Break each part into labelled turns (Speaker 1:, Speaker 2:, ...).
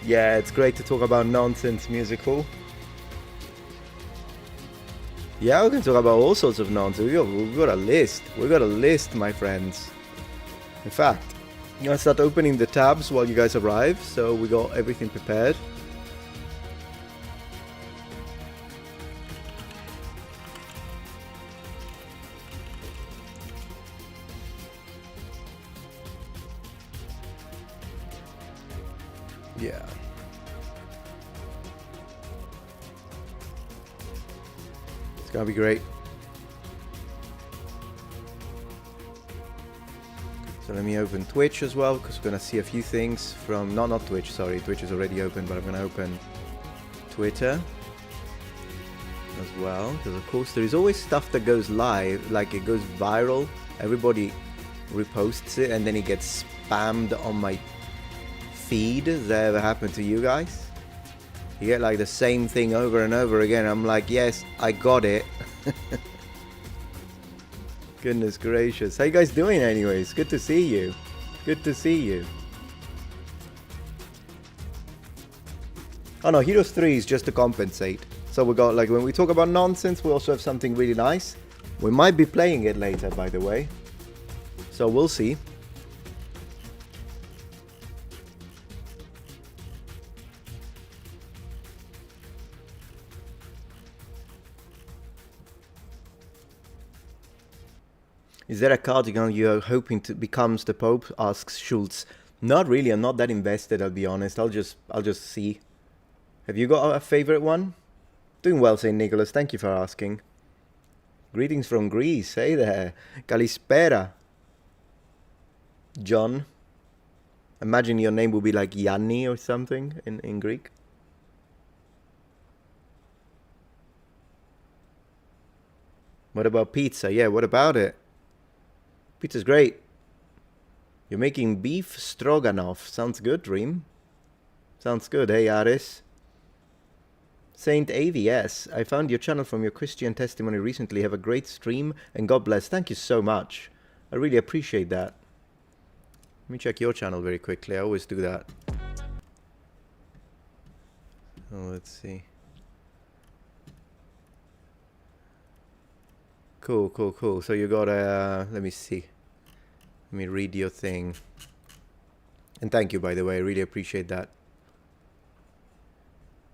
Speaker 1: Yeah, it's great to talk about nonsense musical. Yeah, we can talk about all sorts of nonsense. We've got a list. We've got a list, my friends. In fact, I'm gonna start opening the tabs while you guys arrive, so we got everything prepared. Yeah. It's gonna be great. So let me open Twitch as well, because we're gonna see a few things from not Twitch, sorry, Twitch is already open, but I'm gonna open Twitter as well, because of course there is always stuff that goes live, like it goes viral, everybody reposts it and then it gets spammed on my feed. Does that ever happen to you guys? You get like the same thing over and over again. I'm like, yes, I got it. Goodness gracious. How you guys doing anyways? Good to see you. Good to see you. Oh no, Heroes 3 is just to compensate. So we got, like, when we talk about nonsense, we also have something really nice. We might be playing it later, by the way. So we'll see. Is there a cardigan you're hoping to becomes the Pope? Asks Schultz. Not really, I'm not that invested, I'll be honest. I'll just see. Have you got a favorite one? Doing well, St. Nicholas, thank you for asking. Greetings from Greece, hey there. Kalispera. John. Imagine your name would be like Yanni or something in Greek. What about pizza? Yeah, what about it? Pizza's great. You're making beef stroganoff. Sounds good, Dream. Sounds good, hey Aris. Saint AVS, I found your channel from your Christian testimony recently. Have a great stream and God bless. Thank you so much. I really appreciate that. Let me check your channel very quickly. I always do that. Oh, let's see. Cool, cool, cool. So you got a... let me see. Let me read your thing. And thank you, by the way. I really appreciate that.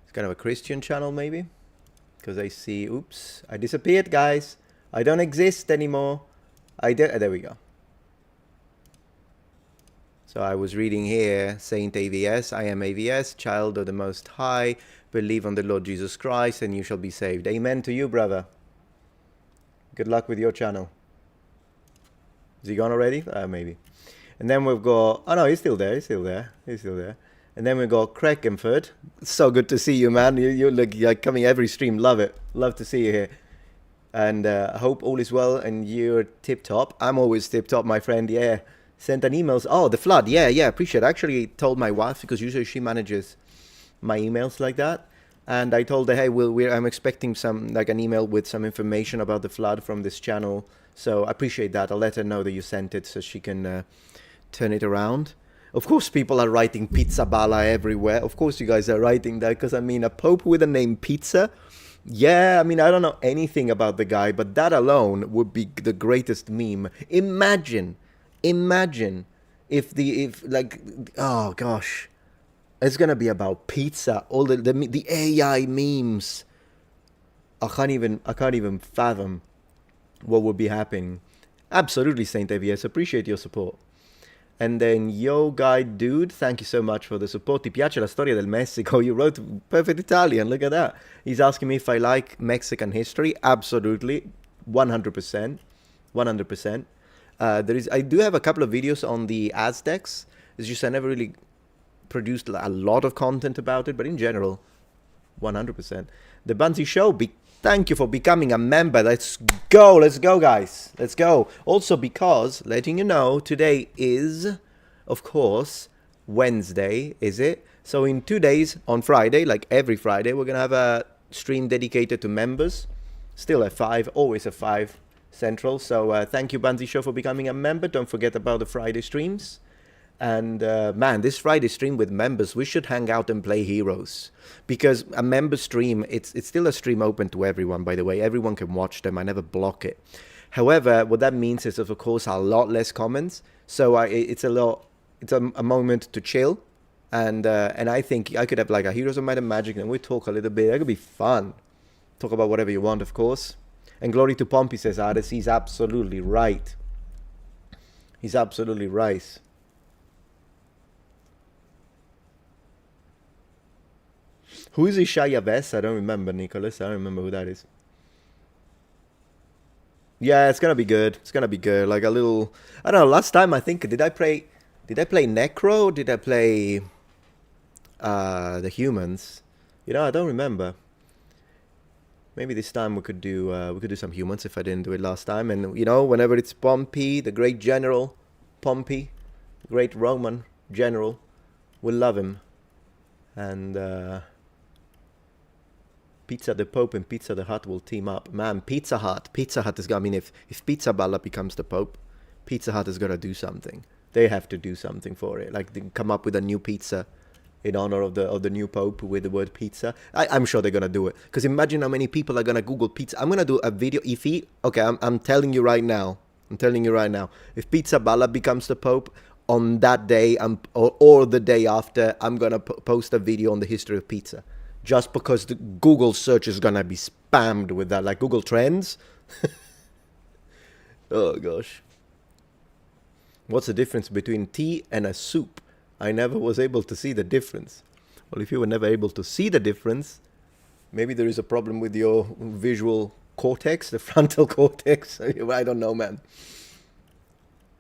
Speaker 1: It's kind of a Christian channel, maybe? Because I see... oops. I disappeared, guys. I don't exist anymore. There we go. So I was reading here, Saint AVS, I am AVS, child of the Most High, believe on the Lord Jesus Christ and you shall be saved. Amen to you, brother. Good luck with your channel. Is he gone already? Maybe. And then we've got... oh no, he's still there, he's still there, he's still there. And then we've got Krakenford. So good to see you, man. You look like coming every stream. Love it. Love to see you here. And I hope all is well and you're tip-top. I'm always tip-top, my friend, yeah. Sent an email. Oh, the flood. Yeah, appreciate it. I actually told my wife, because usually she manages my emails like that. And I told her, hey, I'm expecting some, like an email with some information about the flood from this channel. So I appreciate that. I'll let her know that you sent it so she can turn it around. Of course, people are writing Pizza Bala everywhere. Of course, you guys are writing that because, I mean, a Pope with a name Pizza. Yeah, I mean, I don't know anything about the guy, but that alone would be the greatest meme. Imagine if like, oh gosh, it's gonna be about pizza. All the AI memes. I can't even fathom what would be happening. Absolutely, Saint AVS, appreciate your support. And then, yo, guy, dude, thank you so much for the support. Ti piace la storia del Messico? You wrote perfect Italian, look at that. He's asking me if I like Mexican history. Absolutely, 100%. 100%. I do have a couple of videos on the Aztecs. It's just I never really produced a lot of content about it, but in general, 100%. The Bunzi Show, thank you for becoming a member. Let's go, guys. Let's go. Also, because, letting you know, today is, of course, Wednesday, is it? So in 2 days, on Friday, like every Friday, we're going to have a stream dedicated to members. Still at 5, always at 5 Central. So thank you, Bunzi Show, for becoming a member. Don't forget about the Friday streams. And man, this Friday stream with members, we should hang out and play Heroes. Because a member stream, it's still a stream open to everyone, by the way. Everyone can watch them. I never block it. However, what that means is, of course, a lot less comments. So it's a moment to chill. And I think I could have like a Heroes of Might and Magic, and we talk a little bit. That could be fun. Talk about whatever you want, of course. And glory to Pompey, says Addis. He's absolutely right. He's absolutely right. Who is Ishaya Vess? I don't remember, Nicholas. I don't remember who that is. Yeah, it's gonna be good. It's gonna be good. Like a little, I don't know. Last time I think did I play Necro? Did I play the humans? You know, I don't remember. Maybe this time we could do some humans if I didn't do it last time. And you know, whenever it's Pompey, the great general, Pompey, great Roman general, we'll love him. And Pizza the Pope and Pizza the Hut will team up. Man, Pizza Hut has got, I mean, if Pizza Balla becomes the Pope, Pizza Hut has got to do something. They have to do something for it. Like, they come up with a new pizza in honor of the new Pope with the word pizza. I'm sure they're going to do it. Because imagine how many people are going to Google pizza. I'm going to do a video. I'm telling you right now. If Pizza Balla becomes the Pope, on that day or the day after, I'm going to post a video on the history of pizza. Just because the Google search is going to be spammed with that, like Google Trends. Oh, gosh. What's the difference between tea and a soup? I never was able to see the difference. Well, if you were never able to see the difference, maybe there is a problem with your visual cortex, the frontal cortex. I don't know, man.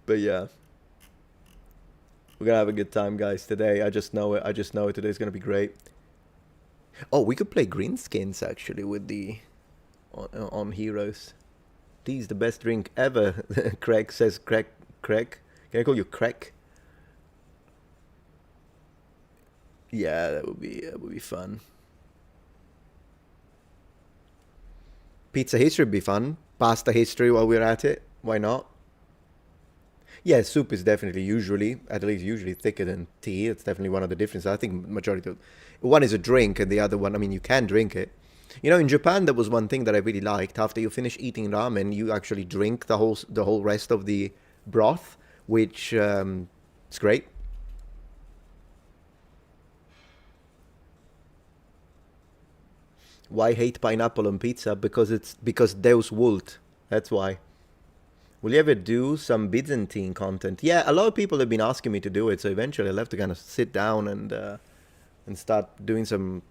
Speaker 1: But yeah. We're going to have a good time, guys, today. I just know it. Today's going to be great. Oh, we could play Greenskins, actually, with the... on Heroes. Tea's the best drink ever, Craig says. Craig. Can I call you Craig? Yeah, that would be fun. Pizza history would be fun. Pasta history while we're at it. Why not? Yeah, soup is definitely usually thicker than tea. It's definitely one of the differences. I think majority of one is a drink and the other one, I mean, you can drink it. You know, in Japan, there was one thing that I really liked. After you finish eating ramen, you actually drink the whole rest of the broth, which is great. Why hate pineapple on pizza? Because Deus Vult. That's why. Will you ever do some Byzantine content? Yeah, a lot of people have been asking me to do it, so eventually I'll have to kind of sit down and start doing some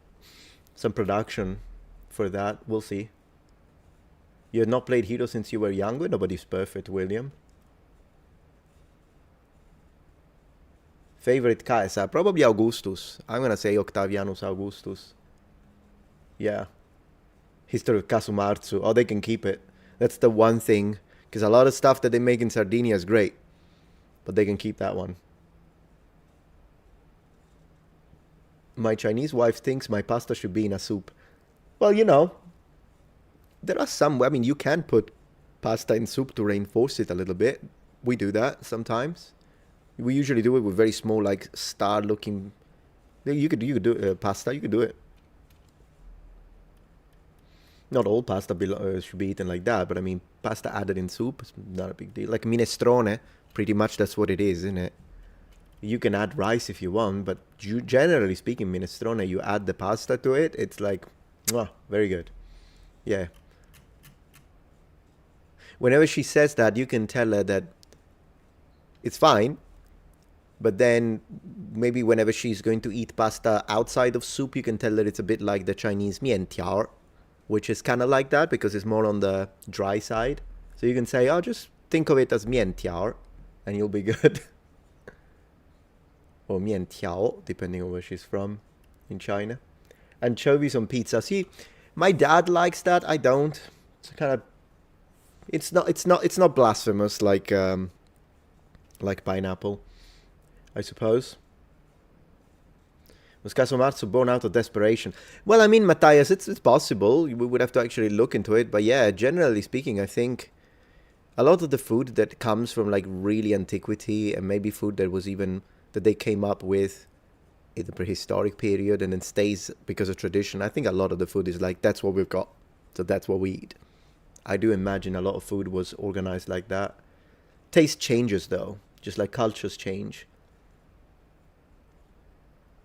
Speaker 1: production for that. We'll see. You have not played Hero since you were younger? Nobody's perfect, William. Favorite Caesar? Probably Augustus. I'm gonna say Octavianus Augustus. Yeah. History of Kasumartsu. Oh, they can keep it. That's the one thing. Because a lot of stuff that they make in Sardinia is great. But they can keep that one. My Chinese wife thinks my pasta should be in a soup. Well, you know, there are some... I mean, you can put pasta in soup to reinforce it a little bit. We do that sometimes. We usually do it with very small, like, star-looking... You could do pasta. You could do it. Not all pasta should be eaten like that, but I mean, pasta added in soup is not a big deal. Like minestrone, pretty much that's what it is, isn't it? You can add rice if you want, but generally speaking, minestrone, you add the pasta to it, it's like, very good. Yeah. Whenever she says that, you can tell her that it's fine, but then maybe whenever she's going to eat pasta outside of soup, you can tell her it's a bit like the Chinese mientiao, which is kind of like that because it's more on the dry side. So you can say, oh, just think of it as mientiao, and you'll be good. Or mientiao, depending on where she's from in China. Anchovies on pizza. See, my dad likes that. I don't. It's kind of. It's not blasphemous like pineapple, I suppose. Was Kasumartsu born out of desperation? Well, I mean, Matthias, it's possible. We would have to actually look into it. But yeah, generally speaking, I think a lot of the food that comes from like really antiquity and maybe food that was even that they came up with in the prehistoric period and then stays because of tradition. I think a lot of the food is like, that's what we've got, so that's what we eat. I do imagine a lot of food was organized like that. Taste changes though, just like cultures change.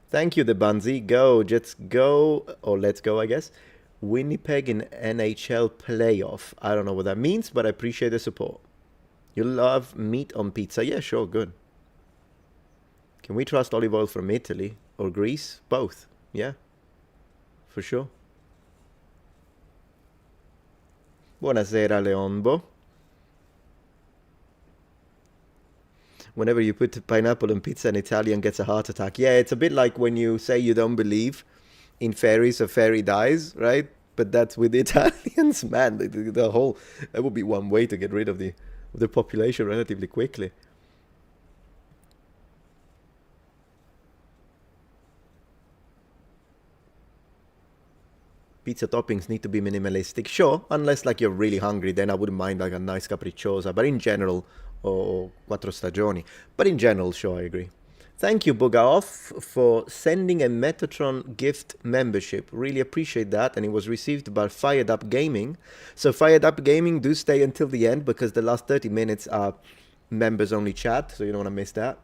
Speaker 1: Thank you, the Bunzi. Go, Jets, go, or let's go, I guess. Winnipeg in NHL playoff. I don't know what that means, but I appreciate the support. You love meat on pizza? Yeah, sure, good. Can we trust olive oil from Italy or Greece? Both, yeah, for sure. Buonasera, Leonbo. Whenever you put pineapple on pizza, an Italian gets a heart attack. Yeah, it's a bit like when you say you don't believe in fairies, a fairy dies, right? But that's with the Italians, man. The whole, that would be one way to get rid of the population relatively quickly. Pizza toppings need to be minimalistic, sure, unless like you're really hungry, then I wouldn't mind like a nice capricciosa, but in general, or quattro stagioni, but in general, sure, I agree. Thank you, Bogaoff, for sending a Metatron gift membership. Really appreciate that, and it was received by Fired Up Gaming. So Fired Up Gaming, do stay until the end, because the last 30 minutes are members-only chat, so you don't want to miss that.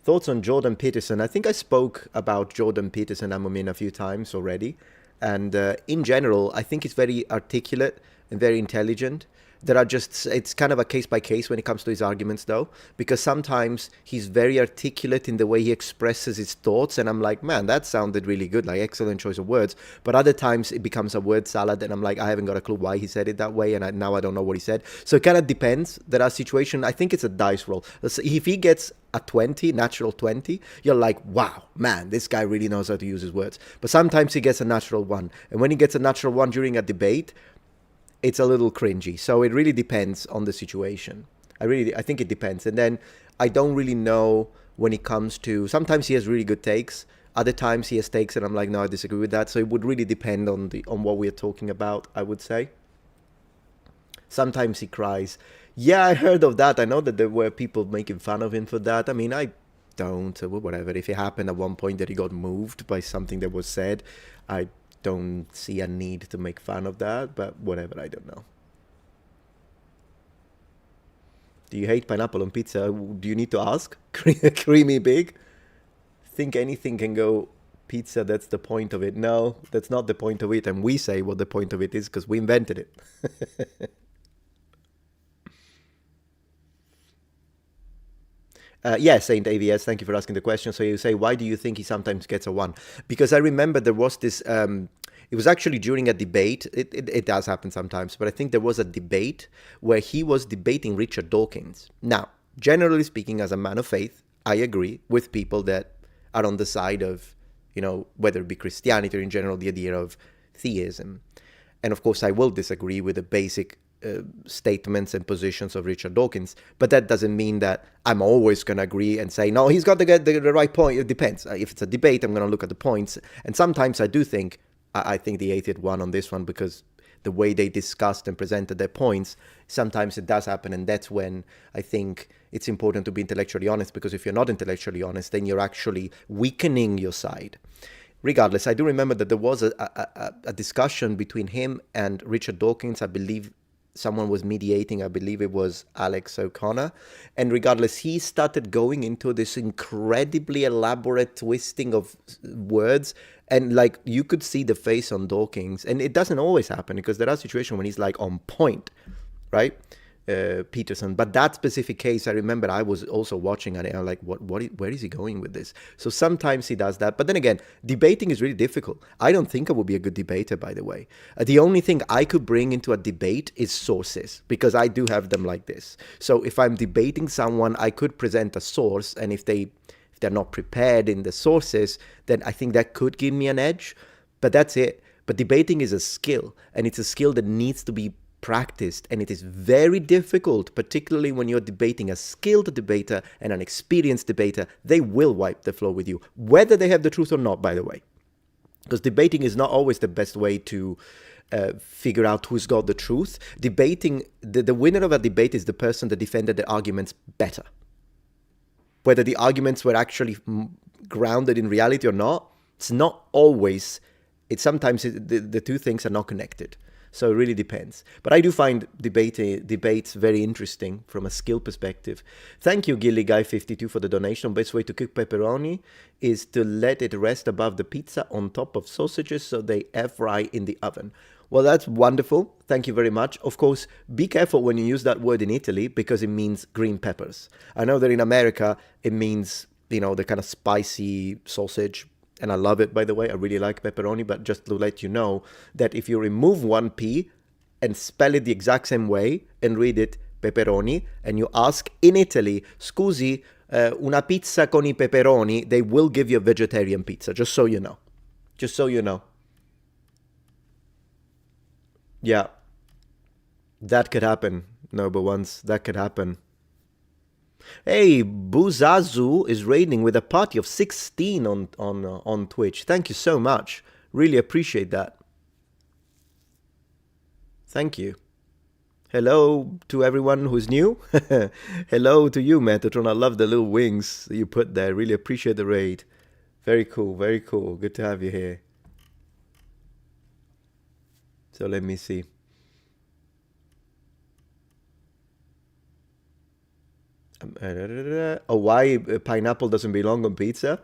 Speaker 1: Thoughts on Jordan Peterson? I think I spoke about Jordan Peterson, Amumin, a few times already. And in general, I think he's very articulate and very intelligent. There are just, it's kind of a case by case when it comes to his arguments though, because sometimes he's very articulate in the way he expresses his thoughts, and I'm like, man, that sounded really good, like excellent choice of words. But other times it becomes a word salad, and I'm like, I haven't got a clue why he said it that way, and now I don't know what he said. So it kind of depends. There are situations, I think it's a dice roll. If he gets a 20, natural 20, you're like, wow, man, this guy really knows how to use his words. But sometimes he gets a natural 1, and when he gets a natural 1 during a debate, it's a little cringy. So it really depends on the situation. I think it depends. And then I don't really know when it comes to, sometimes he has really good takes, other times he has takes and I'm like, no, I disagree with that. So it would really depend on what we're talking about, I would say. Sometimes he cries. Yeah, I heard of that. I know that there were people making fun of him for that. I mean, I don't, whatever. If it happened at one point that he got moved by something that was said, I don't see a need to make fun of that, but whatever, I don't know. Do you hate pineapple on pizza? Do you need to ask? Creamy big? Think anything can go pizza, that's the point of it. No, that's not the point of it, and we say what the point of it is because we invented it. Yeah, Saint AVS, thank you for asking the question. So you say, why do you think he sometimes gets a 1? Because I remember there was this, it was actually during a debate, it does happen sometimes, but I think there was a debate where he was debating Richard Dawkins. Now, generally speaking, as a man of faith, I agree with people that are on the side of, you know, whether it be Christianity or in general, the idea of theism. And of course, I will disagree with the basic statements and positions of Richard Dawkins, but that doesn't mean that I'm always going to agree and say, no, he's got the right point. It depends. If it's a debate, I'm going to look at the points. And sometimes I do think, I think the atheist won on this one because the way they discussed and presented their points, sometimes it does happen. And that's when I think it's important to be intellectually honest, because if you're not intellectually honest, then you're actually weakening your side. Regardless, I do remember that there was a discussion between him and Richard Dawkins. I believe someone was mediating. I believe it was Alex O'Connor. And regardless, he started going into this incredibly elaborate twisting of words. And like, you could see the face on Dawkins. And it doesn't always happen, because there are situations when he's like on point, right? Peterson. But that specific case, I remember I was also watching and I'm like, where is he going with this? So sometimes he does that. But then again, debating is really difficult. I don't think I would be a good debater, by the way. The only thing I could bring into a debate is sources, because I do have them like this. So if I'm debating someone, I could present a source, and if they're not prepared in the sources, then I think that could give me an edge. But that's it. But debating is a skill, and it's a skill that needs to be practiced, and it is very difficult, particularly when you're debating a skilled debater and an experienced debater. They will wipe the floor with you, whether they have the truth or not, by the way, because debating is not always the best way to figure out who's got the truth. Debating, the winner of a debate is the person that defended the arguments better. whether the arguments were actually grounded in reality or not, it's not always. It's sometimes the two things are not connected. So it really depends. But I do find debates very interesting from a skill perspective. Thank you, Gilly Guy 52 for the donation. Best way to cook pepperoni is to let it rest above the pizza on top of sausages so they air fry in the oven. Well, that's wonderful. Thank you very much. Of course, be careful when you use that word in Italy because it means green peppers. I know that in America, it means, the kind of spicy sausage. And I love it, by the way. I really like pepperoni. But just to let you know that if you remove one P and spell it the exact same way and read it pepperoni, and you ask in Italy, scusi, una pizza con I pepperoni, they will give you a vegetarian pizza, just so you know. Just so you know. Yeah. That could happen, Noble Ones. That could happen. Hey, Buzazu is raiding with a party of 16 on Twitch. Thank you so much. Really appreciate that. Thank you. Hello to everyone who's new. Hello to you, Metatron. I love the little wings that you put there. Really appreciate the raid. Very cool, very cool. Good to have you here. So let me see. Why pineapple doesn't belong on pizza?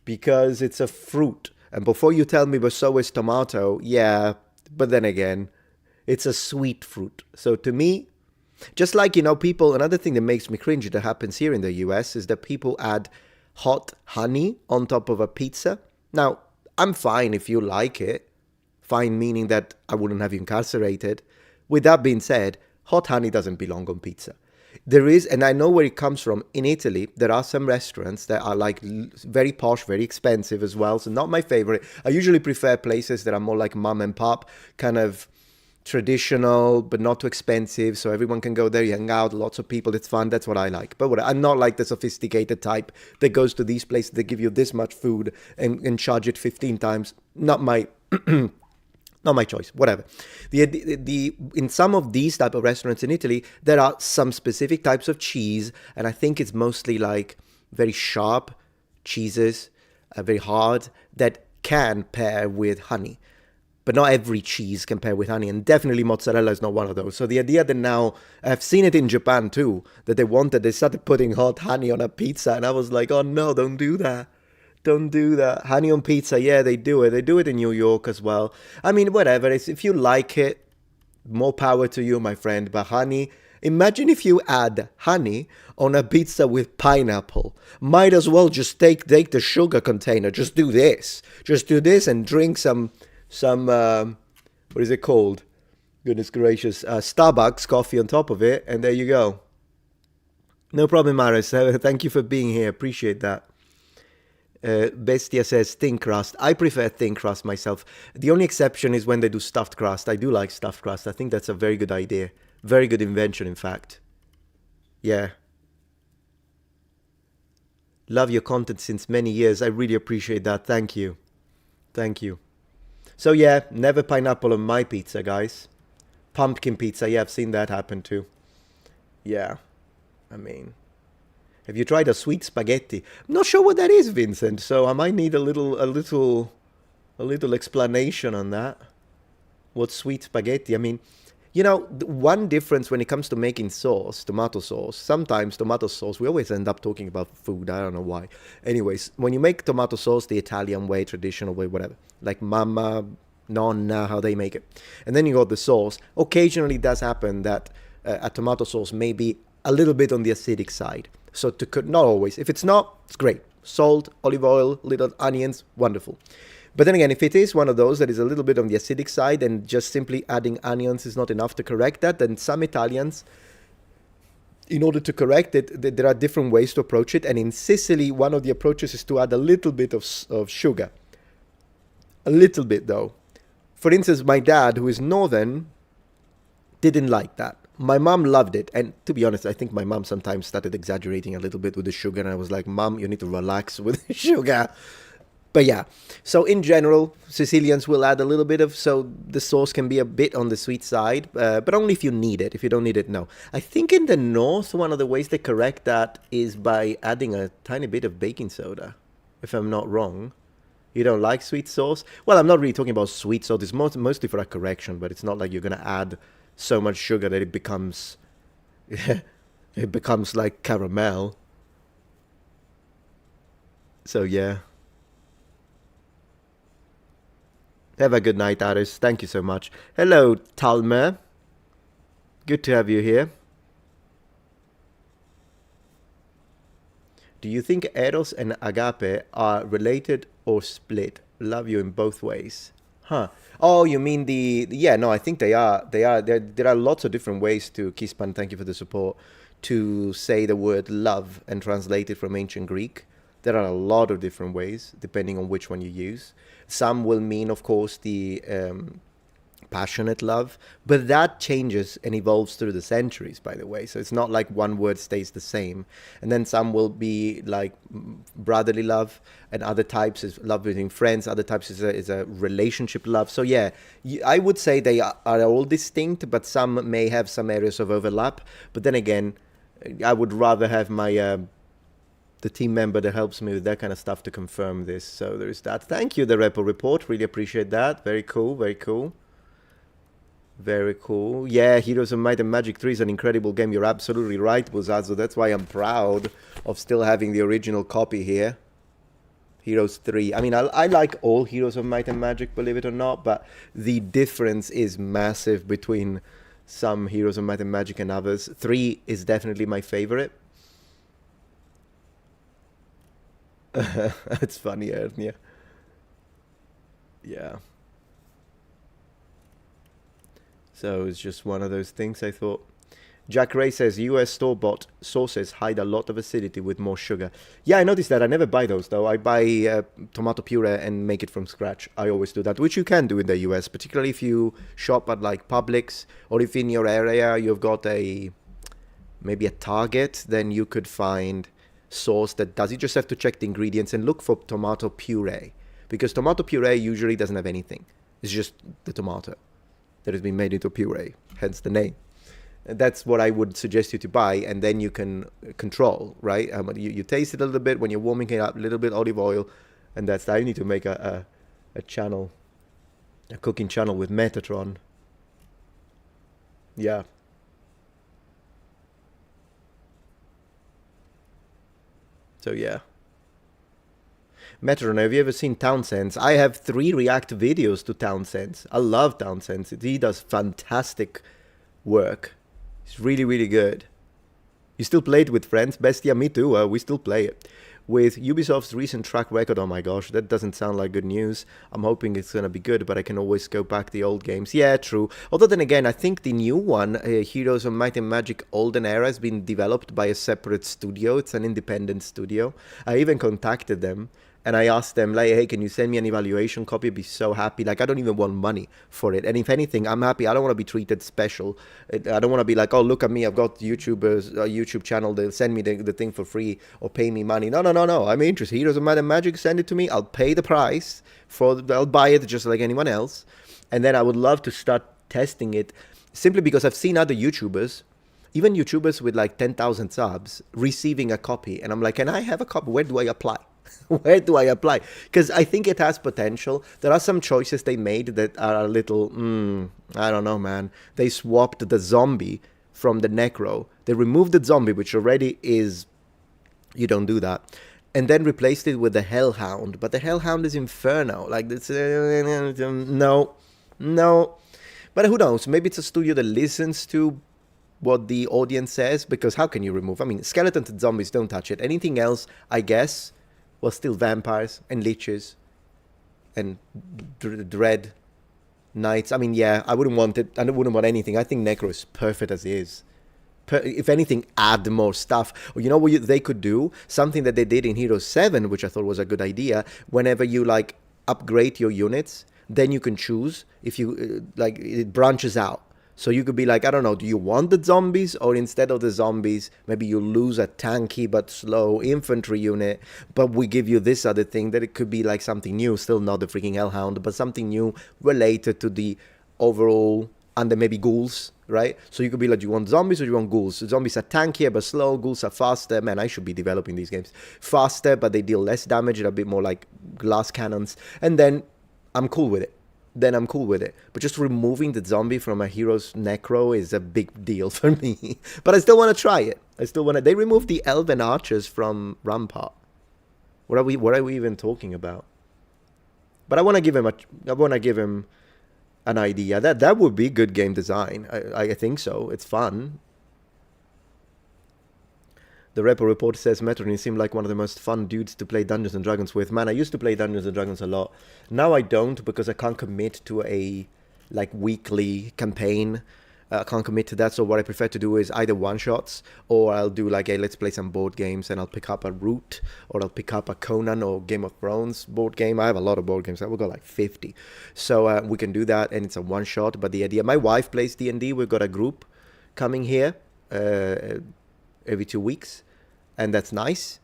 Speaker 1: Because it's a fruit. And before you tell me, but so is tomato, yeah, but then again, it's a sweet fruit. So to me, just like, people, another thing that makes me cringe that happens here in the US is that people add hot honey on top of a pizza. Now, I'm fine if you like it. Fine meaning that I wouldn't have you incarcerated. With that being said, hot honey doesn't belong on pizza. There is, and I know where it comes from. In Italy, there are some restaurants that are like very posh, very expensive as well. So not my favorite. I usually prefer places that are more like mom and pop, kind of traditional, but not too expensive. So everyone can go there, hang out, lots of people. It's fun. That's what I like. But I'm not like the sophisticated type that goes to these places that give you this much food and charge it 15 times. Not my... Not my choice, whatever. In some of these type of restaurants in Italy, there are some specific types of cheese, and I think it's mostly like very sharp cheeses, very hard, that can pair with honey. But not every cheese can pair with honey, and definitely mozzarella is not one of those. So the idea that now, I've seen it in Japan too, that they started putting hot honey on a pizza, and I was like, oh no, don't do that. Don't do that. Honey on pizza, yeah, they do it. They do it in New York as well. I mean, whatever. If you like it, more power to you, my friend. But honey, imagine if you add honey on a pizza with pineapple. Might as well just take the sugar container. Just do this. Just do this and drink some what is it called? Goodness gracious. Starbucks coffee on top of it. And there you go. No problem, Maris. Thank you for being here. Appreciate that. Bestia says thin crust. I prefer thin crust myself. The only exception is when they do stuffed crust. I do like stuffed crust. I think that's a very good idea. Very good invention, in fact. Yeah. Love your content since many years. I really appreciate that. Thank you. Thank you. So yeah, never pineapple on my pizza, guys. Pumpkin pizza. Yeah, I've seen that happen too. Yeah. I mean... Have you tried a sweet spaghetti? I'm not sure what that is, Vincent. So I might need a little explanation on that. What's sweet spaghetti? I mean, one difference when it comes to making sauce, tomato sauce. Sometimes tomato sauce, we always end up talking about food. I don't know why. Anyways, when you make tomato sauce the Italian way, traditional way, whatever, like Mama, Nonna, how they make it, and then you got the sauce. Occasionally, it does happen that a tomato sauce may be a little bit on the acidic side. So to cook, not always. If it's not, it's great. Salt, olive oil, little onions, wonderful. But then again, if it is one of those that is a little bit on the acidic side and just simply adding onions is not enough to correct that, then some Italians, in order to correct it, there are different ways to approach it. And in Sicily, one of the approaches is to add a little bit of sugar. A little bit, though. For instance, my dad, who is northern, didn't like that. My mom loved it. And to be honest, I think my mom sometimes started exaggerating a little bit with the sugar. And I was like, Mom, you need to relax with the sugar. But yeah, so in general, Sicilians will add a little bit of, so the sauce can be a bit on the sweet side, but only if you need it. If you don't need it, no. I think in the north, one of the ways they correct that is by adding a tiny bit of baking soda, if I'm not wrong. You don't like sweet sauce? Well, I'm not really talking about sweet sauce. It's mostly for a correction, but it's not like you're going to add so much sugar that it becomes, it becomes like caramel. So yeah. Have a good night, Aris. Thank you so much. Hello, Talmer. Good to have you here. Do you think Eros and Agape are related or split? Love you in both ways. Huh. Oh, you mean yeah, no, I think they are. They are. There are lots of different ways to, Kispan, thank you for the support, to say the word love and translate it from ancient Greek. There are a lot of different ways, depending on which one you use. Some will mean, of course, the passionate love, but that changes and evolves through the centuries, by the way. So it's not like one word stays the same. And then some will be like brotherly love, and other types is love between friends, other types is a relationship love. So yeah, I would say they are all distinct, but some may have some areas of overlap. But then again, I would rather have my... the team member that helps me with that kind of stuff to confirm this. So there is that. Thank you, the Repo Report. Really appreciate that. Very cool, very cool. Very cool. Yeah, Heroes of Might and Magic 3 is an incredible game. You're absolutely right, Buzazo. That's why I'm proud of still having the original copy here. Heroes 3. I mean, I like all Heroes of Might and Magic, believe it or not, but the difference is massive between some Heroes of Might and Magic and others. 3 is definitely my favorite. It's funny, Ernia. Yeah. So it's just one of those things, I thought. Jack Ray says, US store-bought sauces hide a lot of acidity with more sugar. Yeah, I noticed that. I never buy those, though. I buy tomato puree and make it from scratch. I always do that, which you can do in the US, particularly if you shop at, like, Publix, or if in your area you've got maybe a Target, then you could find sauce that does. You just have to check the ingredients and look for tomato puree, because tomato puree usually doesn't have anything. It's just the tomato that has been made into puree, hence the name. And that's what I would suggest you to buy, and then you can control, right? You taste it a little bit when you're warming it up, a little bit olive oil, and that's that. You need to make a channel, a cooking channel with Metatron. Yeah. So yeah. Metatron, have you ever seen Townsend's? I have 3 react videos to Townsend's. I love Townsend's. He does fantastic work. It's really, really good. You still play it with friends? Bestia, me too. We still play it. With Ubisoft's recent track record, oh my gosh, that doesn't sound like good news. I'm hoping it's going to be good, but I can always go back the old games. Yeah, true. Although then again, I think the new one, Heroes of Might and Magic Olden Era, has been developed by a separate studio. It's an independent studio. I even contacted them. And I asked them, like, hey, can you send me an evaluation copy? I'd be so happy. Like, I don't even want money for it. And if anything, I'm happy. I don't want to be treated special. I don't want to be like, oh, look at me. I've got YouTubers, a YouTube channel. They'll send me the thing for free or pay me money. No. I'm interested. Heroes of Might and Magic, send it to me. I'll pay the price. I'll buy it just like anyone else. And then I would love to start testing it simply because I've seen other YouTubers, even YouTubers with like 10,000 subs, receiving a copy. And I'm like, can I have a copy? Where do I apply? Where do I apply? Because I think it has potential. There are some choices they made that are a little, I don't know, man. They swapped the zombie from the necro. They removed the zombie, which already is, you don't do that. And then replaced it with the hellhound. But the hellhound is inferno. Like, this, no. But who knows? Maybe it's a studio that listens to what the audience says. Because how can you remove? I mean, skeletons and zombies, don't touch it. Anything else, I guess, well, still vampires and leeches and dread knights. I mean, yeah, I wouldn't want it. I wouldn't want anything. I think Necro is perfect as is. If anything, add more stuff. Or you know what they could do? Something that they did in Heroes 7, which I thought was a good idea. Whenever you, upgrade your units, then you can choose if you, it branches out. So you could be like, I don't know, do you want the zombies? Or instead of the zombies, maybe you lose a tanky but slow infantry unit, but we give you this other thing that it could be like something new, still not the freaking Hellhound, but something new related to the overall, and then maybe ghouls, right? So you could be like, do you want zombies or do you want ghouls? So zombies are tankier but slow, ghouls are faster. Man, I should be developing these games. Faster, but they deal less damage, and a bit more like glass cannons. And then I'm cool with it. But just removing the zombie from a hero's necro is a big deal for me. But I still want to try it. They removed the elven archers from Rampart. What are we even talking about? But I want to give him an idea. That would be good game design. I think so. It's fun. The Repo report says Metatron seemed like one of the most fun dudes to play Dungeons and Dragons with. Man, I used to play Dungeons and Dragons a lot. Now I don't, because I can't commit to a like weekly campaign. I can't commit to that. So what I prefer to do is either one shots, or I'll do like, hey, let's play some board games, and I'll pick up a Root, or I'll pick up a Conan or Game of Thrones board game. I have a lot of board games. I will go like 50. So we can do that, and it's a one shot. But the idea, my wife plays D&D. We've got a group coming here every 2 weeks, and that's nice.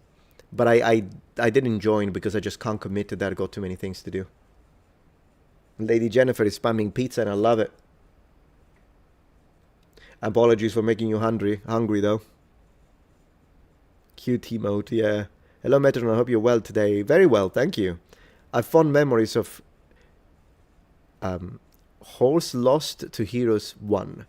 Speaker 1: But I didn't join because I just can't commit to that. I got too many things to do. Lady Jennifer is spamming pizza, and I love it. Apologies for making you hungry though. QT mode, yeah. Hello Metatron, I hope you're well today. Very well, thank you. I have fond memories of Horse Lost to Heroes 1.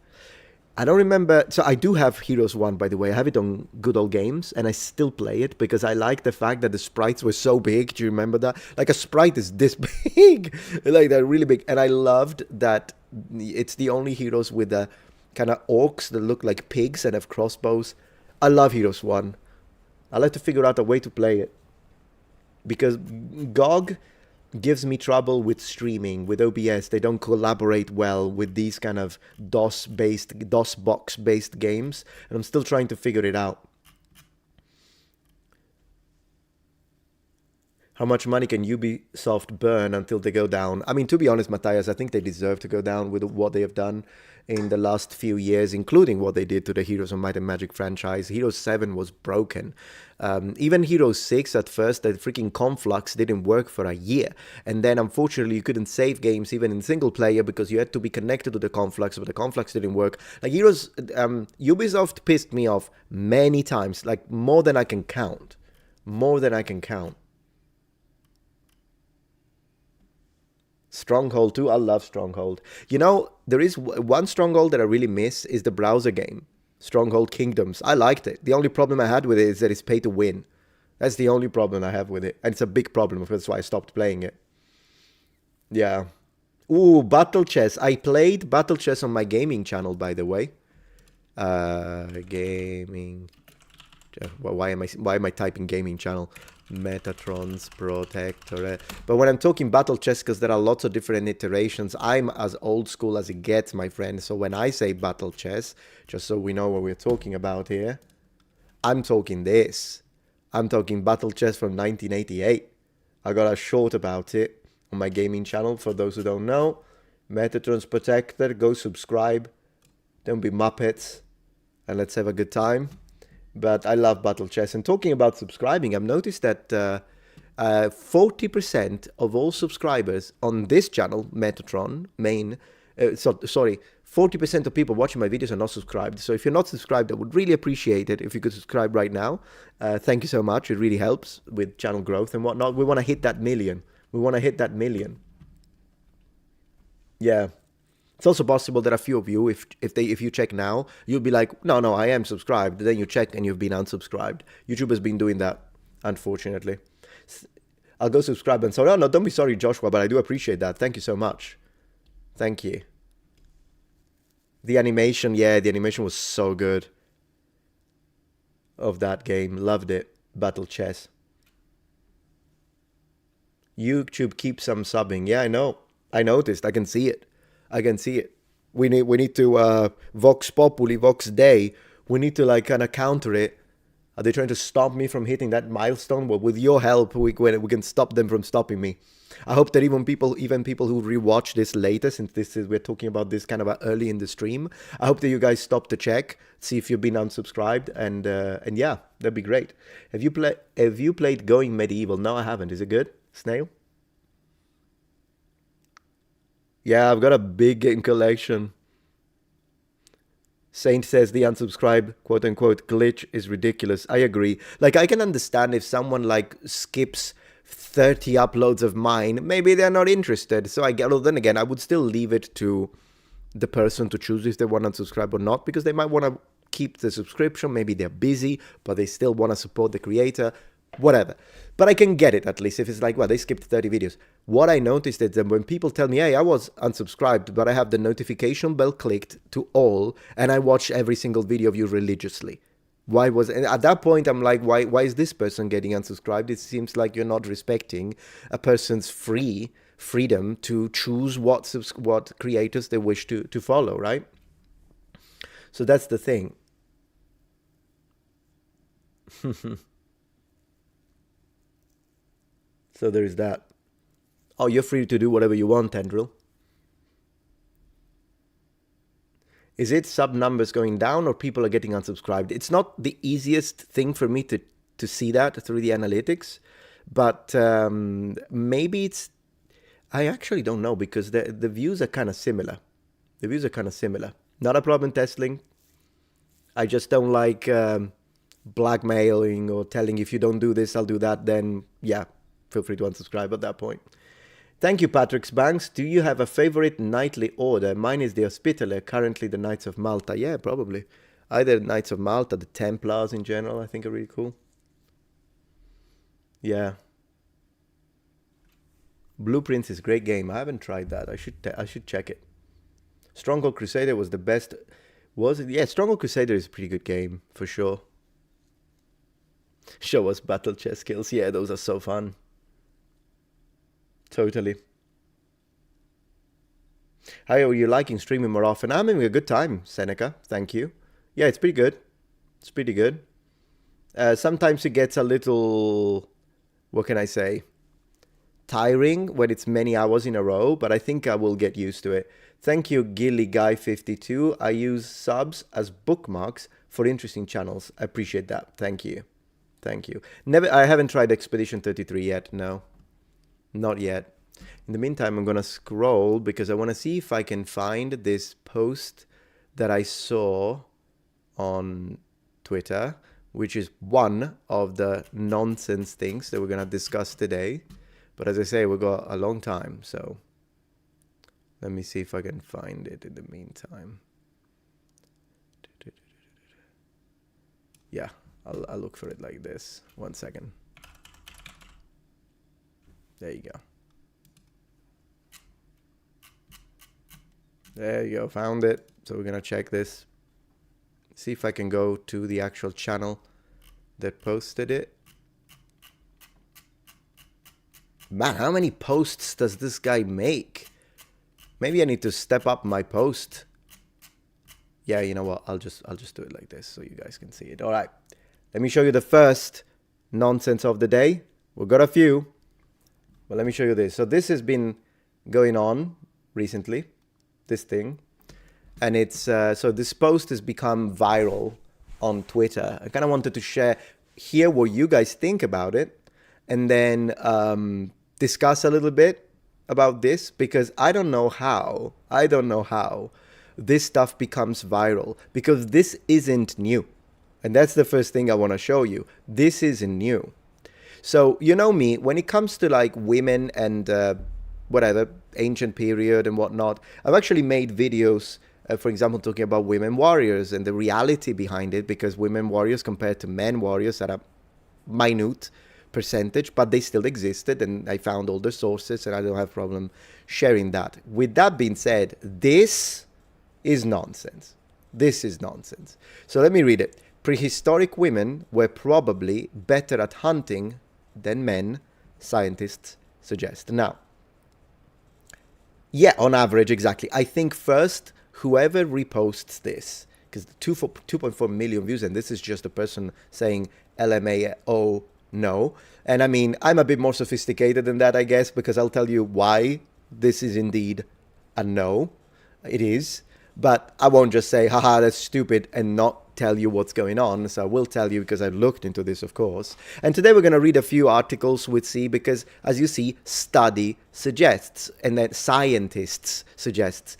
Speaker 1: I don't remember. So I do have Heroes 1, by the way. I have it on Good Old Games, and I still play it because I like the fact that the sprites were so big. Do you remember that? Like, a sprite is this big. Like, they're really big. And I loved that it's the only Heroes with the kind of orcs that look like pigs and have crossbows. I love Heroes 1. I'll have to figure out a way to play it, because GOG gives me trouble with streaming, with OBS. They don't collaborate well with these kind of DOS box based games, and I'm still trying to figure it out. How much money can Ubisoft burn until they go down? I mean, to be honest, Matthias, I think they deserve to go down with what they have done in the last few years, including what they did to the Heroes of Might and Magic franchise. Heroes 7 was broken. Even Heroes 6, at first, the freaking conflux didn't work for a year. And then, unfortunately, you couldn't save games even in single player because you had to be connected to the conflux, but the conflux didn't work. Like, Ubisoft pissed me off many times, like more than I can count. Stronghold 2, I love Stronghold. You know, there is one Stronghold that I really miss, is the browser game, Stronghold Kingdoms. I liked it. The only problem I had with it is that it's pay to win. That's the only problem I have with it. And it's a big problem, that's why I stopped playing it. Yeah. Ooh, Battle Chess. I played Battle Chess on my gaming channel, by the way. Gaming. Why am I typing gaming channel? Metatron's Protectorate. But when I'm talking Battle Chess, because there are lots of different iterations, I'm as old school as it gets, my friend. So when I say Battle Chess, just so we know what we're talking about here, I'm talking this. I'm talking Battle Chess from 1988. I got a short about it on my gaming channel, for those who don't know. Metatron's Protector, go subscribe. Don't be muppets, and let's have a good time. But I love Battle Chess. And talking about subscribing, I've noticed that 40% of all subscribers on this channel, Metatron, 40% of people watching my videos are not subscribed. So if you're not subscribed, I would really appreciate it if you could subscribe right now. Thank you so much. It really helps with channel growth and whatnot. We want to hit that million. Yeah. It's also possible that a few of you, if you check now, you'll be like, no, I am subscribed. Then you check and you've been unsubscribed. YouTube has been doing that, unfortunately. I'll go subscribe and so, no, don't be sorry, Joshua, but I do appreciate that. Thank you so much. Thank you. The animation, yeah, the animation was so good of that game. Loved it. Battle Chess. YouTube keeps some subbing. Yeah, I know. I noticed. I can see it. We need to Vox Populi, Vox Dei. We need to like kind of counter it. Are they trying to stop me from hitting that milestone? Well, with your help, we can stop them from stopping me. I hope that even people who rewatch this later, since we're talking about this kind of early in the stream, I hope that you guys stop to check, see if you've been unsubscribed, and yeah, that'd be great. Have you played Going Medieval? No, I haven't. Is it good, Snail? Yeah, I've got a big game collection. Saint says the unsubscribe quote-unquote glitch is ridiculous. I agree. Like, I can understand if someone like skips 30 uploads of mine, maybe they're not interested. So I get, well, then again, I would still leave it to the person to choose if they want to unsubscribe or not, because they might want to keep the subscription. Maybe they're busy, but they still want to support the creator, whatever. But I can get it, at least, if it's like, well, they skipped 30 videos. What I noticed is that when people tell me, hey, I was unsubscribed, but I have the notification bell clicked to all, and I watch every single video of you religiously. And at that point, I'm like, why is this person getting unsubscribed? It seems like you're not respecting a person's freedom to choose what creators they wish to follow, right? So that's the thing. So there is that. Oh, you're free to do whatever you want, Tendril. Is it sub numbers going down or people are getting unsubscribed? It's not the easiest thing for me to see that through the analytics, but maybe it's... I actually don't know, because the views are kind of similar. The views are kind of similar. Not a problem, Tesling. I just don't like blackmailing or telling, if you don't do this, I'll do that. Then, yeah, feel free to unsubscribe at that point. Thank you, Patrick's Banks. Do you have a favorite knightly order? Mine is the Hospitaller, currently the Knights of Malta. Yeah, probably. Either Knights of Malta, the Templars in general, I think are really cool. Yeah. Blueprints is a great game. I haven't tried that. I should check it. Stronghold Crusader was the best. Was it? Yeah, Stronghold Crusader is a pretty good game, for sure. Show us battle chess skills. Yeah, those are so fun. Totally. How are you liking streaming more often? I'm having a good time, Seneca. Thank you. Yeah, it's pretty good. It's pretty good. Sometimes it gets a little, what can I say, tiring when it's many hours in a row, but I think I will get used to it. Thank you, Gilly Guy 52. I use subs as bookmarks for interesting channels. I appreciate that. Thank you. Thank you. I haven't tried Expedition 33 yet. No. Not yet. In the meantime, I'm going to scroll because I want to see if I can find this post that I saw on Twitter, which is one of the nonsense things that we're going to discuss today. But as I say, we've got a long time, so let me see if I can find it in the meantime. Yeah, I'll look for it like this. 1 second. There you go. There you go, found it. So we're gonna check this. See if I can go to the actual channel that posted it. Man, how many posts does this guy make? Maybe I need to step up my post. Yeah, you know what? I'll just do it like this so you guys can see it. All right. Let me show you the first nonsense of the day. We've got a few. Well, let me show you this. So this has been going on recently, this thing. And it's, so this post has become viral on Twitter. I kind of wanted to hear what you guys think about it. And then discuss a little bit about this, because I don't know how this stuff becomes viral, because this isn't new. And that's the first thing I want to show you. This isn't new. So, you know me, when it comes to like women and whatever, ancient period and whatnot, I've actually made videos, for example, talking about women warriors and the reality behind it, because women warriors compared to men warriors are a minute percentage, but they still existed, and I found all the sources, and I don't have a problem sharing that. With that being said, this is nonsense. This is nonsense. So let me read it. Prehistoric women were probably better at hunting than men, scientists suggest. Now, yeah, on average, exactly. I think first, whoever reposts this, because 2.4 million views, and this is just a person saying LMAO, no. And I mean, I'm a bit more sophisticated than that, I guess, because I'll tell you why this is indeed a no. It is. But I won't just say, haha, that's stupid, and not tell you what's going on. So I will tell you because I've looked into this, of course. And today we're going to read a few articles with C because, as you see, study suggests, and then scientists suggests.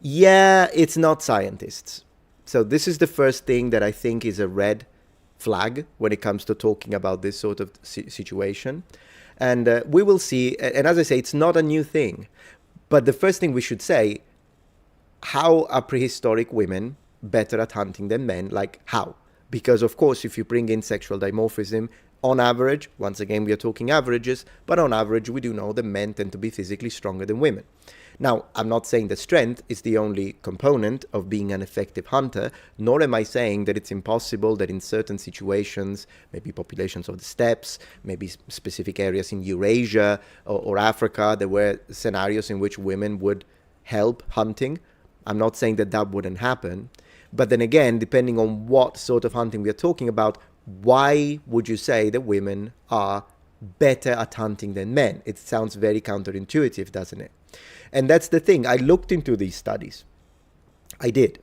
Speaker 1: Yeah, it's not scientists. So this is the first thing that I think is a red flag when it comes to talking about this sort of situation. And we will see, and as I say, it's not a new thing. But the first thing we should say, how are prehistoric women better at hunting than men? Like, how? Because, of course, if you bring in sexual dimorphism, on average, once again, we are talking averages, but on average, we do know that men tend to be physically stronger than women. Now, I'm not saying that strength is the only component of being an effective hunter, nor am I saying that it's impossible that in certain situations, maybe populations of the steppes, maybe specific areas in Eurasia or Africa, there were scenarios in which women would help hunting. I'm not saying that that wouldn't happen. But then again, depending on what sort of hunting we are talking about, why would you say that women are better at hunting than men? It sounds very counterintuitive, doesn't it? And that's the thing. I looked into these studies. I did.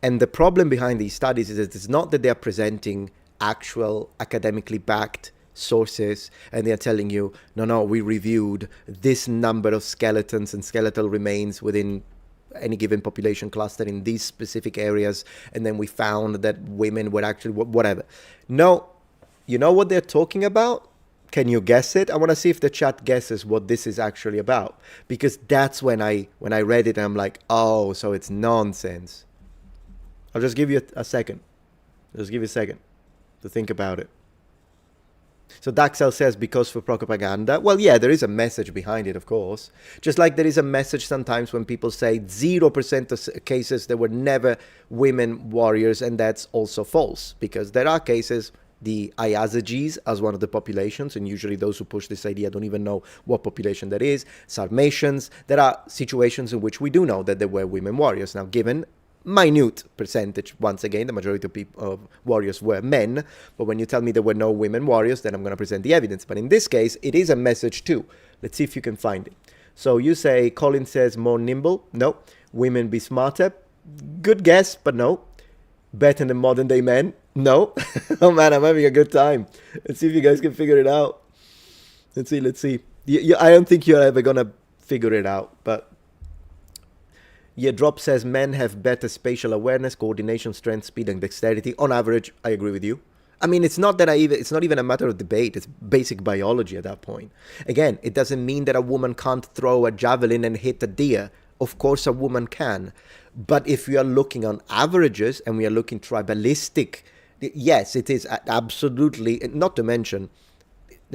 Speaker 1: And the problem behind these studies is that it's not that they're presenting actual academically backed sources and they're telling you, no, we reviewed this number of skeletons and skeletal remains within any given population cluster in these specific areas, and then we found that women were actually whatever. No, you know what they're talking about? Can you guess it? I want to see if the chat guesses what this is actually about, because that's when I read it, I'm like, oh, so it's nonsense. I'll just give you a second. Just give you a second to think about it. So Daxel says, because for propaganda. Well, yeah, there is a message behind it, of course. Just like there is a message sometimes when people say 0% of cases there were never women warriors, and that's also false. Because there are cases, the Ayazages as one of the populations, and usually those who push this idea don't even know what population that is, Sarmatians. There are situations in which we do know that there were women warriors. Now, given minute percentage, once again, the majority of of warriors were men, but when you tell me there were no women warriors, then I'm going to present the evidence. But in this case, it is a message too. Let's see if you can find it. So you say, Colin says, more nimble. No. Women be smarter. Good guess, but no. Better than modern day men. No. Oh man, I'm having a good time. Let's see if you guys can figure it out. Let's see. I don't think you're ever going to figure it out, but yeah, Drop says men have better spatial awareness, coordination, strength, speed, and dexterity. On average, I agree with you. I mean, it's not even a matter of debate. It's basic biology at that point. Again, it doesn't mean that a woman can't throw a javelin and hit a deer. Of course, a woman can. But if we are looking on averages and we are looking tribalistic, yes, it is absolutely, not to mention,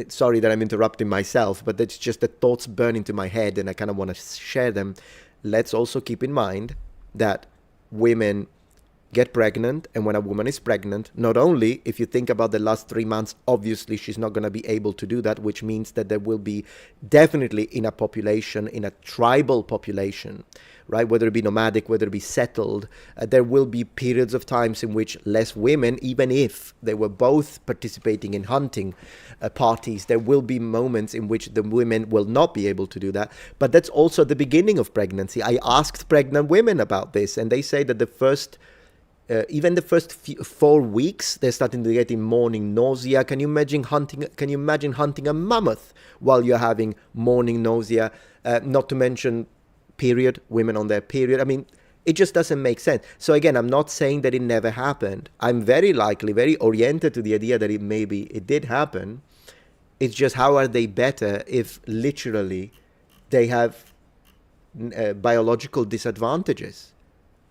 Speaker 1: sorry that I'm interrupting myself, but it's just the thoughts burn into my head and I kind of want to share them. Let's also keep in mind that women get pregnant, and when a woman is pregnant, not only, if you think about the last 3 months, obviously she's not going to be able to do that, which means that there will be definitely in a population, in a tribal population, right, whether it be nomadic, whether it be settled, there will be periods of times in which less women, even if they were both participating in hunting parties, there will be moments in which the women will not be able to do that. But that's also the beginning of pregnancy. I asked pregnant women about this, and they say that the first even the first 4 weeks, they're starting to get in morning nausea. Can you imagine hunting a mammoth while you're having morning nausea? Not to mention period, women on their period. I mean, it just doesn't make sense. So again, I'm not saying that it never happened. I'm very oriented to the idea that it did happen. It's just, how are they better if literally they have biological disadvantages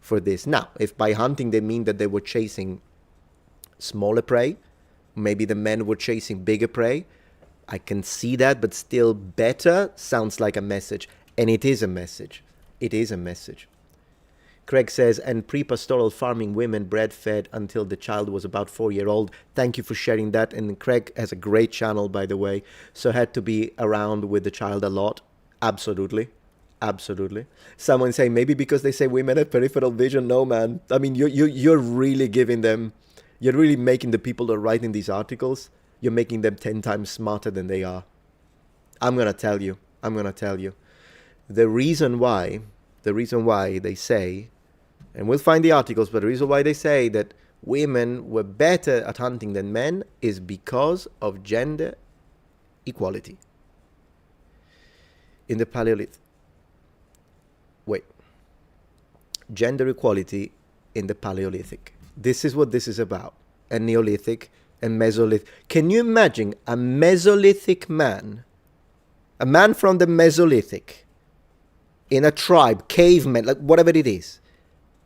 Speaker 1: for this? Now, if by hunting they mean that they were chasing smaller prey, maybe the men were chasing bigger prey, I can see that, but still better sounds like a message. And it is a message. It is a message. Craig says, and pre-pastoral farming women breastfed until the child was about 4-year-old. Thank you for sharing that. And Craig has a great channel, by the way, so had to be around with the child a lot. Absolutely. Absolutely. Someone saying maybe because they say women have peripheral vision. No, man. I mean, you're really giving them You're really making the people that are writing these articles, you're making them 10 times smarter than they are. I'm going to tell you. The reason why they say, and we'll find the articles, but the reason why they say that women were better at hunting than men is because of gender equality. In the Paleolithic. Wait. Gender equality in the Paleolithic. This is what this is about. And Neolithic and Mesolithic. Can you imagine a Mesolithic man, a man from the Mesolithic, in a tribe, cavemen, like whatever it is,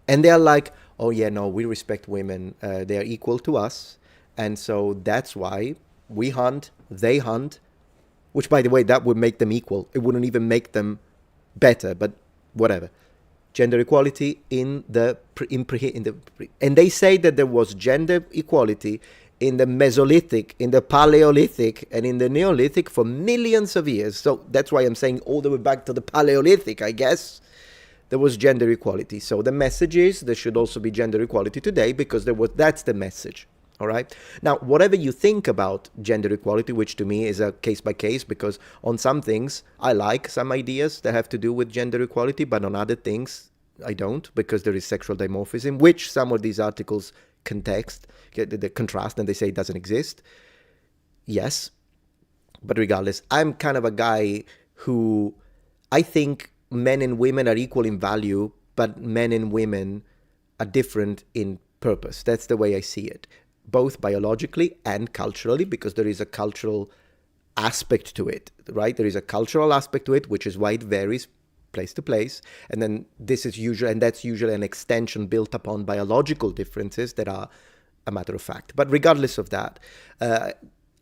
Speaker 1: and they're like, oh yeah, no, we respect women. They are equal to us. And so that's why we hunt, they hunt, which, by the way, that would make them equal. It wouldn't even make them better, but whatever. Gender equality and they say that there was gender equality in the Mesolithic, in the Paleolithic, and in the Neolithic for millions of years. So that's why I'm saying all the way back to the Paleolithic, I guess, there was gender equality. So the message is there should also be gender equality today, because that's the message. All right. Now, whatever you think about gender equality, which to me is a case by case, because on some things I like some ideas that have to do with gender equality, but on other things I don't, because there is sexual dimorphism, which some of these articles the contrast, and they say it doesn't exist. Yes. But regardless, I'm kind of a guy who I think men and women are equal in value, but men and women are different in purpose. That's the way I see it, both biologically and culturally, because there is a cultural aspect to it, right? There is a cultural aspect to it, which is why it varies place to place. And then that's usually an extension built upon biological differences that are a matter of fact. But regardless of that,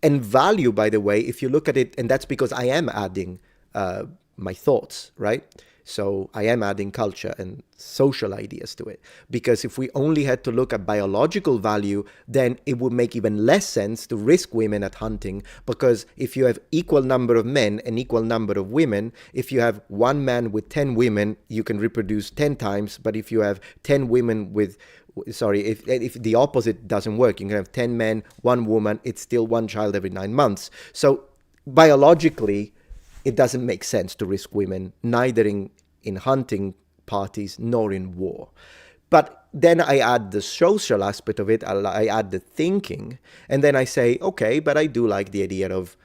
Speaker 1: and value, by the way, if you look at it, and that's because I am adding my thoughts, right? So I am adding culture and social ideas to it. Because if we only had to look at biological value, then it would make even less sense to risk women at hunting. Because if you have equal number of men and equal number of women, if you have one man with 10 women, you can reproduce 10 times. But if you have 10 women with, if the opposite doesn't work, you can have 10 men, one woman, it's still one child every 9 months. So biologically, it doesn't make sense to risk women, neither in hunting parties nor in war. But then I add the social aspect of it, I add the thinking, and then I say, okay, but I do like the idea of,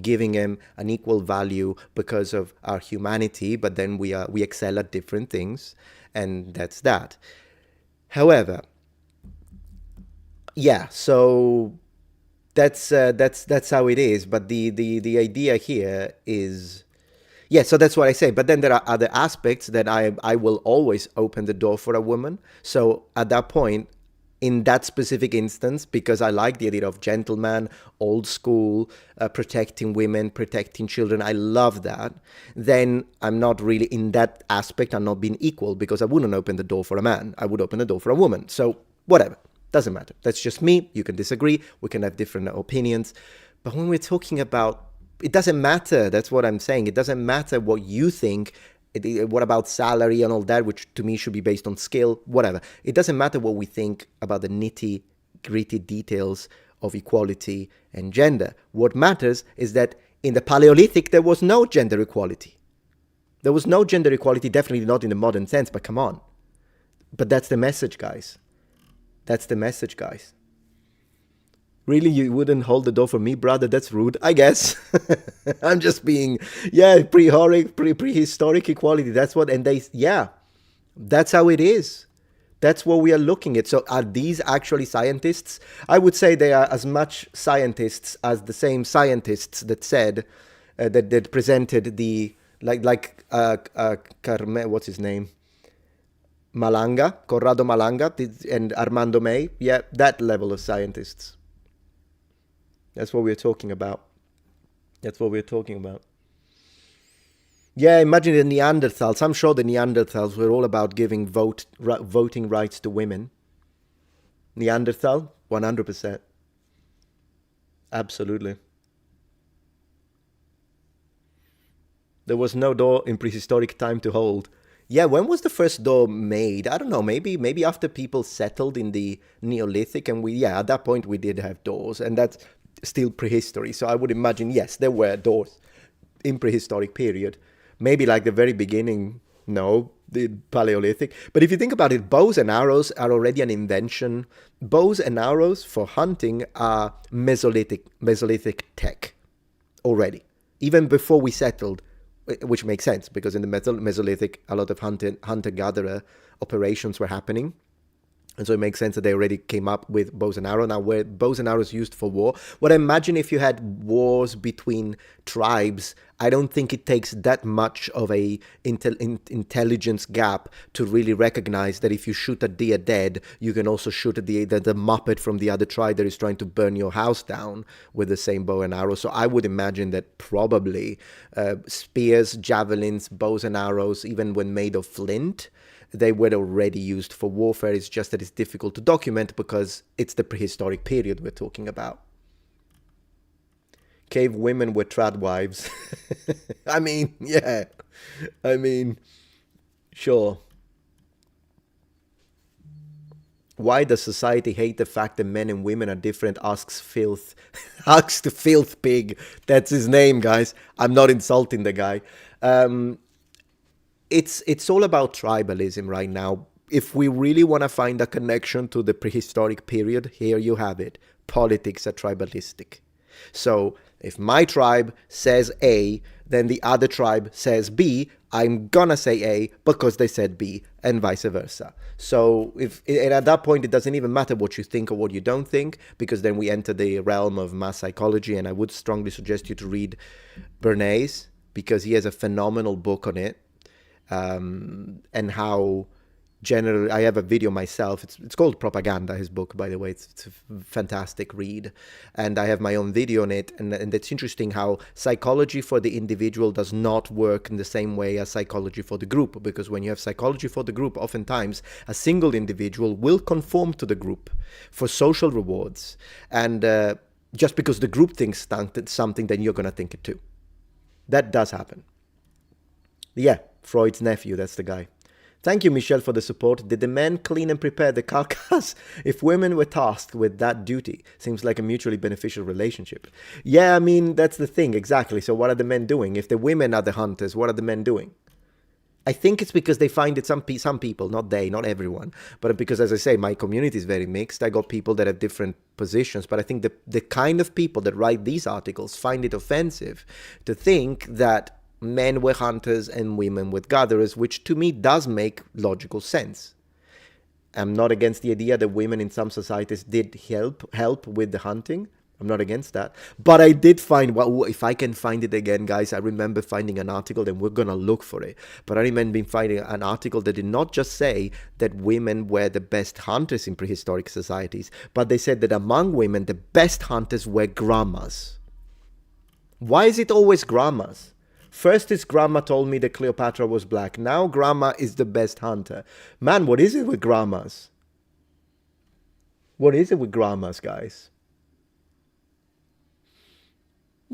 Speaker 1: giving him an equal value because of our humanity, but then we excel at different things, and that's that. However, yeah, so that's how it is. But the idea here is, yeah, so that's what I say. But then there are other aspects that I will always open the door for a woman. So at that point, in that specific instance, because I like the idea of gentleman, old school, protecting women, protecting children, I love that, then I'm not really, in that aspect, I'm not being equal, because I wouldn't open the door for a man. I would open the door for a woman. So whatever. Doesn't matter. That's just me. You can disagree. We can have different opinions. But when we're talking about, it doesn't matter. That's what I'm saying. It doesn't matter what you think. What about salary and all that, which to me should be based on skill, whatever. It doesn't matter what we think about the nitty-gritty details of equality and gender. What matters is that in the Paleolithic, there was no gender equality. There was no gender equality, definitely not in the modern sense, but come on. But that's the message, guys. That's the message, guys. Really, you wouldn't hold the door for me, brother? That's rude, I guess. I'm just being, prehistoric equality. That's what, and that's how it is. That's what we are looking at. So are these actually scientists? I would say they are as much scientists as the same scientists that said, that presented the, what's his name? Corrado Malanga, and Armando May. Yeah, that level of scientists. That's what we're talking about. Yeah, imagine the Neanderthals. I'm sure the Neanderthals were all about giving voting rights to women. Neanderthal, 100%. Absolutely. There was no door in prehistoric time to hold. Yeah, when was the first door made? I don't know. Maybe after people settled in the Neolithic, and at that point we did have doors, and that's still prehistory. So I would imagine, yes, there were doors in prehistoric period. Maybe like the very beginning, no, the Paleolithic. But if you think about it, bows and arrows are already an invention. Bows and arrows for hunting are Mesolithic tech already, even before we settled, which makes sense because in the Mesolithic, a lot of hunter-gatherer operations were happening. And so it makes sense that they already came up with bows and arrows. Now, were bows and arrows used for war? What I imagine if you had wars between tribes, I don't think it takes that much of a intelligence gap to really recognize that if you shoot a deer dead, you can also shoot at the muppet from the other tribe that is trying to burn your house down with the same bow and arrow. So I would imagine that probably spears, javelins, bows and arrows, even when made of flint, they were already used for warfare. It's just that it's difficult to document because it's the prehistoric period we're talking about. Cave women were trad wives. I mean, yeah. I mean, sure. Why does society hate the fact that men and women are different? Asks Filth. Asks the Filth Pig. That's his name, guys. I'm not insulting the guy. It's all about tribalism right now. If we really want to find a connection to the prehistoric period, here you have it. Politics are tribalistic. So if my tribe says A, then the other tribe says B, I'm gonna say A because they said B, and vice versa. So and at that point, it doesn't even matter what you think or what you don't think, because then we enter the realm of mass psychology, and I would strongly suggest you to read Bernays, because he has a phenomenal book on it. And how generally, I have a video myself. It's called Propaganda, his book, by the way. It's a fantastic read. And I have my own video on it. And it's interesting how psychology for the individual does not work in the same way as psychology for the group. Because when you have psychology for the group, oftentimes a single individual will conform to the group for social rewards. And just because the group thinks something, then you're going to think it too. That does happen. Yeah. Freud's nephew, that's the guy. Thank you, Michelle, for the support. Did the men clean and prepare the carcass? If women were tasked with that duty, seems like a mutually beneficial relationship. Yeah, I mean, that's the thing, exactly. So what are the men doing? If the women are the hunters, what are the men doing? I think it's because they find it, some people, not everyone, but because, as I say, my community is very mixed. I got people that have different positions, but I think the kind of people that write these articles find it offensive to think that men were hunters and women were gatherers, which to me does make logical sense. I'm not against the idea that women in some societies did help with the hunting. I'm not against that. But I did find, well, if I can find it again, guys, I remember finding an article, and we're going to look for it. But I remember finding an article that did not just say that women were the best hunters in prehistoric societies, but they said that among women, the best hunters were grandmas. Why is it always grandmas? First, his grandma told me that Cleopatra was black. Now, grandma is the best hunter. Man, what is it with grandmas? What is it with grandmas, guys?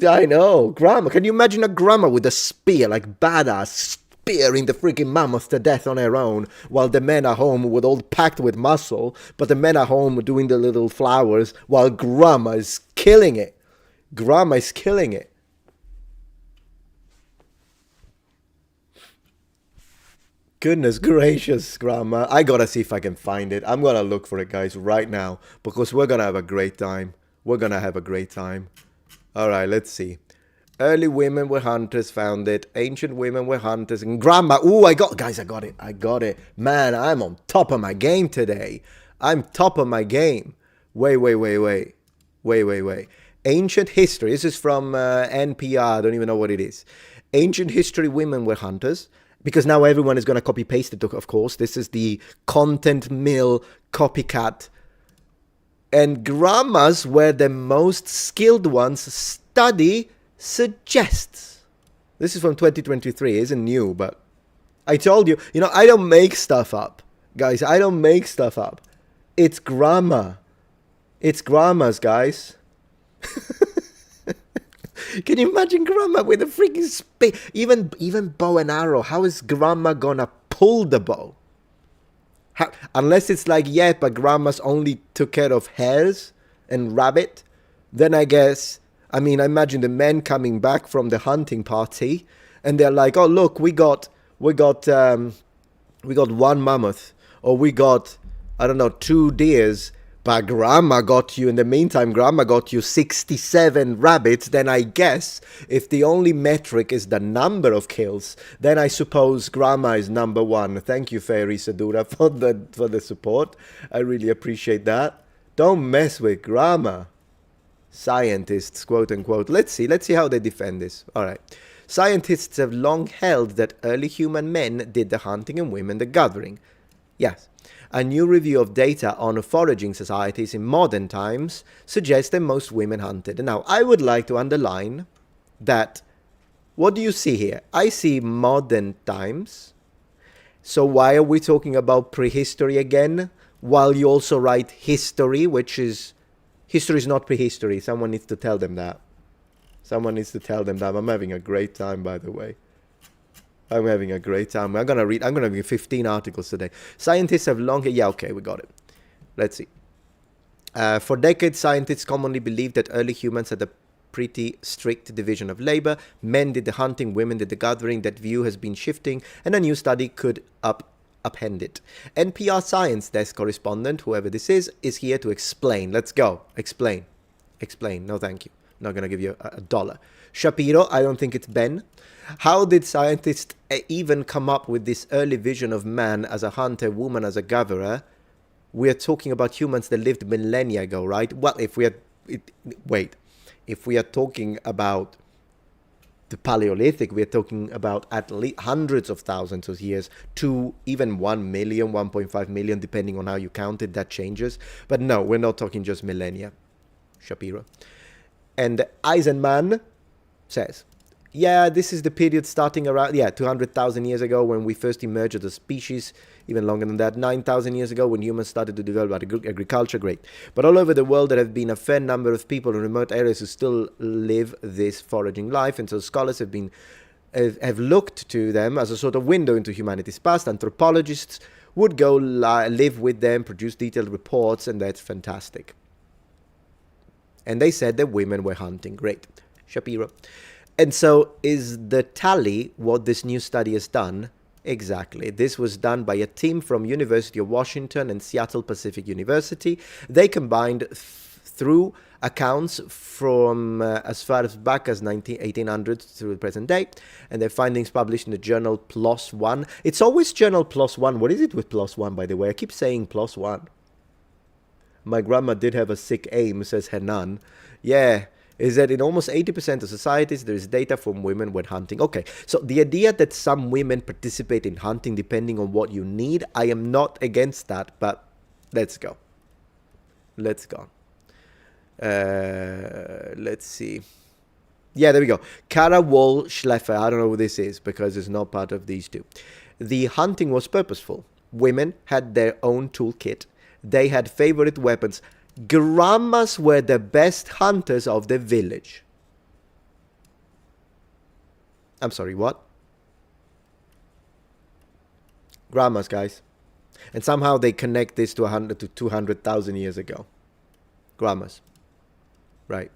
Speaker 1: I know, grandma. Can you imagine a grandma with a spear, like badass, spearing the freaking mammoths to death on her own, while the men are home with all packed with muscle, but the men are home doing the little flowers, while grandma is killing it. Grandma is killing it. Goodness gracious, grandma. I gotta see if I can find it. I'm gonna look for it, guys, right now, because we're gonna have a great time. We're gonna have a great time. Alright, let's see. Early women were hunters, found it. Ancient women were hunters. And grandma, ooh, I got it. I got it. Man, I'm on top of my game today. I'm top of my game. Wait. Ancient history. This is from NPR. I don't even know what it is. Ancient history, women were hunters. Because now everyone is going to copy-paste it, of course. This is the content mill copycat. And grandmas were the most skilled ones. Study suggests. This is from 2023. It isn't new, but I told you, I don't make stuff up. Guys, I don't make stuff up. It's grandma. It's grandmas, guys. Can you imagine grandma with a freaking spear? Even bow and arrow. How is grandma gonna pull the bow. Unless it's like, yeah, but grandmas only took care of hares and rabbit, then I guess, I mean, I imagine the men coming back from the hunting party, and they're like, oh, look, we got one mammoth, or we got, I don't know, 2 deers, but grandma got you, in the meantime, grandma got you 67 rabbits. Then I guess if the only metric is the number of kills, then I suppose grandma is number one. Thank you, Fairy Sadura, for the support. I really appreciate that. Don't mess with grandma. Scientists, quote unquote. Let's see how they defend this. All right. Scientists have long held that early human men did the hunting and women the gathering. Yes. A new review of data on foraging societies in modern times suggests that most women hunted. Now, I would like to underline that, what do you see here? I see modern times. So why are we talking about prehistory again? While you also write history, which is... History is not prehistory. Someone needs to tell them that. Someone needs to tell them that. I'm having a great time, by the way. I'm having a great time. I'm going to read 15 articles today. Scientists have long... Yeah, okay, we got it. Let's see. For decades, scientists commonly believed that early humans had a pretty strict division of labor. Men did the hunting, women did the gathering. That view has been shifting, and a new study could upend it. NPR Science Desk correspondent, whoever this is here to explain. Let's go. Explain. Explain. No, thank you. Not going to give you a dollar. Shapiro, I don't think it's Ben. How did scientists even come up with this early vision of man as a hunter, woman as a gatherer? We are talking about humans that lived millennia ago, right? Well, if we are talking about the Paleolithic, we are talking about at least hundreds of thousands of years to even 1 million, 1.5 million, depending on how you count it. That changes. But no, we're not talking just millennia. Shapiro. And Eisenman says, yeah, this is the period starting around, 200,000 years ago when we first emerged as a species, even longer than that, 9,000 years ago when humans started to develop agriculture, great. But all over the world there have been a fair number of people in remote areas who still live this foraging life, and so scholars have looked to them as a sort of window into humanity's past. Anthropologists would go live with them, produce detailed reports, and that's fantastic. And they said that women were hunting, great. Shapiro. And so is the tally what this new study has done? Exactly. This was done by a team from University of Washington and Seattle Pacific University. They combined through accounts from as far as back as 1800 through the present day, and their findings published in the journal PLOS One. It's always journal PLOS One. What is it with PLOS One, by the way? I keep saying PLOS One. My grandma did have a sick aim, says Hernan. Yeah. Is that in almost 80% of societies, there is data from women when hunting. Okay, so the idea that some women participate in hunting depending on what you need, I am not against that, but let's go. Let's go. Let's see. Yeah, there we go. Kara Wall Schleifer, I don't know who this is because it's not part of these two. The hunting was purposeful. Women had their own toolkit. They had favorite weapons. Grandmas were the best hunters of the village. I'm sorry, what? Grandmas, guys. And somehow they connect this to 100 to 200,000 years ago. Grandmas. Right.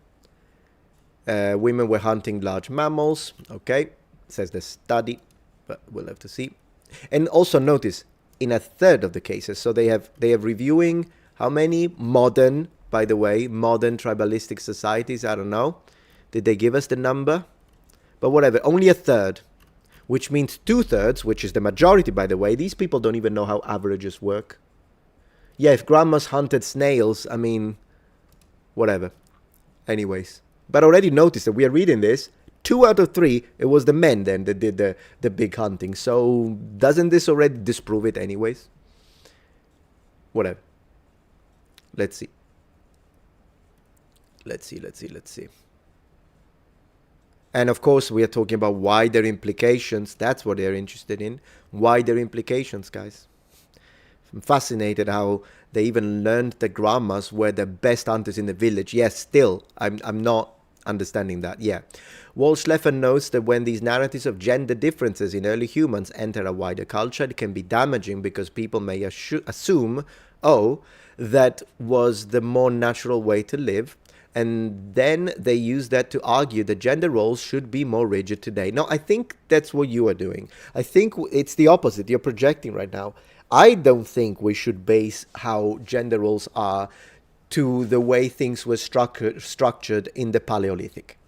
Speaker 1: Women were hunting large mammals. Okay. Says the study, but we'll have to see. And also notice, in a third of the cases, so they have reviewing how many modern, by the way, modern tribalistic societies, I don't know. Did they give us the number? But whatever, only a third, which means 2/3, which is the majority, by the way. These people don't even know how averages work. Yeah, if grandmas hunted snails, I mean, whatever. Anyways, but already notice that we are reading this. 2 out of 3, it was the men then that did the big hunting. So doesn't this already disprove it anyways? Whatever. Let's see. Let's see. And of course, we are talking about wider implications. That's what they're interested in. Wider implications, guys. I'm fascinated how they even learned that grandmas were the best hunters in the village. Yes, still, I'm not understanding that, yeah. Wall-Schleffer notes that when these narratives of gender differences in early humans enter a wider culture, it can be damaging because people may assume, oh, that was the more natural way to live, and then they use that to argue that gender roles should be more rigid today. No, I think that's what you are doing. I think it's the opposite. You're projecting right now. I don't think we should base how gender roles are to the way things were structured in the Paleolithic.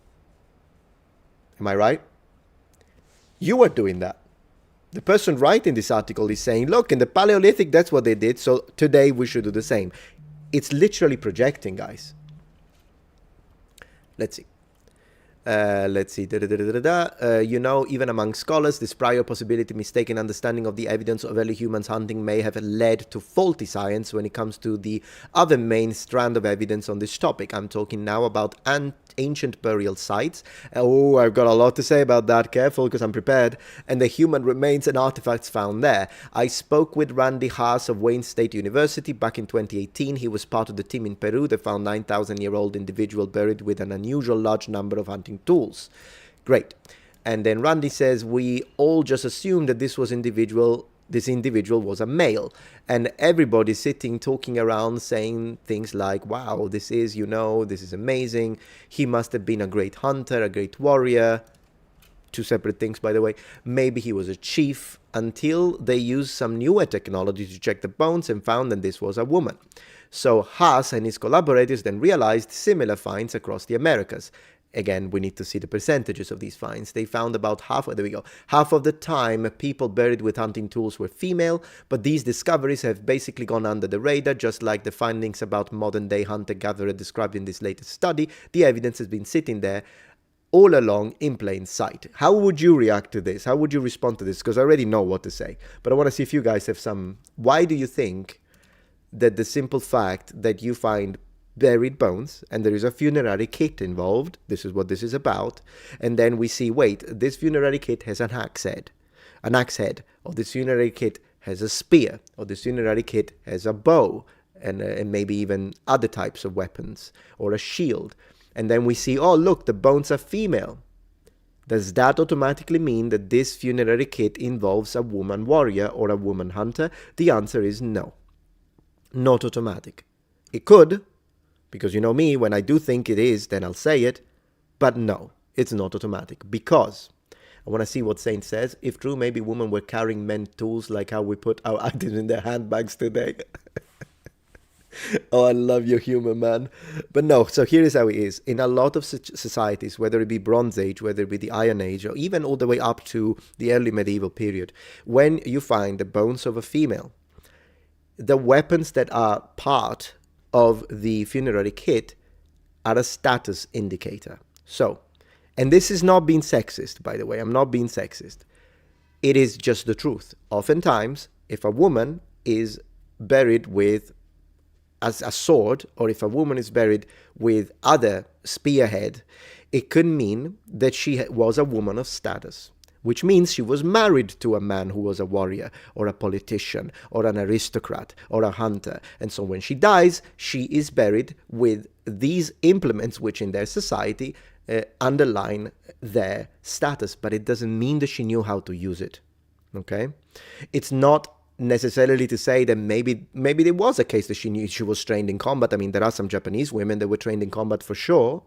Speaker 1: Am I right? You are doing that. The person writing this article is saying, look, in the Paleolithic, that's what they did, so today we should do the same. It's literally projecting, guys. Let's see. You know, even among scholars, this prior possibility, mistaken understanding of the evidence of early humans hunting may have led to faulty science when it comes to the other main strand of evidence on this topic. I'm talking now about ancient burial sites. Oh, I've got a lot to say about that. Careful, because I'm prepared. And the human remains and artifacts found there. I spoke with Randy Haas of Wayne State University back in 2018. He was part of the team in Peru that found 9,000-year-old individual buried with an unusual large number of hunting tools. Great. And then Randy says, we all just assumed that this individual was a male, and everybody sitting talking around saying things like, wow, this is amazing, he must have been a great hunter, a great warrior. Two separate things, by the way. Maybe he was a chief, until they used some newer technology to check the bones and found that this was a woman. So Haas and his collaborators then realized similar finds across the Americas. Again, we need to see the percentages of these finds. They found about half of the time people buried with hunting tools were female, but these discoveries have basically gone under the radar, just like the findings about modern-day hunter-gatherer described in this latest study. The evidence has been sitting there all along in plain sight. How would you react to this? How would you respond to this? Because I already know what to say, but I want to see if you guys have some. Why do you think that the simple fact that you find buried bones and there is a funerary kit involved, this is what this is about, and then we see, wait, this funerary kit has an axe head, or this funerary kit has a spear, or this funerary kit has a bow, and maybe even other types of weapons, or a shield, and then we see, oh look, the bones are female. Does that automatically mean that this funerary kit involves a woman warrior or a woman hunter? The answer is no, not automatic. It could, because you know me, when I do think it is, then I'll say it. But no, it's not automatic. Because I want to see what Saint says. If true, maybe women were carrying men's tools like how we put our items in their handbags today. Oh, I love your humor, man. But no, so here is how it is. In a lot of societies, whether it be Bronze Age, whether it be the Iron Age, or even all the way up to the early medieval period, when you find the bones of a female, the weapons that are part of the funerary kit are a status indicator. So, and this is not being sexist, by the way, I'm not being sexist. It is just the truth. Oftentimes, if a woman is buried with a sword, or if a woman is buried with other spearhead, it could mean that she was a woman of status, which means she was married to a man who was a warrior, or a politician, or an aristocrat, or a hunter. And so when she dies, she is buried with these implements, which in their society underline their status. But it doesn't mean that she knew how to use it. Okay? It's not necessarily to say that maybe there was a case that she knew she was trained in combat. I mean, there are some Japanese women that were trained in combat for sure.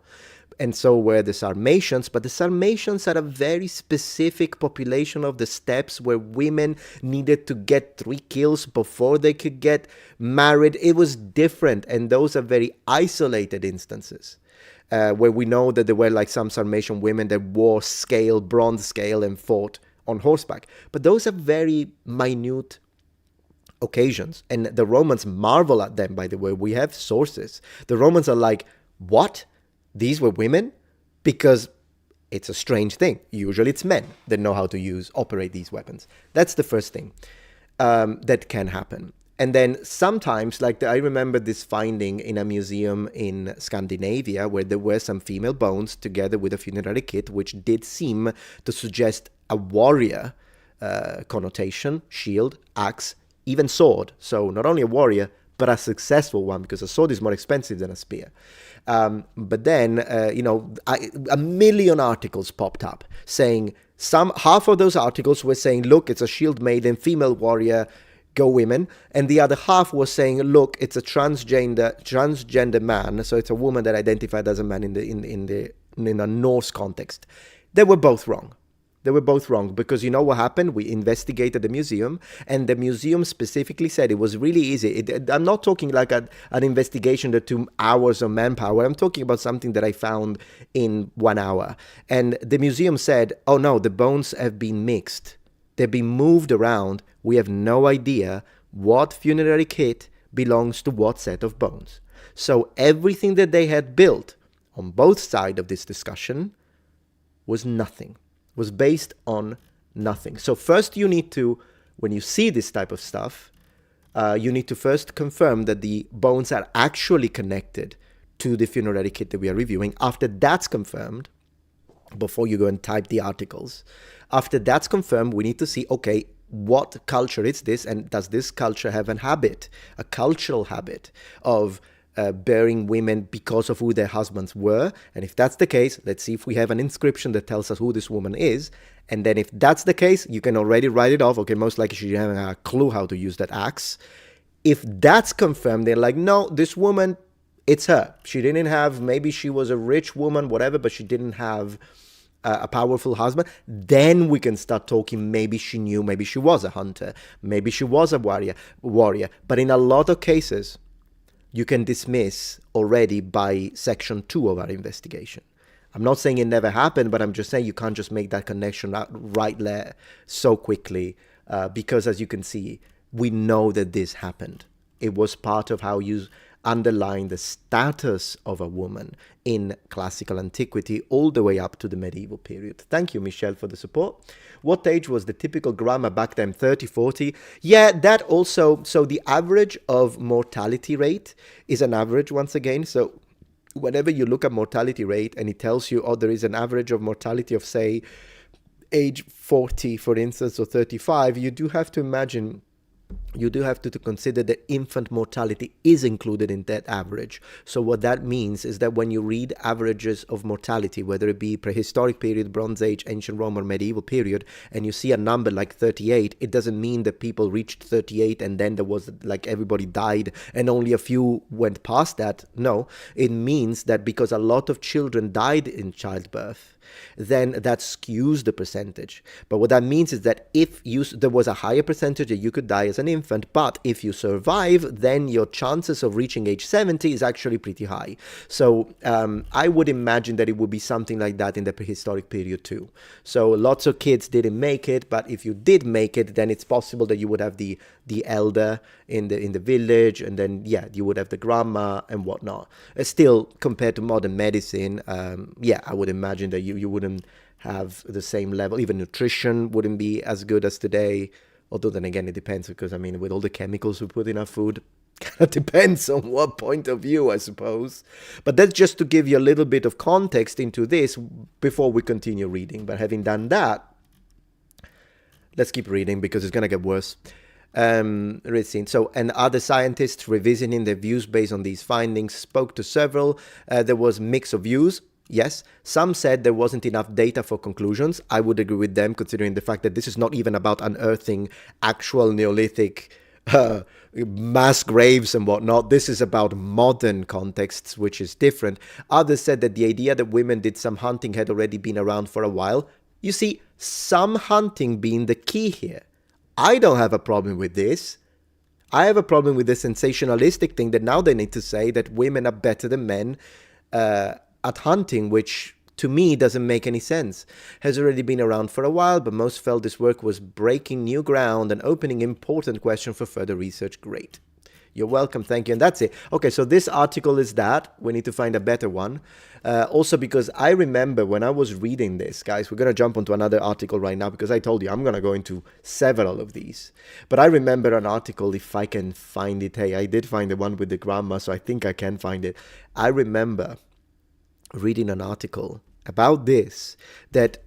Speaker 1: And so were the Sarmatians, but the Sarmatians are a very specific population of the steppes where women needed to get 3 kills before they could get married. It was different, and those are very isolated instances where we know that there were like some Sarmatian women that wore bronze scale, and fought on horseback. But those are very minute occasions, and the Romans marvel at them, by the way. We have sources. The Romans are like, what? These were women? Because it's a strange thing. Usually it's men that know how to operate these weapons. That's the first thing that can happen. And then sometimes, like I remember this finding in a museum in Scandinavia where there were some female bones together with a funerary kit, which did seem to suggest a warrior connotation, shield, axe, even sword. So not only a warrior, but a successful one, because a sword is more expensive than a spear. But then, a million articles popped up saying, half of those articles were saying, look, it's a shield maiden, female warrior, go women. And the other half was saying, look, it's a transgender man. So it's a woman that identified as a man in a Norse context. They were both wrong. They were both wrong, because you know what happened? We investigated the museum, and the museum specifically said it was really easy. I'm not talking like an investigation that took hours of manpower. I'm talking about something that I found in 1 hour. And the museum said, oh no, the bones have been mixed. They've been moved around. We have no idea what funerary kit belongs to what set of bones. So everything that they had built on both sides of this discussion was nothing. Was based on nothing. So first you need to, when you see this type of stuff, you need to first confirm that the bones are actually connected to the funerary kit that we are reviewing. After that's confirmed, before you go and type the articles, after that's confirmed, we need to see, okay, what culture is this, and does this culture have a habit, a cultural habit of burying women because of who their husbands were? And if that's the case, let's see if we have an inscription that tells us who this woman is. And then if that's the case, you can already write it off. Okay, most likely she didn't have a clue how to use that axe. If that's confirmed, they're like, no, this woman, it's her. She didn't have, maybe she was a rich woman, whatever, but she didn't have a powerful husband. Then we can start talking, maybe she knew, maybe she was a hunter, maybe she was a warrior. But in a lot of cases, you can dismiss already by section 2 of our investigation. I'm not saying it never happened, but I'm just saying you can't just make that connection right there so quickly, because as you can see, we know that this happened. It was part of how you underline the status of a woman in classical antiquity all the way up to the medieval period. Thank you, Michelle, for the support. What age was the typical grammar back then? 30, 40? Yeah, that also, so the average of mortality rate is an average once again. So whenever you look at mortality rate and it tells you, oh, there is an average of mortality of, say, age 40, for instance, or 35, you do have to imagine, you do have to consider that infant mortality is included in that average. So what that means is that when you read averages of mortality, whether it be prehistoric period, Bronze Age, ancient Rome, or medieval period, and you see a number like 38, it doesn't mean that people reached 38 and then there was like everybody died and only a few went past that. No, it means that because a lot of children died in childbirth, then that skews the percentage. But what that means is that if there was a higher percentage that you could die as an infant, but if you survive, then your chances of reaching age 70 is actually pretty high. So I would imagine that it would be something like that in the prehistoric period too. So lots of kids didn't make it, but if you did make it, then it's possible that you would have the elder in the village, and then you would have the grandma and whatnot. Still, compared to modern medicine, I would imagine that you wouldn't have the same level. Even nutrition wouldn't be as good as today. Although then again, it depends, because I mean, with all the chemicals we put in our food, kind of depends on what point of view, I suppose. But that's just to give you a little bit of context into this before we continue reading. But having done that, let's keep reading because it's going to get worse. So, and other scientists revisiting their views based on these findings spoke to several. There was mix of views. Yes, some said there wasn't enough data for conclusions. I would agree with them, considering the fact that this is not even about unearthing actual Neolithic mass graves and whatnot. This is about modern contexts, which is different. Others said that the idea that women did some hunting had already been around for a while. You see, some hunting being the key here. I don't have a problem with this. I have a problem with the sensationalistic thing that now they need to say that women are better than men at hunting, which to me doesn't make any sense. Has already been around for a while, but most felt this work was breaking new ground and opening important questions for further research. Great. You're welcome. Thank you. And that's it. Okay, so this article is that. We need to find a better one. Also because I remember when I was reading this, guys, we're going to jump onto another article right now because I told you I'm going to go into several of these. But I remember an article, if I can find it. Hey, I did find the one with the grandma, so I think I can find it. I remember reading an article about this that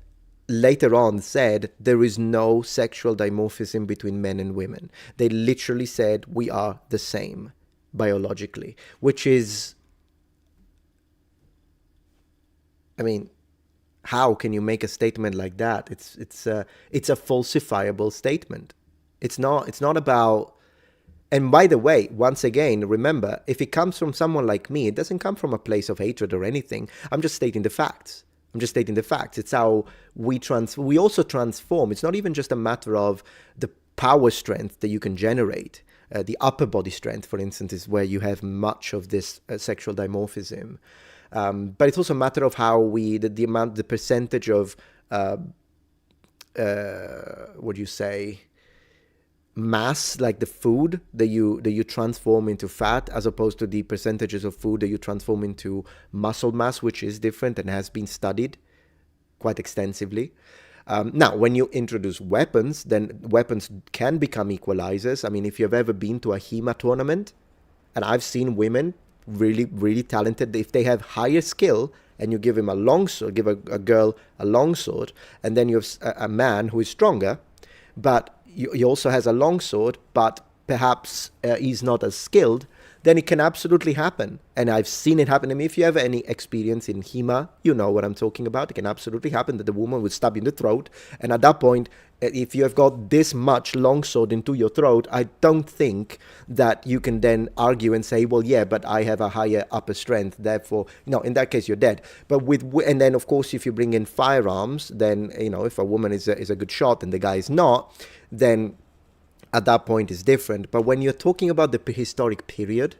Speaker 1: later on said there is no sexual dimorphism between men and women. They literally said we are the same. biologically, which is, I mean, how can you make a statement like that? It's a falsifiable statement. It's not about. And by the way, once again, remember, if it comes from someone like me, it doesn't come from a place of hatred or anything. I'm just stating the facts. It's how we also transform. It's not even just a matter of the power strength that you can generate. The upper body strength, for instance, is where you have much of this sexual dimorphism. But it's also a matter of how the percentage of, what do you say, mass, like the food that you transform into fat, as opposed to the percentages of food that you transform into muscle mass, which is different and has been studied quite extensively. Now, when you introduce weapons, then weapons can become equalizers. I mean, if you've ever been to a HEMA tournament, and I've seen women really, really talented, if they have higher skill, and you give him a long sword, give a girl a long sword, and then you have a man who is stronger, but he also has a long sword, but perhaps he's not as skilled, then it can absolutely happen. And I've seen it happen. I mean, if you have any experience in HEMA, you know what I'm talking about. It can absolutely happen that the woman would stab you in the throat. And at that point, if you have got this much longsword into your throat, I don't think that you can then argue and say, well, yeah, but I have a higher upper strength. Therefore, no, in that case, you're dead. But and then, of course, if you bring in firearms, then, if a woman is a good shot and the guy is not, then at that point is different. But when you're talking about the prehistoric period,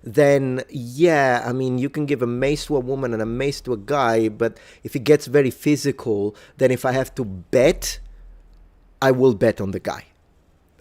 Speaker 1: then yeah, I mean, you can give a mace to a woman and a mace to a guy, but if it gets very physical, then if I have to bet, I will bet on the guy.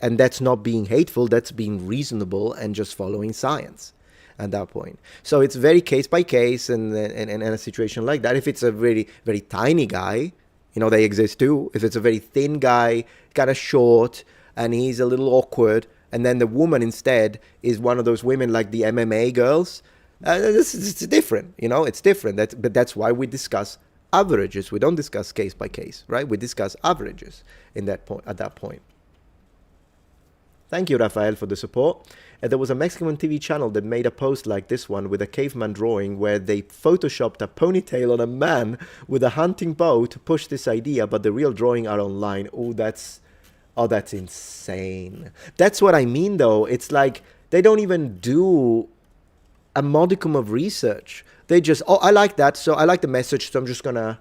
Speaker 1: And that's not being hateful, that's being reasonable and just following science at that point. So it's very case by case, and in a situation like that, if it's a very, very tiny guy, they exist too. If it's a very thin guy, kind of short, and he's a little awkward, and then the woman instead is one of those women like the MMA girls, it's different, it's different. But that's why we discuss averages. We don't discuss case by case, right? We discuss averages at that point. Thank you, Rafael, for the support. There was a Mexican TV channel that made a post like this one with a caveman drawing where they photoshopped a ponytail on a man with a hunting bow to push this idea, but the real drawing are online. Oh, that's insane. That's what I mean, though. It's like they don't even do a modicum of research. They just, I like that, so I like the message, so I'm just going to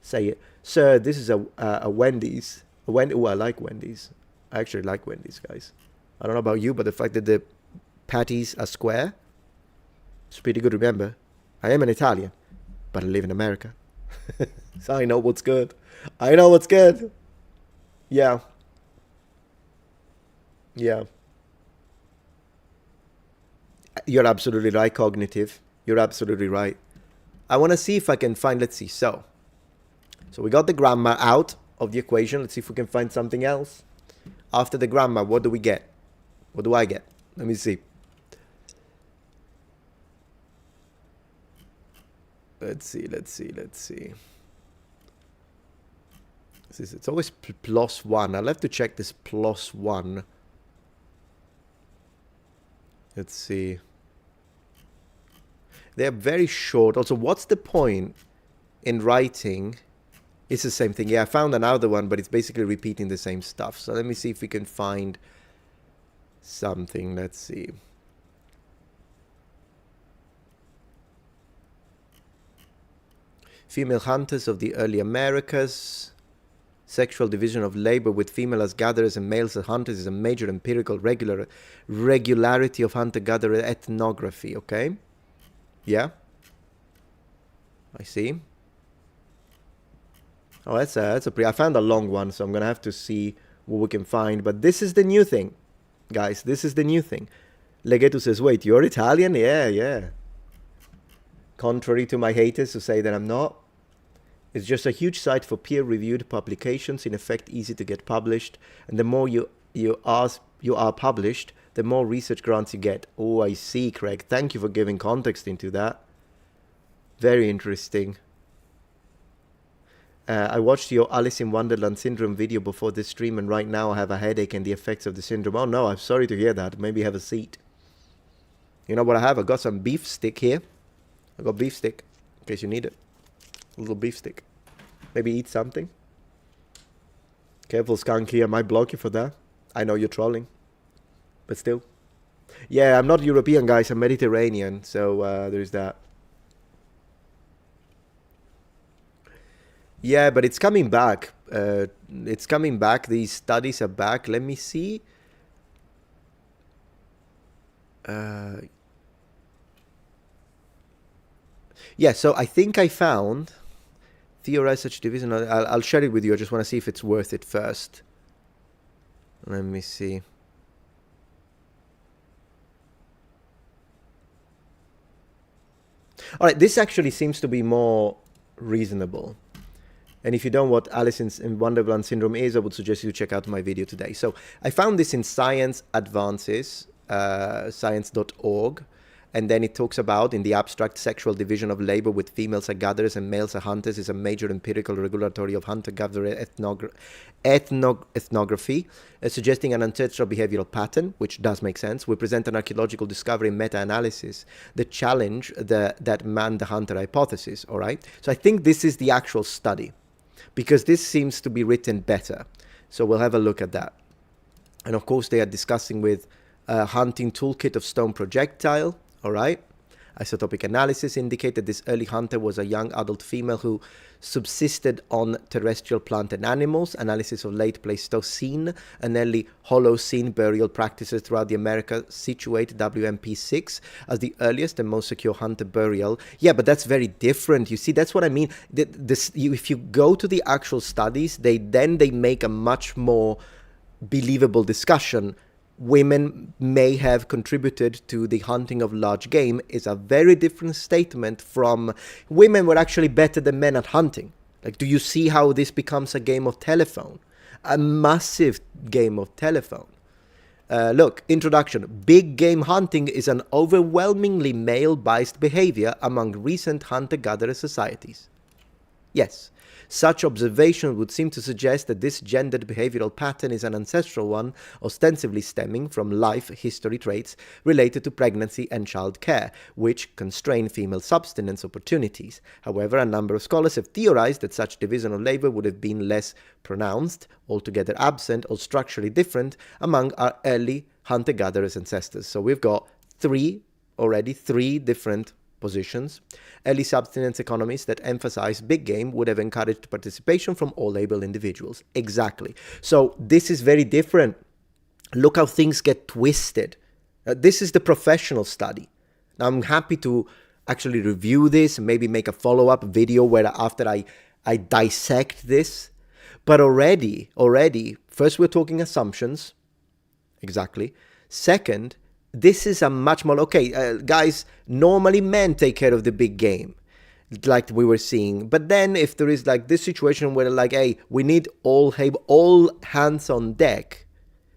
Speaker 1: say it. Sir, this is a Wendy's. Oh, I like Wendy's. I actually like Wendy's, guys. I don't know about you, but the fact that the patties are square, it's pretty good. Remember, I am an Italian, but I live in America. So I know what's good. Yeah. You're absolutely right, Cognitive. You're absolutely right. I want to see if I can find, let's see. So we got the grammar out of the equation. Let's see if we can find something else. After the grammar, what do we get? What do I get? Let me see. Let's see. It's always plus one. I'll have to check this plus one. Let's see. They're very short. Also, what's the point in writing? It's the same thing. Yeah, I found another one, but it's basically repeating the same stuff. So let me see if we can find something. Let's see. Female hunters of the early Americas. Sexual division of labor with female as gatherers and males as hunters is a major empirical regularity of hunter-gatherer ethnography. Okay? Yeah? I see. Oh, that's a pretty... I found a long one, so I'm going to have to see what we can find. But this is the new thing, guys. This is the new thing. Legetu says, wait, you're Italian? Yeah. Contrary to my haters who say that I'm not. It's just a huge site for peer-reviewed publications, in effect easy to get published. And the more you are published, the more research grants you get. Oh, I see, Craig. Thank you for giving context into that. Very interesting. I watched your Alice in Wonderland syndrome video before this stream, and right now I have a headache and the effects of the syndrome. Oh no, I'm sorry to hear that. Maybe have a seat. You know what I have? I got some beef stick here. I got beef stick, in case you need it. A little beef stick. Maybe eat something. Careful, Skunky, I might block you for that. I know you're trolling. But still. Yeah, I'm not European, guys. I'm Mediterranean. So there's that. Yeah, but it's coming back. It's coming back. These studies are back. Let me see. Yeah, so I think I found... Theorize such division. I'll share it with you. I just want to see if it's worth it first. Let me see. All right, this actually seems to be more reasonable. And if you don't know what Alice in Wonderland syndrome is, I would suggest you check out my video today. So I found this in Science Advances, science.org. And then it talks about, in the abstract, sexual division of labor with females are gatherers and males are hunters is a major empirical regulatory of hunter-gatherer ethnography, suggesting an ancestral behavioral pattern, which does make sense. We present an archaeological discovery meta-analysis that challenge that man-the-hunter hypothesis, all right? So I think this is the actual study, because this seems to be written better. So we'll have a look at that. And of course, they are discussing with hunting toolkit of stone projectile. All right. Isotopic analysis indicated this early hunter was a young adult female who subsisted on terrestrial plant and animals. Analysis of late Pleistocene and early Holocene burial practices throughout the America situate WMP6 as the earliest and most secure hunter burial. Yeah, but that's very different. You see, that's what I mean. If you go to the actual studies, they make a much more believable discussion. Women may have contributed to the hunting of large game is a very different statement from women were actually better than men at hunting. Like, do you see how this becomes a game of telephone? A massive game of telephone. Look, introduction. Big game hunting is an overwhelmingly male-biased behavior among recent hunter-gatherer societies. Yes. Such observation would seem to suggest that this gendered behavioral pattern is an ancestral one, ostensibly stemming from life history traits related to pregnancy and child care, which constrain female subsistence opportunities. However, a number of scholars have theorized that such division of labor would have been less pronounced, altogether absent, or structurally different among our early hunter-gatherers ancestors. So we've got three different positions. Early subsistence economies that emphasize big game would have encouraged participation from all able individuals. Exactly. So this is very different. Look how things get twisted. This is the professional study. Now, I'm happy to actually review this and maybe make a follow-up video where after I dissect this. But already, first we're talking assumptions. Exactly. Second, this is a much more, guys, normally men take care of the big game, like we were seeing. But then if there is like this situation where like, hey, we need all hands on deck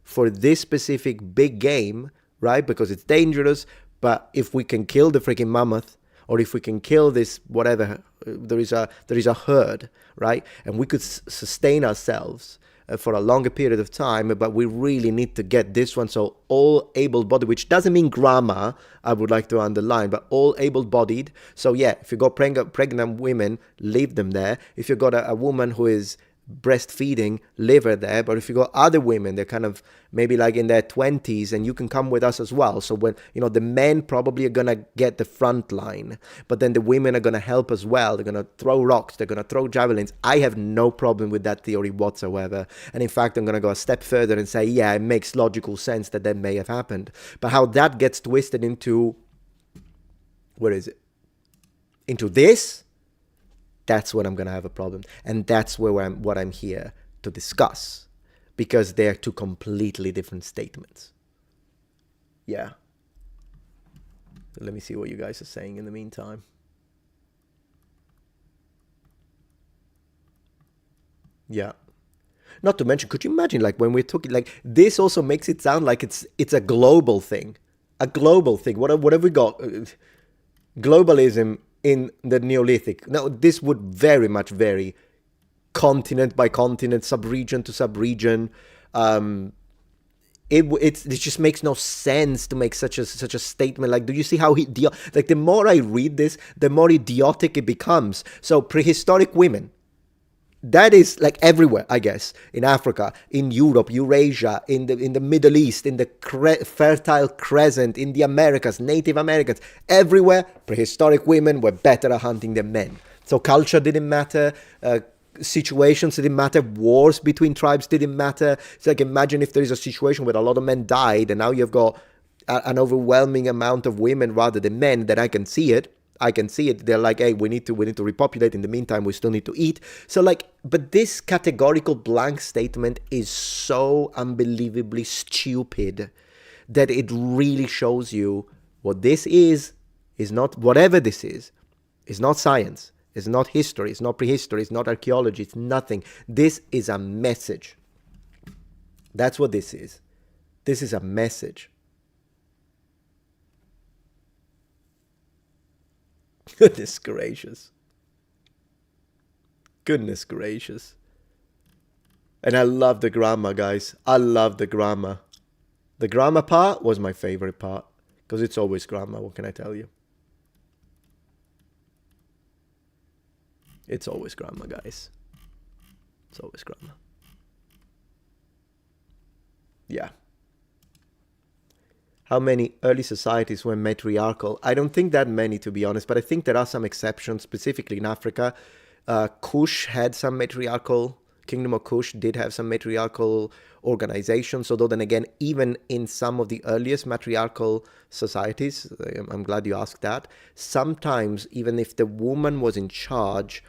Speaker 1: for this specific big game, right? Because it's dangerous. But if we can kill the freaking mammoth, or if we can kill this, whatever, there is a herd, right? And we could sustain ourselves for a longer period of time, but we really need to get this one. So all able-bodied, which doesn't mean grammar, I would like to underline, but all able-bodied. So yeah, if you got pregnant women, leave them there. If you got a woman who is breastfeeding, leave her there. But if you got other women, they're kind of maybe like in their 20s, and you can come with us as well. So when, the men probably are going to get the front line, but then the women are going to help as well. They're going to throw rocks. They're going to throw javelins. I have no problem with that theory whatsoever. And in fact, I'm going to go a step further and say, yeah, it makes logical sense that may have happened. But how that gets twisted into, where is it? Into this? That's when I'm going to have a problem. And that's what I'm here to discuss. Because they're two completely different statements. Yeah. Let me see what you guys are saying in the meantime. Yeah. Not to mention, could you imagine, like, when we're talking, like, this also makes it sound like it's a global thing. A global thing. What have we got? Globalism in the Neolithic. Now, this would very much vary continent by continent, sub-region to sub-region. it just makes no sense to make such a statement. Like, do you see how like, the more I read this, the more idiotic it becomes. So prehistoric women, that is like everywhere, I guess, in Africa, in Europe, Eurasia, in the Middle East, in the Fertile Crescent, in the Americas, Native Americans, everywhere, prehistoric women were better at hunting than men. So culture didn't matter, situations didn't matter, wars between tribes didn't matter. It's like, imagine if there is a situation where a lot of men died and now you've got an overwhelming amount of women rather than men, then I can see it. They're like, hey, we need to repopulate. In the meantime, we still need to eat. So like, but this categorical blank statement is so unbelievably stupid that it really shows you what this is not, whatever this is not science. It's not history. It's not prehistory. It's not archaeology. It's nothing. This is a message. That's what this is. This is a message. Goodness gracious. Goodness gracious. And I love the grammar, guys. I love the grammar. The grammar part was my favorite part, because it's always grammar. What can I tell you? It's always grammar, guys. It's always grammar. Yeah. How many early societies were matriarchal? I don't think that many, to be honest, but I think there are some exceptions, specifically in Africa. Kush had some matriarchal, Kingdom of Kush did have some matriarchal organizations, although then again, even in some of the earliest matriarchal societies, I'm glad you asked that, sometimes even if the woman was in charge,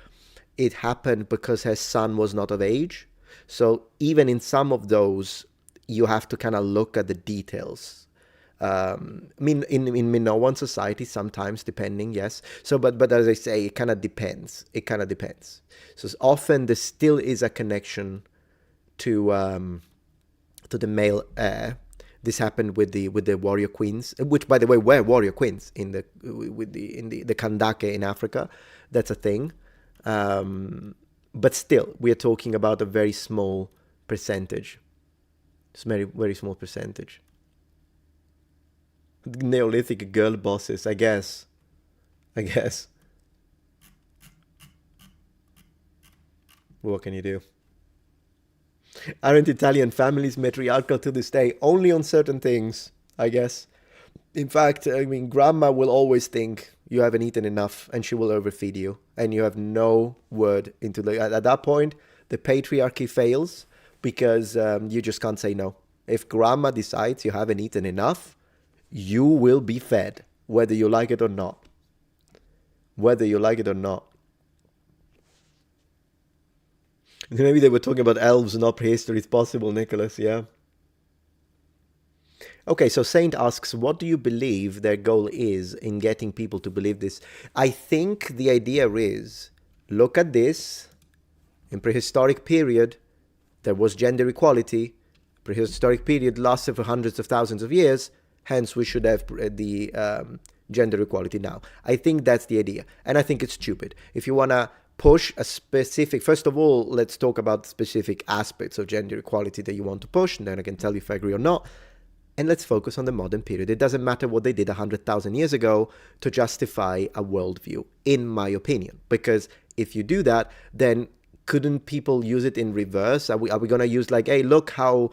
Speaker 1: it happened because her son was not of age. So even in some of those, you have to kind of look at the details. I mean, in Minoan society, sometimes, depending, yes. So, but as I say, it kind of depends. It kind of depends. So often there still is a connection to the male heir. This happened with the warrior queens, which, by the way, were warrior queens in the Kandake in Africa. That's a thing. But still, we are talking about a very small percentage. It's very, very small percentage. Neolithic girl bosses, I guess. What can you do? Aren't Italian families matriarchal to this day? Only on certain things, I guess. In fact, I mean, grandma will always think you haven't eaten enough and she will overfeed you. And you have no word into the... At that point, the patriarchy fails because you just can't say no. If grandma decides you haven't eaten enough, you will be fed, whether you like it or not. Whether you like it or not. Maybe they were talking about elves, not prehistory. It's possible, Nicholas, yeah. Okay, so Saint asks, what do you believe their goal is in getting people to believe this? I think the idea is, look at this. In prehistoric period, there was gender equality. Prehistoric period lasted for hundreds of thousands of years. Hence, we should have the gender equality now. I think that's the idea. And I think it's stupid. If you want to push a specific... First of all, let's talk about specific aspects of gender equality that you want to push, and then I can tell you if I agree or not. And let's focus on the modern period. It doesn't matter what they did 100,000 years ago to justify a worldview, in my opinion. Because if you do that, then... couldn't people use it in reverse? Are we going to use like, hey, look how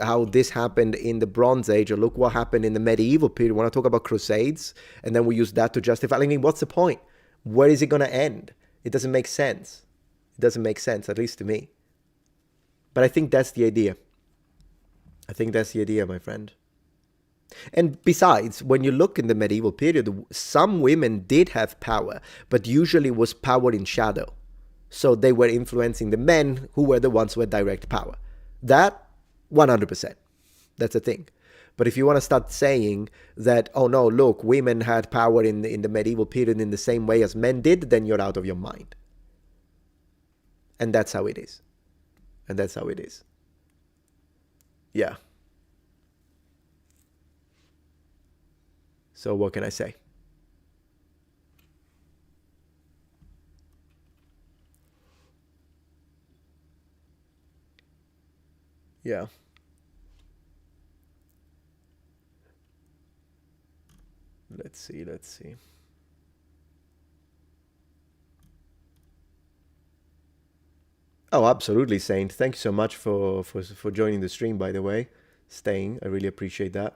Speaker 1: how this happened in the Bronze Age, or look what happened in the medieval period? We want to talk about crusades, and then we use that to justify. I mean, what's the point? Where is it going to end? It doesn't make sense. It doesn't make sense, at least to me. But I think that's the idea. I think that's the idea, my friend. And besides, when you look in the medieval period, some women did have power, but usually was power in shadow. So they were influencing the men who were the ones who had direct power. That, 100%. That's a thing. But if you want to start saying that, oh no, look, women had power in the medieval period in the same way as men did, then you're out of your mind. And that's how it is. And that's how it is. Yeah. So what can I say? Yeah. Let's see, let's see. Oh, absolutely, Saint. Thank you so much for joining the stream, by the way. Staying. I really appreciate that.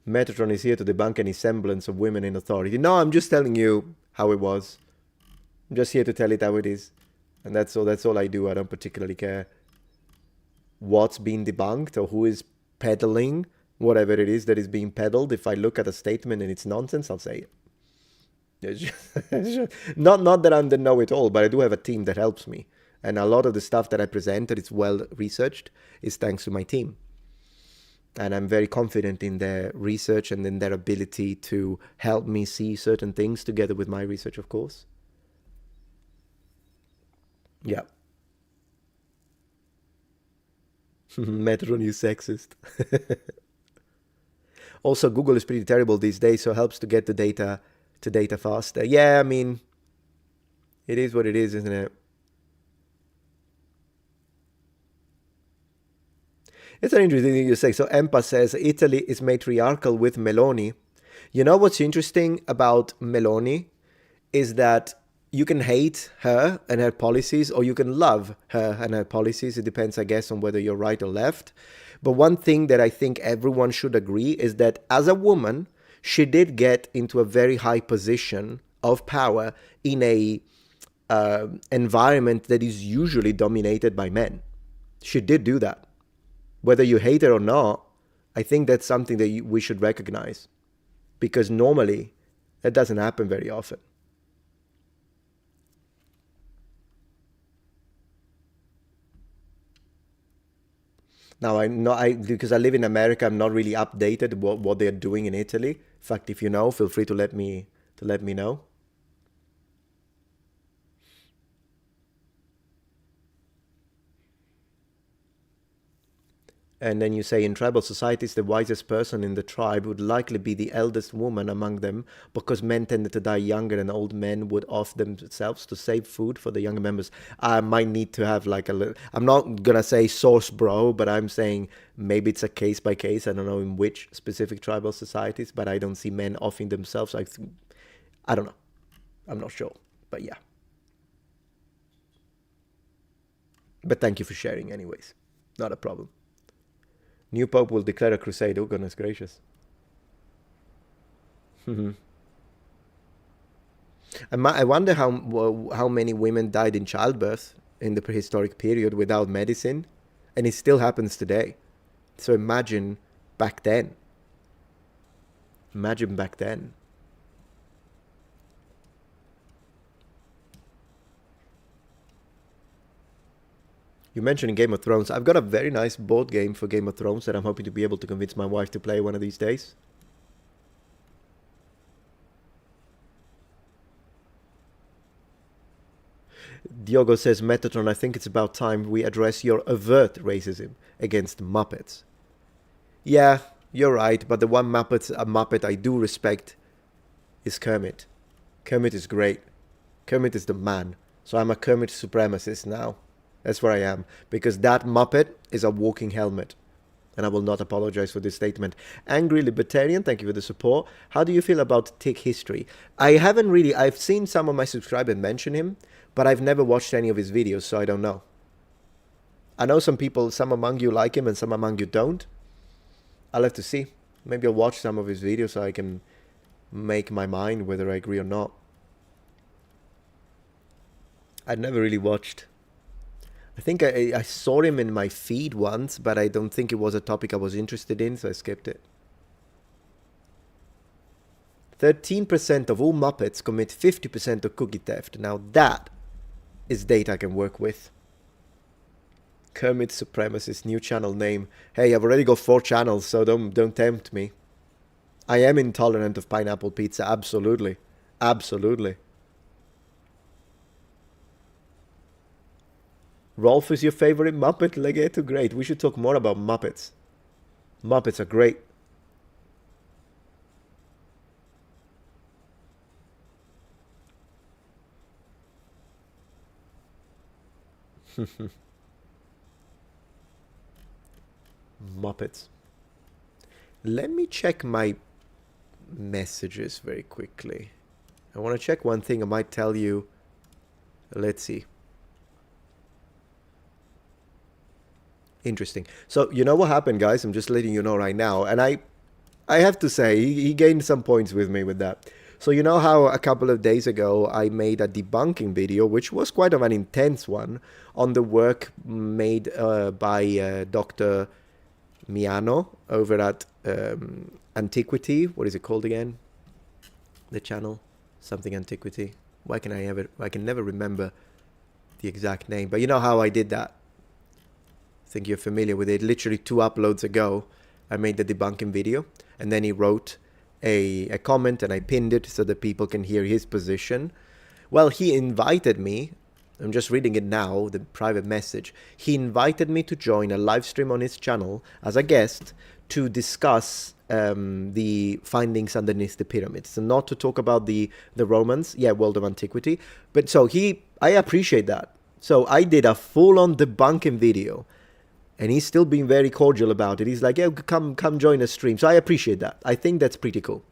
Speaker 1: Metatron is here to debunk any semblance of women in authority. No, I'm just telling you how it was. I'm just here to tell it how it is. And that's all I do. I don't particularly care what's being debunked or who is peddling whatever it is that is being peddled. If I look at a statement and it's nonsense, I'll say it. Not that I'm the know-it-all, but I do have a team that helps me. And a lot of the stuff that I present that is well researched is thanks to my team. And I'm very confident in their research and in their ability to help me see certain things together with my research, of course. Yeah. Metron, you sexist. Also, Google is pretty terrible these days, so it helps to get the data to data faster. Yeah, I mean, it is what it is, isn't it? It's an interesting thing you say. So Empa says Italy is matriarchal with Meloni. You know what's interesting about Meloni is that you can hate her and her policies, or you can love her and her policies. It depends, I guess, on whether you're right or left. But one thing that I think everyone should agree is that as a woman, she did get into a very high position of power in a environment that is usually dominated by men. She did do that. Whether you hate her or not, I think that's something that we should recognize, because normally that doesn't happen very often. Now, because I live in America, I'm not really updated what they're doing in Italy. In fact, if you know, feel free to let me know. And then you say, in tribal societies, the wisest person in the tribe would likely be the eldest woman among them, because men tended to die younger and old men would off themselves to save food for the younger members. I might need to have like a little, I'm not going to say source bro, but I'm saying maybe it's a case by case. I don't know in which specific tribal societies, but I don't see men offing themselves. I don't know. I'm not sure, but yeah. But thank you for sharing anyways. Not a problem. New Pope will declare a crusade. Oh, goodness gracious. I wonder how many women died in childbirth in the prehistoric period without medicine, and it still happens today. So imagine back then. Imagine back then. You mentioned Game of Thrones. I've got a very nice board game for Game of Thrones that I'm hoping to be able to convince my wife to play one of these days. Diogo says, Metatron, I think it's about time we address your overt racism against Muppets. Yeah, you're right, but the one Muppet I do respect is Kermit. Kermit is great. Kermit is the man. So I'm a Kermit supremacist now. That's where I am. Because that Muppet is a walking helmet. And I will not apologize for this statement. Angry Libertarian, thank you for the support. How do you feel about Tick history? I've seen some of my subscribers mention him, but I've never watched any of his videos, so I don't know. I know some people, some among you like him and some among you don't. I'll have to see. Maybe I'll watch some of his videos so I can make my mind whether I agree or not. I'd never really watched. I think I saw him in my feed once, but I don't think it was a topic I was interested in, so I skipped it. 13% of all Muppets commit 50% of cookie theft. Now that is data I can work with. Kermit Supremacist, new channel name. Hey, I've already got 4 channels, so don't tempt me. I am intolerant of pineapple pizza, absolutely. Absolutely. Rolf is your favorite Muppet? Legato? Great. We should talk more about Muppets. Muppets are great. Muppets. Let me check my messages very quickly. I want to check one thing. I might tell you. Let's see. Interesting. So you know what happened, guys? I'm just letting you know right now. And I have to say, he gained some points with me with that. So you know how a couple of days ago I made a debunking video, which was quite of an intense one, on the work made by Dr. Miano over at Antiquity. What is it called again? The channel? Something Antiquity. I can never remember the exact name. But you know how I did that? I think you're familiar with it. Literally 2 uploads ago, I made the debunking video. And then he wrote a comment and I pinned it so that people can hear his position. Well, he invited me. I'm just reading it now, the private message. He invited me to join a live stream on his channel as a guest to discuss the findings underneath the pyramids. So not to talk about the Romans, world of antiquity. But so I appreciate that. So I did a full-on debunking video. And he's still being very cordial about it. He's like, yeah, come join a stream. So I appreciate that. I think that's pretty cool.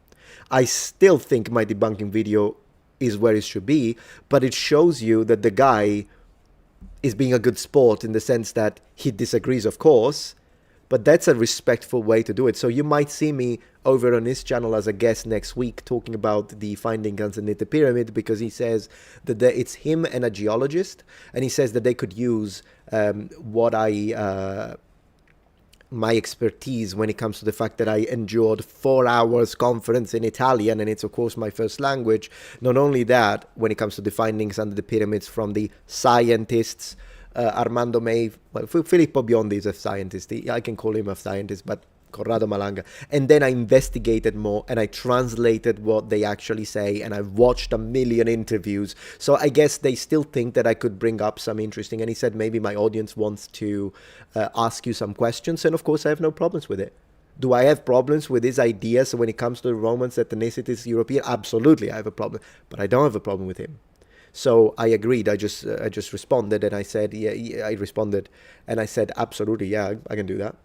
Speaker 1: I still think my debunking video is where it should be, but it shows you that the guy is being a good sport in the sense that he disagrees, of course, but that's a respectful way to do it. So you might see me over on his channel as a guest next week talking about the findings underneath the pyramid, because he says that it's him and a geologist, and he says that they could use my expertise when it comes to the fact that I endured 4 hours conference in Italian, and it's of course my first language. Not only that, when it comes to the findings under the pyramids from the scientists, Armando May, Filippo Biondi is a scientist. I can call him a scientist, but Corrado Malanga. And then I investigated more and I translated what they actually say, and I've watched a million interviews. So I guess they still think that I could bring up some interesting, and he said maybe my audience wants to ask you some questions, and of course I have no problems with it. Do I have problems with his ideas when it comes to the Romans, ethnicities, European? Absolutely, I have a problem, but I don't have a problem with him. So I agreed. I just responded, and I said, I responded, and I said, absolutely, yeah, I can do that.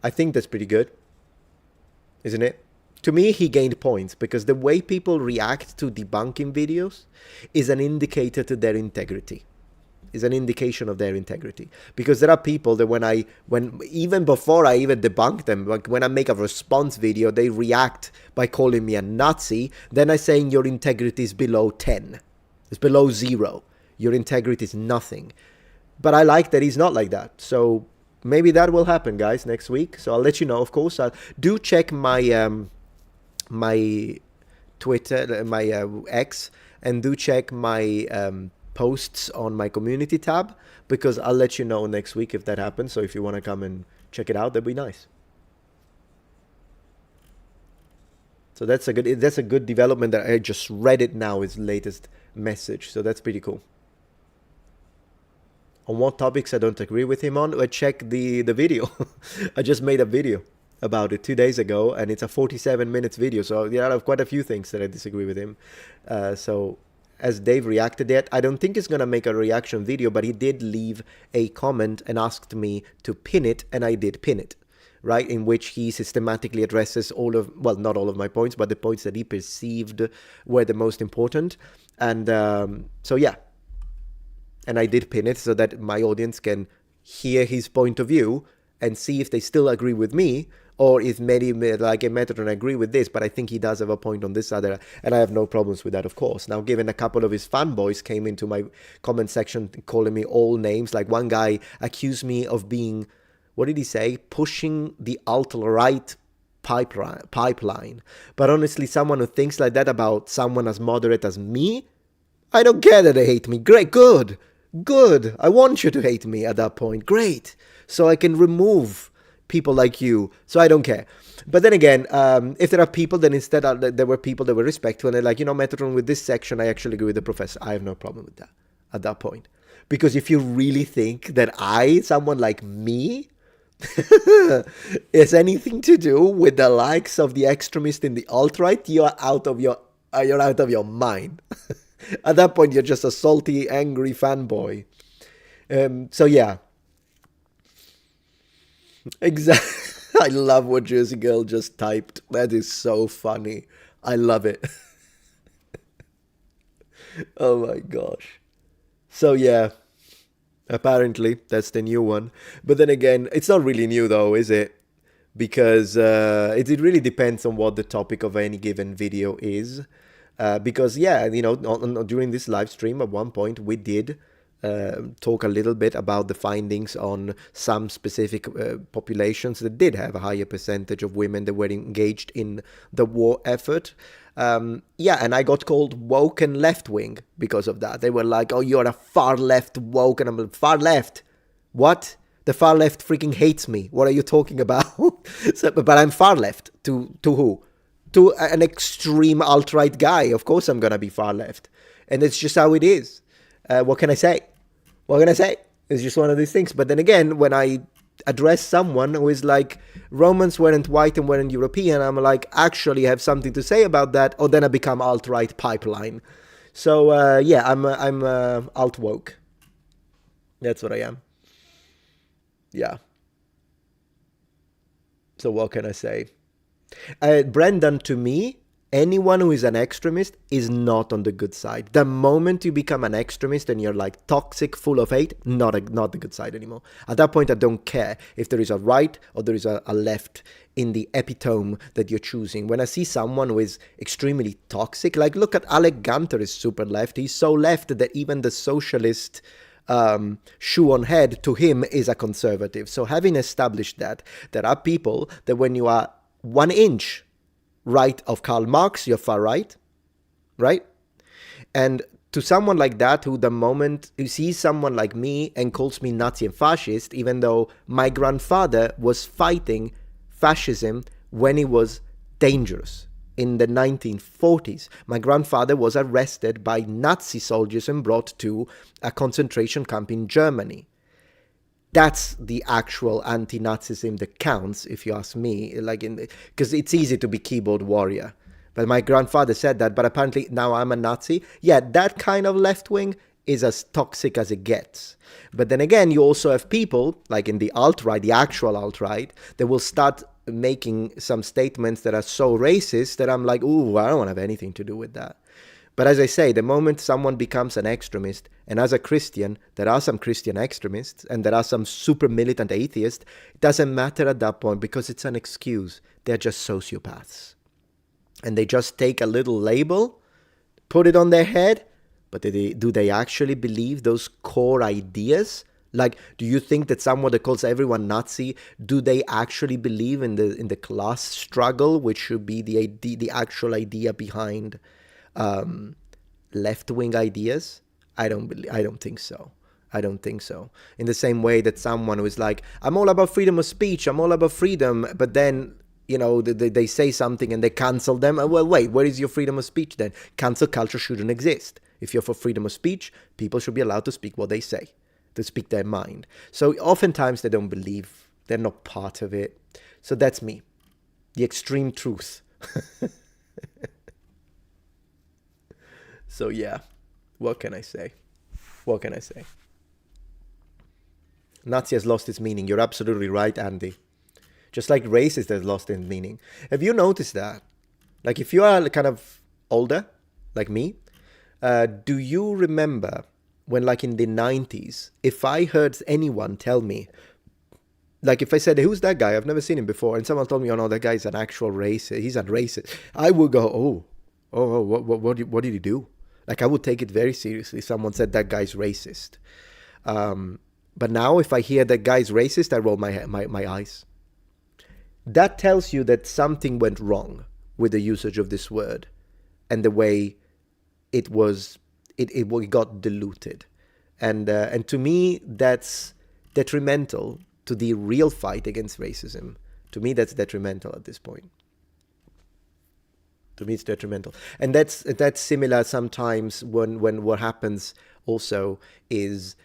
Speaker 1: I think that's pretty good, isn't it? To me, he gained points because the way people react to debunking videos is an indicator to their integrity. Is an indication of their integrity. Because there are people that when even before I even debunk them, like when I make a response video, they react by calling me a Nazi. Then I saying your integrity is below 10. It's below 0. Your integrity is nothing. But I like that he's not like that. So maybe that will happen, guys, next week. So I'll let you know, of course. Do check my my Twitter, my X, and do check my posts on my community tab, because I'll let you know next week if that happens. So if you want to come and check it out, that'd be nice. So that's a good development that I just read it now, his latest message. So that's pretty cool. On what topics I don't agree with him on, check the video. I just made a video about it 2 days ago, and it's a 47 minutes video. So there are quite a few things that I disagree with him. So as Dave reacted it, I don't think he's going to make a reaction video, but he did leave a comment and asked me to pin it, and I did pin it, right? In which he systematically addresses not all of my points, but the points that he perceived were the most important. And so, yeah. And I did pin it so that my audience can hear his point of view and see if they still agree with me, or if maybe like a Metatron agree with this, but I think he does have a point on this other, and I have no problems with that, of course. Now, given a couple of his fanboys came into my comment section calling me all names, like one guy accused me of being, what did he say? Pushing the alt-right pipeline. But honestly, someone who thinks like that about someone as moderate as me, I don't care that they hate me. Great, good. I want you to hate me at that point. Great. So I can remove people like you. So I don't care. But then again, if there are people, then instead there were people that were respectful and they're like, Metatron, with this section, I actually agree with the professor. I have no problem with that at that point. Because if you really think that someone like me, is anything to do with the likes of the extremist in the alt-right, you're out of your mind. At that point, you're just a salty, angry fanboy. So yeah. Exactly. I love what Jersey Girl just typed. That is so funny. I love it. Oh my gosh. So yeah, apparently that's the new one. But then again, it's not really new though, is it? Because it really depends on what the topic of any given video is. Because yeah, during this live stream at one point we did talk a little bit about the findings on some specific populations that did have a higher percentage of women that were engaged in the war effort. Yeah, and I got called woke and left wing because of that. They were like, "Oh, you're a far left woke," and I'm like, "Far left? What? The far left freaking hates me. What are you talking about?" So, but I'm far left to who? To an extreme alt-right guy. Of course I'm gonna be far left, and it's just how it is. What can I say? What can I say? It's just one of these things. But then again, when I address someone who is like, Romans weren't white and weren't European, I'm like, actually have something to say about that, or then I become alt-right pipeline. So yeah, I'm alt-woke. That's what I am. Yeah. So what can I say? Brendan, to me, anyone who is an extremist is not on the good side. The moment you become an extremist and you're like toxic, full of hate, not the good side anymore. At that point, I don't care if there is a right or there is a left in the epitome that you're choosing. When I see someone who is extremely toxic, like look at Alec Gunter is super left. He's so left that even the socialist shoe on head to him is a conservative. So having established that, there are people that when you are 1 inch right of Karl Marx, you're far right, right? And to someone like that, who the moment who sees someone like me and calls me Nazi and fascist, even though my grandfather was fighting fascism when it was dangerous in the 1940s. My grandfather was arrested by Nazi soldiers and brought to a concentration camp in Germany. That's the actual anti-Nazism that counts, if you ask me. Because it's easy to be keyboard warrior. But my grandfather said that, but apparently now I'm a Nazi. Yeah, that kind of left-wing is as toxic as it gets. But then again, you also have people, like in the alt-right, the actual alt-right, that will start making some statements that are so racist that I'm like, ooh, I don't want to have anything to do with that. But as I say, the moment someone becomes an extremist, and as a Christian, there are some Christian extremists, and there are some super militant atheists, it doesn't matter at that point because it's an excuse. They're just sociopaths. And they just take a little label, put it on their head, but do they actually believe those core ideas? Like, do you think that someone that calls everyone Nazi, do they actually believe in the class struggle, which should be the actual idea behind left-wing ideas? I don't think so. I don't think so. In the same way that someone who is like, I'm all about freedom of speech, I'm all about freedom, but then, they say something and they cancel them. Well, wait, where is your freedom of speech then? Cancel culture shouldn't exist. If you're for freedom of speech, people should be allowed to speak what they say, to speak their mind. So oftentimes they don't believe, they're not part of it. So that's me, the extreme truth. So yeah, what can I say? What can I say? Nazi has lost its meaning. You're absolutely right, Andy. Just like racist has lost its meaning. Have you noticed that? Like if you are kind of older, like me, do you remember when like in the 90s, if I heard anyone tell me, like if I said, who's that guy? I've never seen him before. And someone told me, oh no, that guy's an actual racist. He's a racist. I would go, what did he do? Like I would take it very seriously. Someone said that guy's racist. But now if I hear that guy's racist, I roll my eyes. That tells you that something went wrong with the usage of this word and the way it got diluted. And to me, that's detrimental to the real fight against racism. To me, that's detrimental at this point. To me, it's detrimental. And that's similar sometimes when what happens also is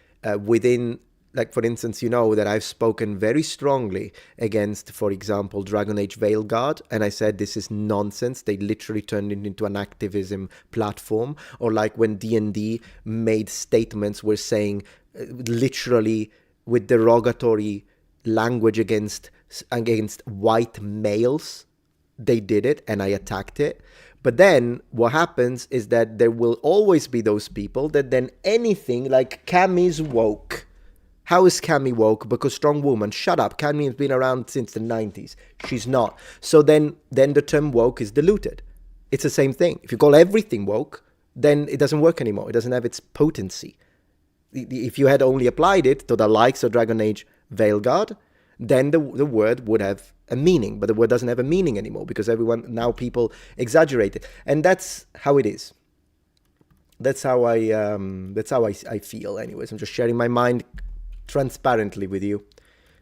Speaker 1: within, like, for instance, that I've spoken very strongly against, for example, Dragon Age Veilguard, and I said this is nonsense. They literally turned it into an activism platform. Or like when D&D made statements were saying literally with derogatory language against white males. They did it, and I attacked it. But then what happens is that there will always be those people that then anything like Cammy's woke. How is Cammy woke? Because strong woman. Shut up. Cammy has been around since the 90s. She's not. So then the term woke is diluted. It's the same thing. If you call everything woke, then it doesn't work anymore. It doesn't have its potency. If you had only applied it to the likes of Dragon Age Veilguard, then the word would have a meaning. But the word doesn't have a meaning anymore because now people exaggerate it. And that's how it is. That's how I feel anyways. I'm just sharing my mind transparently with you.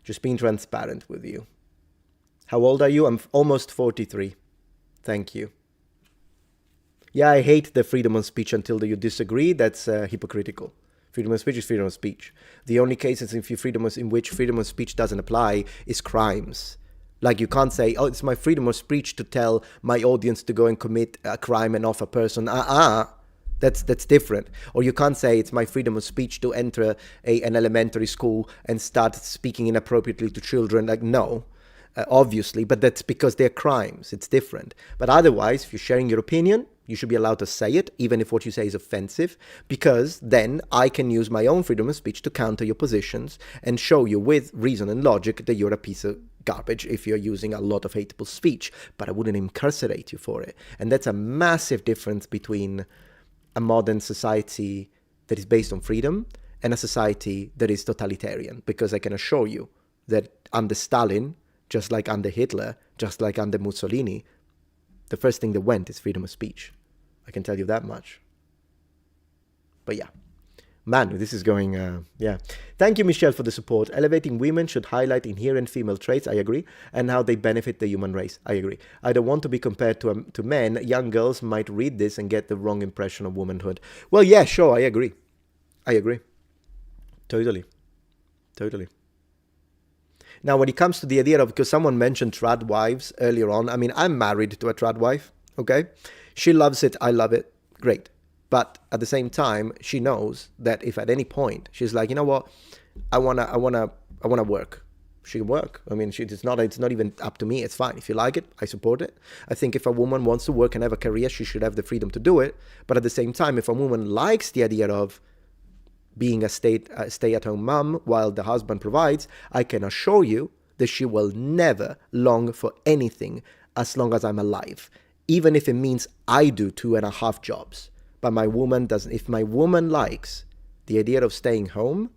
Speaker 1: Just being transparent with you. How old are you? I'm almost 43. Thank you. Yeah, I hate the freedom of speech until you disagree. That's hypocritical. Freedom of speech is freedom of speech. The only cases in which freedom of speech doesn't apply is crimes. Like you can't say, oh, it's my freedom of speech to tell my audience to go and commit a crime and off a person. That's different. Or you can't say it's my freedom of speech to enter an elementary school and start speaking inappropriately to children. Like, no, obviously, but that's because they're crimes. It's different. But otherwise, if you're sharing your opinion, you should be allowed to say it, even if what you say is offensive, because then I can use my own freedom of speech to counter your positions and show you with reason and logic that you're a piece of garbage if you're using a lot of hateable speech. But I wouldn't incarcerate you for it. And that's a massive difference between a modern society that is based on freedom and a society that is totalitarian, because I can assure you that under Stalin, just like under Hitler, just like under Mussolini, the first thing that went is freedom of speech. I can tell you that much. But yeah, man, this is going, yeah. Thank you, Michelle, for the support. Elevating women should highlight inherent female traits, I agree, and how they benefit the human race, I agree. I don't want to be compared to men. Young girls might read this and get the wrong impression of womanhood. Well, yeah, sure, I agree. I agree. Totally. Totally. Now, when it comes to the idea of, because someone mentioned trad wives earlier on, I mean, I'm married to a trad wife, okay? She loves it, I love it, great. But at the same time, she knows that if at any point she's like, you know what, I wanna work, she can work. I mean, it's not even up to me. It's fine. If you like it, I support it. I think if a woman wants to work and have a career, she should have the freedom to do it. But at the same time, if a woman likes the idea of being a stay-at-home mom while the husband provides, I can assure you that she will never long for anything as long as I'm alive, even if it means I do 2.5 jobs. But my woman doesn't. If my woman likes the idea of staying home,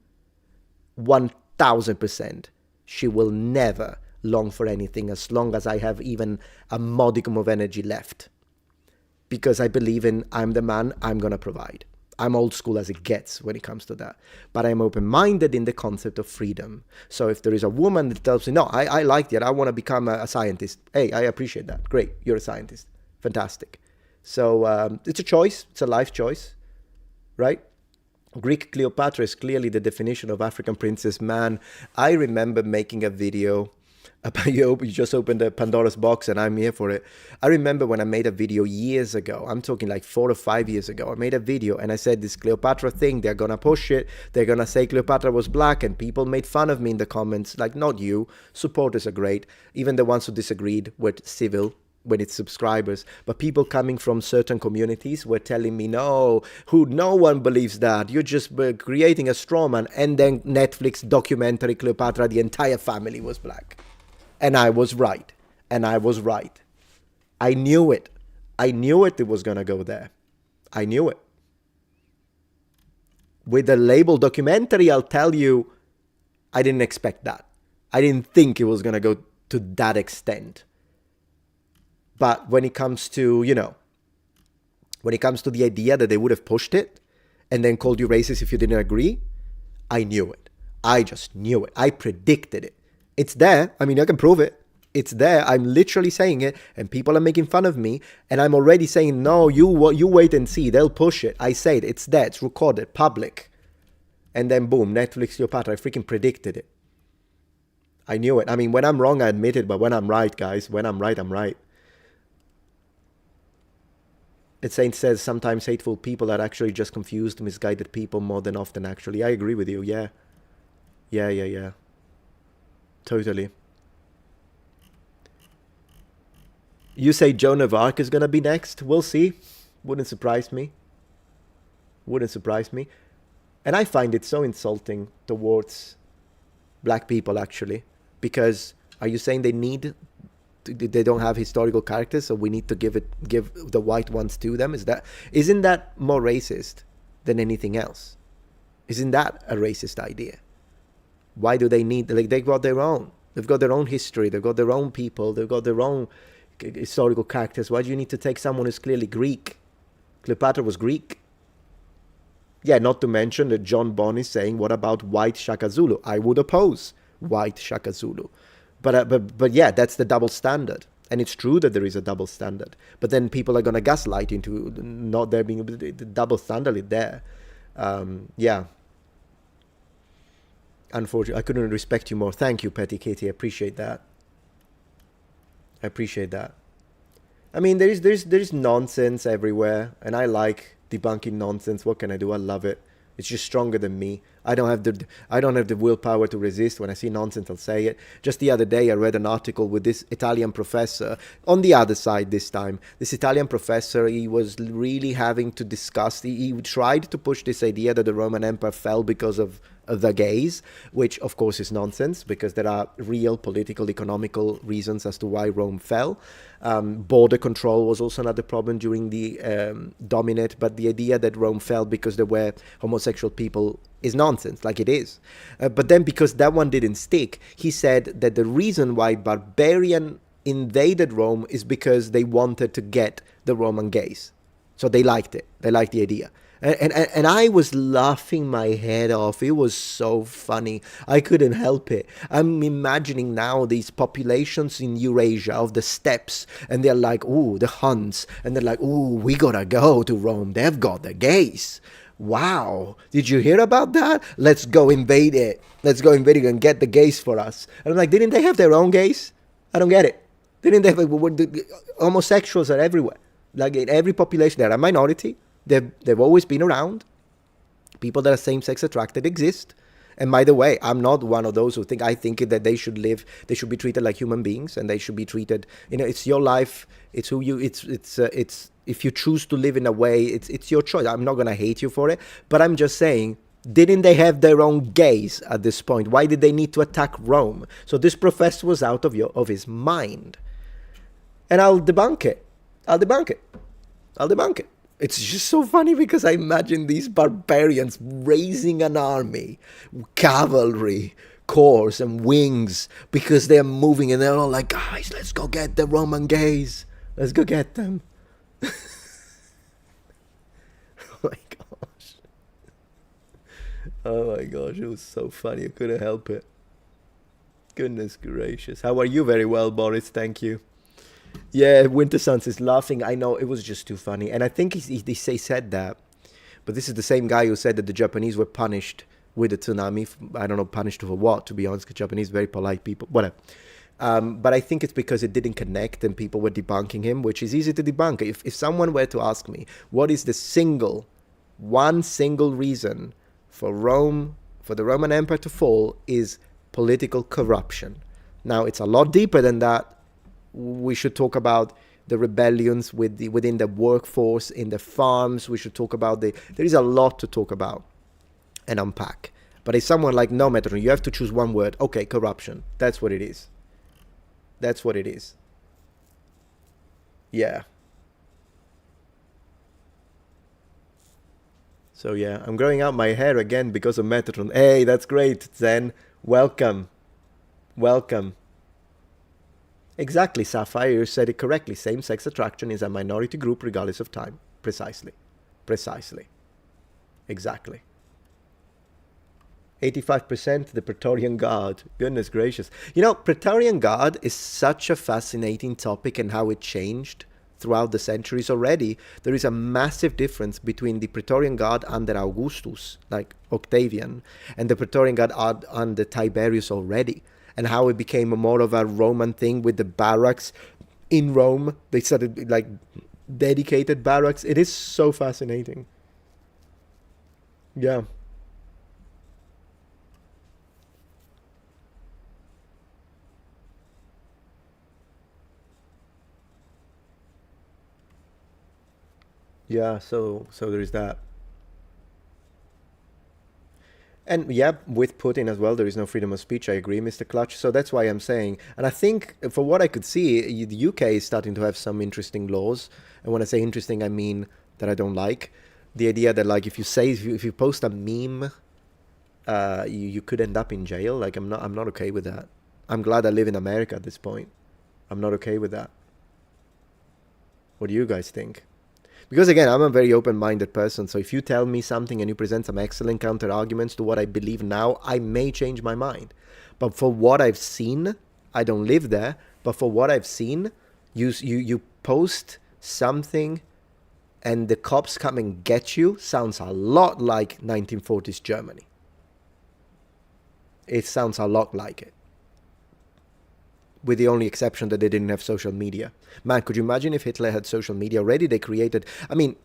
Speaker 1: 1000%, she will never long for anything as long as I have even a modicum of energy left. Because I believe in, I'm the man, I'm going to provide. I'm old school as it gets when it comes to that. But I'm open-minded in the concept of freedom. So if there is a woman that tells me, no, I like that, I want to become a scientist. Hey, I appreciate that. Great, you're a scientist. Fantastic. So it's a choice. It's a life choice, right? Greek Cleopatra is clearly the definition of African princess. Man, I remember making a video about you just opened the Pandora's box and I'm here for it. I remember when I made a video years ago, I'm talking like 4 or 5 years ago, I made a video and I said this Cleopatra thing, they're gonna push it, they're gonna say Cleopatra was black, and people made fun of me in the comments, like, not you, supporters are great, even the ones who disagreed were civil when it's subscribers, but people coming from certain communities were telling me, no one believes that, you're just creating a straw man. And then Netflix documentary Cleopatra, the entire family was black. And I was right. And I was right. I knew it. I knew it was going to go there. I knew it. With the label documentary, I'll tell you, I didn't expect that. I didn't think it was going to go to that extent. But when it comes to, when it comes to the idea that they would have pushed it and then called you racist if you didn't agree, I knew it. I just knew it. I predicted it. It's there. I mean, I can prove it. It's there. I'm literally saying it, and people are making fun of me, and I'm already saying, no, you wait and see. They'll push it. I said it's there. It's recorded, public. And then boom, Netflix Cleopatra. I freaking predicted it. I knew it. I mean, when I'm wrong, I admit it, but when I'm right, guys, when I'm right, I'm right. It says sometimes hateful people are actually just confused, misguided people more than often, actually. I agree with you, yeah. Yeah. Totally. You say Joan of Arc is gonna be next? We'll see. Wouldn't surprise me. Wouldn't surprise me. And I find it so insulting towards black people, actually, because are you saying they don't have historical characters, so we need to give the white ones to them? Isn't that more racist than anything else? Isn't that a racist idea? Why do they need, like, they've got their own history, they've got their own people, they've got their own historical characters. Why do you need to take someone who's clearly Greek? Cleopatra was Greek. Yeah, not to mention that John Bonn is saying, what about white Shaka Zulu? I would oppose white Shaka Zulu. But yeah, that's the double standard. And it's true that there is a double standard. But then people are going to gaslight into not there being the double standard is there. Yeah. Unfortunately, I couldn't respect you more. Thank you, Petty Kitty. I appreciate that. I appreciate that. I mean, there's nonsense everywhere, and I like debunking nonsense. What can I do? I love it. It's just stronger than me. I don't have the willpower to resist. When I see nonsense, I'll say it. Just the other day, I read an article with this Italian professor on the other side this time. This Italian professor, he was really having to discuss. He tried to push this idea that the Roman Empire fell because of the gays, which of course is nonsense, because there are real political, economical reasons as to why Rome fell. Border control was also another problem during the Dominate, but the idea that Rome fell because there were homosexual people is nonsense, like it is. But then, because that one didn't stick, he said that the reason why barbarian invaded Rome is because they wanted to get the Roman gays. So they liked it. They liked the idea. And I was laughing my head off. It was so funny. I couldn't help it. I'm imagining now these populations in Eurasia of the steppes, and they're like, ooh, the Huns. And they're like, ooh, we gotta go to Rome. They've got the gays. Wow. Did you hear about that? Let's go invade it. Let's go invade it and get the gays for us. And I'm like, didn't they have their own gays? I don't get it. Didn't they have, homosexuals are everywhere. Like in every population, they're a minority. They've always been around. People that are same-sex attracted exist. And by the way, I'm not one of those who think, I think that they should be treated like human beings, and they should be treated, it's your life, it's who you, it's if you choose to live in a way, it's your choice. I'm not going to hate you for it, but I'm just saying, didn't they have their own gays at this point? Why did they need to attack Rome? So this professor was out of his mind. And I'll debunk it. It's just so funny because I imagine these barbarians raising an army, cavalry, corps and wings, because they're moving and they're all like, guys, let's go get the Roman gays. Let's go get them. Oh my gosh. Oh my gosh, it was so funny. I couldn't help it. Goodness gracious. How are you? Very well, Boris. Thank you. Yeah, Winter Suns is laughing. I know, it was just too funny. And I think he said that. But this is the same guy who said that the Japanese were punished with the tsunami. I don't know, punished for what, to be honest, because Japanese very polite people. Whatever. But I think it's because it didn't connect and people were debunking him, which is easy to debunk. If someone were to ask me, what is one single reason for the Roman Empire to fall, is political corruption. Now, it's a lot deeper than that. We should talk about the rebellions within the workforce, in the farms. We should talk about there is a lot to talk about and unpack. But if someone like, no, Metatron, you have to choose one word. Okay, corruption. That's what it is. That's what it is. Yeah. So yeah, I'm growing out my hair again because of Metatron. Hey, that's great, Zen. Welcome. Welcome. Exactly, Sapphire, you said it correctly. Same-sex attraction is a minority group regardless of time. Precisely. Precisely. Exactly. 85% the Praetorian Guard. Goodness gracious. Praetorian Guard is such a fascinating topic, and how it changed throughout the centuries already. There is a massive difference between the Praetorian Guard under Augustus, like Octavian, and the Praetorian Guard under Tiberius already. And how it became more of a Roman thing with the barracks in Rome. They started like dedicated barracks. It is so fascinating. Yeah. Yeah, so there is that. And yeah, with Putin as well, there is no freedom of speech. I agree, Mr. Clutch. So that's why I'm saying, and I think for what I could see, the UK is starting to have some interesting laws. And when I say interesting, I mean that I don't like the idea that like if you post a meme, you could end up in jail. Like I'm not okay with that. I'm glad I live in America at this point. I'm not okay with that. What do you guys think? Because again, I'm a very open-minded person. So if you tell me something and you present some excellent counter arguments to what I believe now, I may change my mind. But for what I've seen, I don't live there. But for what I've seen, you post something and the cops come and get you sounds a lot like 1940s Germany. It sounds a lot like it. With the only exception that they didn't have social media. Man, could you imagine if Hitler had social media already? They created, I mean,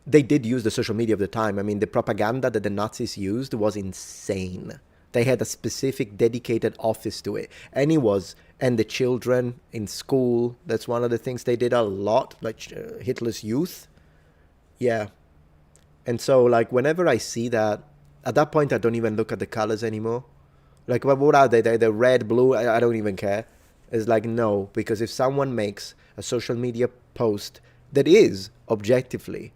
Speaker 1: they did use the social media of the time. I mean, the propaganda that the Nazis used was insane. They had a specific dedicated office to it. And the children in school, that's one of the things they did a lot, like Hitler's youth. Yeah. And so, like, whenever I see that, at that point, I don't even look at the colors anymore. Like, what are they? They're red, blue, I don't even care. It's like, no, because if someone makes a social media post that is objectively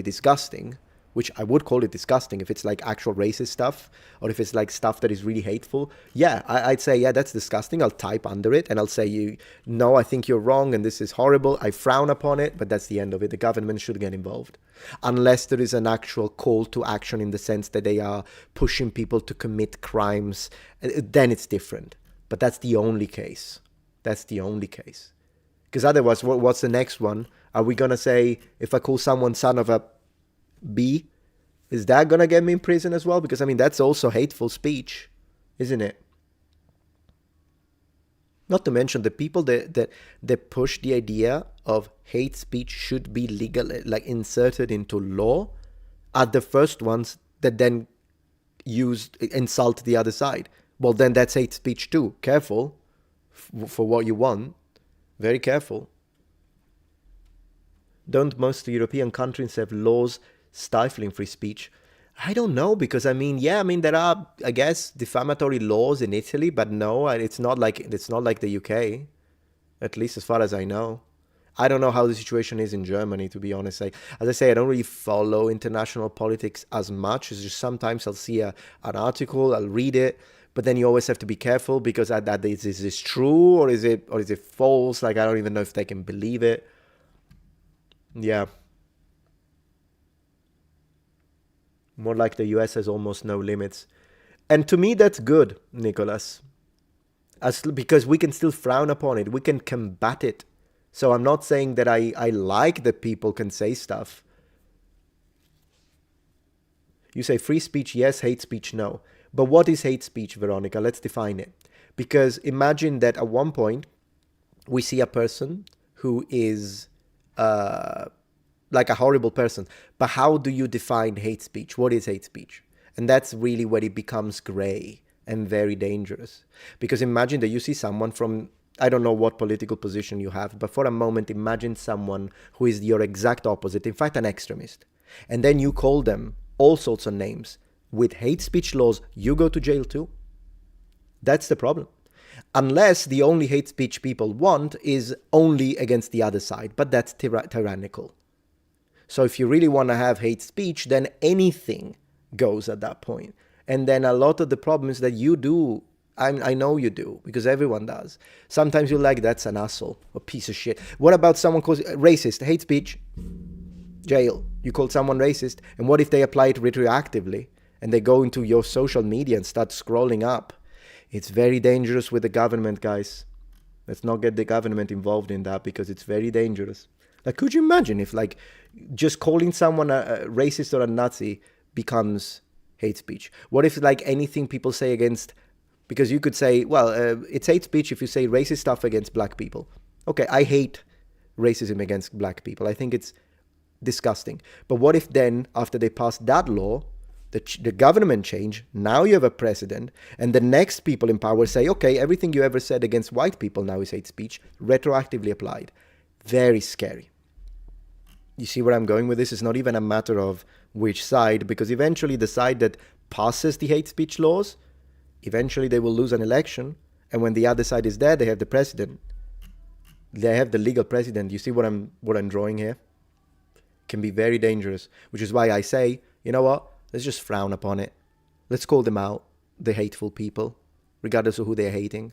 Speaker 1: disgusting, which I would call it disgusting if it's like actual racist stuff, or if it's like stuff that is really hateful, yeah, I'd say, yeah, that's disgusting. I'll type under it and I'll say, no, I think you're wrong and this is horrible. I frown upon it, but that's the end of it. The government should get involved. Unless there is an actual call to action in the sense that they are pushing people to commit crimes, then it's different. But that's the only case. That's the only case. Because otherwise, what's the next one? Are we going to say, if I call someone son of a B, is that going to get me in prison as well? Because, I mean, that's also hateful speech, isn't it? Not to mention the people that push the idea of hate speech should be legal, like inserted into law, are the first ones that then insult the other side. Well, then that's hate speech too. Careful for what you want. Very careful. Don't most European countries have laws stifling free speech? I don't know, because I mean, yeah, I mean there are, I guess, defamatory laws in Italy, but no, it's not like the UK, at least as far as I know. I don't know how the situation is in Germany, to be honest. As I say, I don't really follow international politics as much. It's just sometimes I'll see an article, I'll read it, but then you always have to be careful because is this true or is it false? Like I don't even know if they can believe it. Yeah. More like the US has almost no limits. And to me, that's good, Nicholas. Because we can still frown upon it. We can combat it. So I'm not saying that I like that people can say stuff. You say free speech, yes, hate speech, no. But what is hate speech, Veronica? Let's define it. Because imagine that at one point, we see a person who is like a horrible person. But how do you define hate speech? What is hate speech? And that's really where it becomes gray and very dangerous. Because imagine that you see someone from, I don't know what political position you have, but for a moment, imagine someone who is your exact opposite, in fact, an extremist. And then you call them all sorts of names. With hate speech laws, you go to jail too. That's the problem. Unless the only hate speech people want is only against the other side, but that's tyrannical. So if you really want to have hate speech, then anything goes at that point. And then a lot of the problems that you do, I know you do, because everyone does. Sometimes you're like, that's an asshole, a piece of shit. What about someone calls racist, hate speech? Jail. You called someone racist. And what if they apply it retroactively? And they go into your social media and start scrolling up. It's very dangerous with the government, guys. Let's not get the government involved in that because it's very dangerous. Like, could you imagine if, like, just calling someone a racist or a Nazi becomes hate speech? What if, like, anything people say against... Because you could say, well, it's hate speech if you say racist stuff against black people. Okay, I hate racism against black people. I think it's disgusting. But what if then, after they pass that law... The government change, now you have a president, and the next people in power say, okay, everything you ever said against white people now is hate speech, retroactively applied. Very scary. You see where I'm going with this? It's not even a matter of which side, because eventually the side that passes the hate speech laws, eventually they will lose an election. And when the other side is there, they have the president. They have the legal president. You see what I'm drawing here? Can be very dangerous, which is why I say, you know what? Let's just frown upon it. Let's call them out, the hateful people, regardless of who they're hating.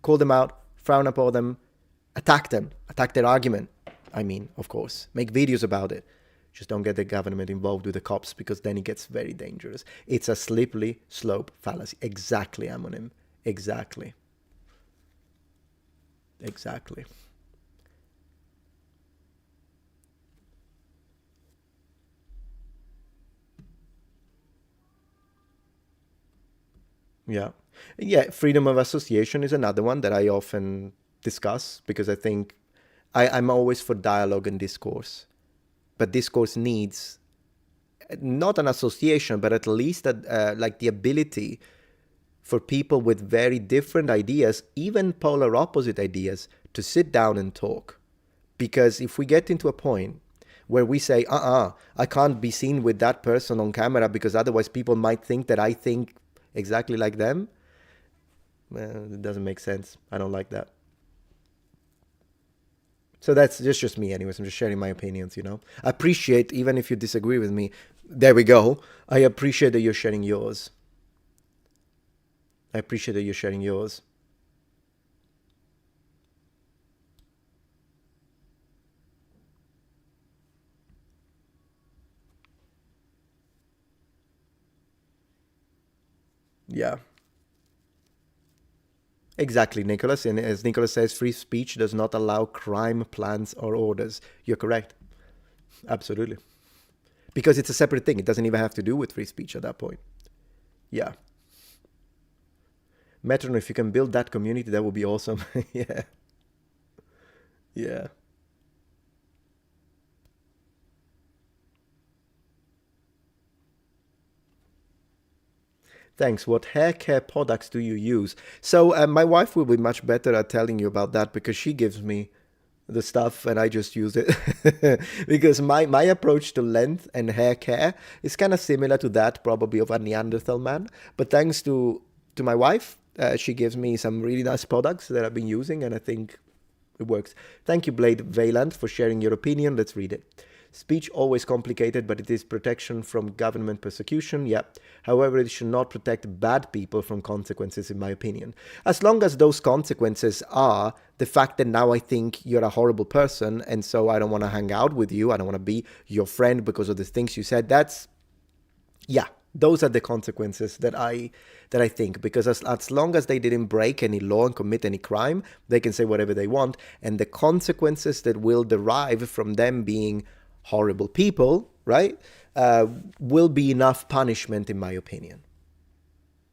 Speaker 1: Call them out, frown upon them, attack their argument. I mean, of course, make videos about it. Just don't get the government involved with the cops, because then it gets very dangerous. It's a slippery slope fallacy. Exactly, Amonim. Exactly. Exactly. Yeah. Yeah, freedom of association is another one that I often discuss, because I think I'm always for dialogue and discourse. But discourse needs not an association, but at least like the ability for people with very different ideas, even polar opposite ideas, to sit down and talk. Because if we get into a point where we say, I can't be seen with that person on camera because otherwise people might think that I think exactly like them, well, it doesn't make sense. I don't like that. So that's just me anyways. I'm just sharing my opinions, you know. I appreciate, even if you disagree with me, there we go. I appreciate that you're sharing yours. I appreciate that you're sharing yours. Yeah. Exactly, Nicholas. And as Nicholas says, free speech does not allow crime, plans, or orders. You're correct. Absolutely. Because it's a separate thing. It doesn't even have to do with free speech at that point. Yeah. Metatron, if you can build that community, that would be awesome. Yeah. Yeah. Thanks. What hair care products do you use? So my wife will be much better at telling you about that, because she gives me the stuff and I just use it. Because my approach to length and hair care is kind of similar to that probably of a Neanderthal man. But thanks to my wife, she gives me some really nice products that I've been using, and I think it works. Thank you, Blade Valand, for sharing your opinion. Let's read it. Speech always complicated, but it is protection from government persecution. Yeah. However, it should not protect bad people from consequences, in my opinion. As long as those consequences are the fact that now I think you're a horrible person, and so I don't want to hang out with you. I don't want to be your friend because of the things you said. Yeah, those are the consequences that I think, because as long as they didn't break any law and commit any crime, they can say whatever they want, and the consequences that will derive from them being horrible people, right, will be enough punishment, in my opinion.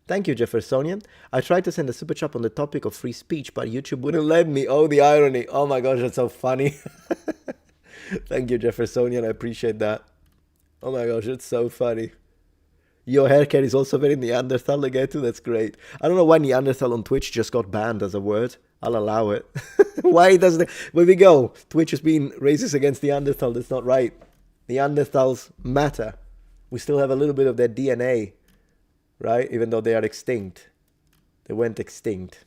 Speaker 1: Thank you, Jeffersonian. I tried to send a super chat on the topic of free speech, but YouTube wouldn't let me. Oh, the irony. Oh my gosh, that's so funny. Thank you, Jeffersonian. I appreciate that. Oh my gosh, it's so funny. Your haircut is also very Neanderthal again too. That's great. I don't know why Neanderthal on Twitch just got banned as a word. I'll allow it. Why doesn't it? Where we go. Twitch is being racist against Neanderthal. That's not right. Neanderthals matter. We still have a little bit of their DNA, right? Even though they are extinct. They went extinct.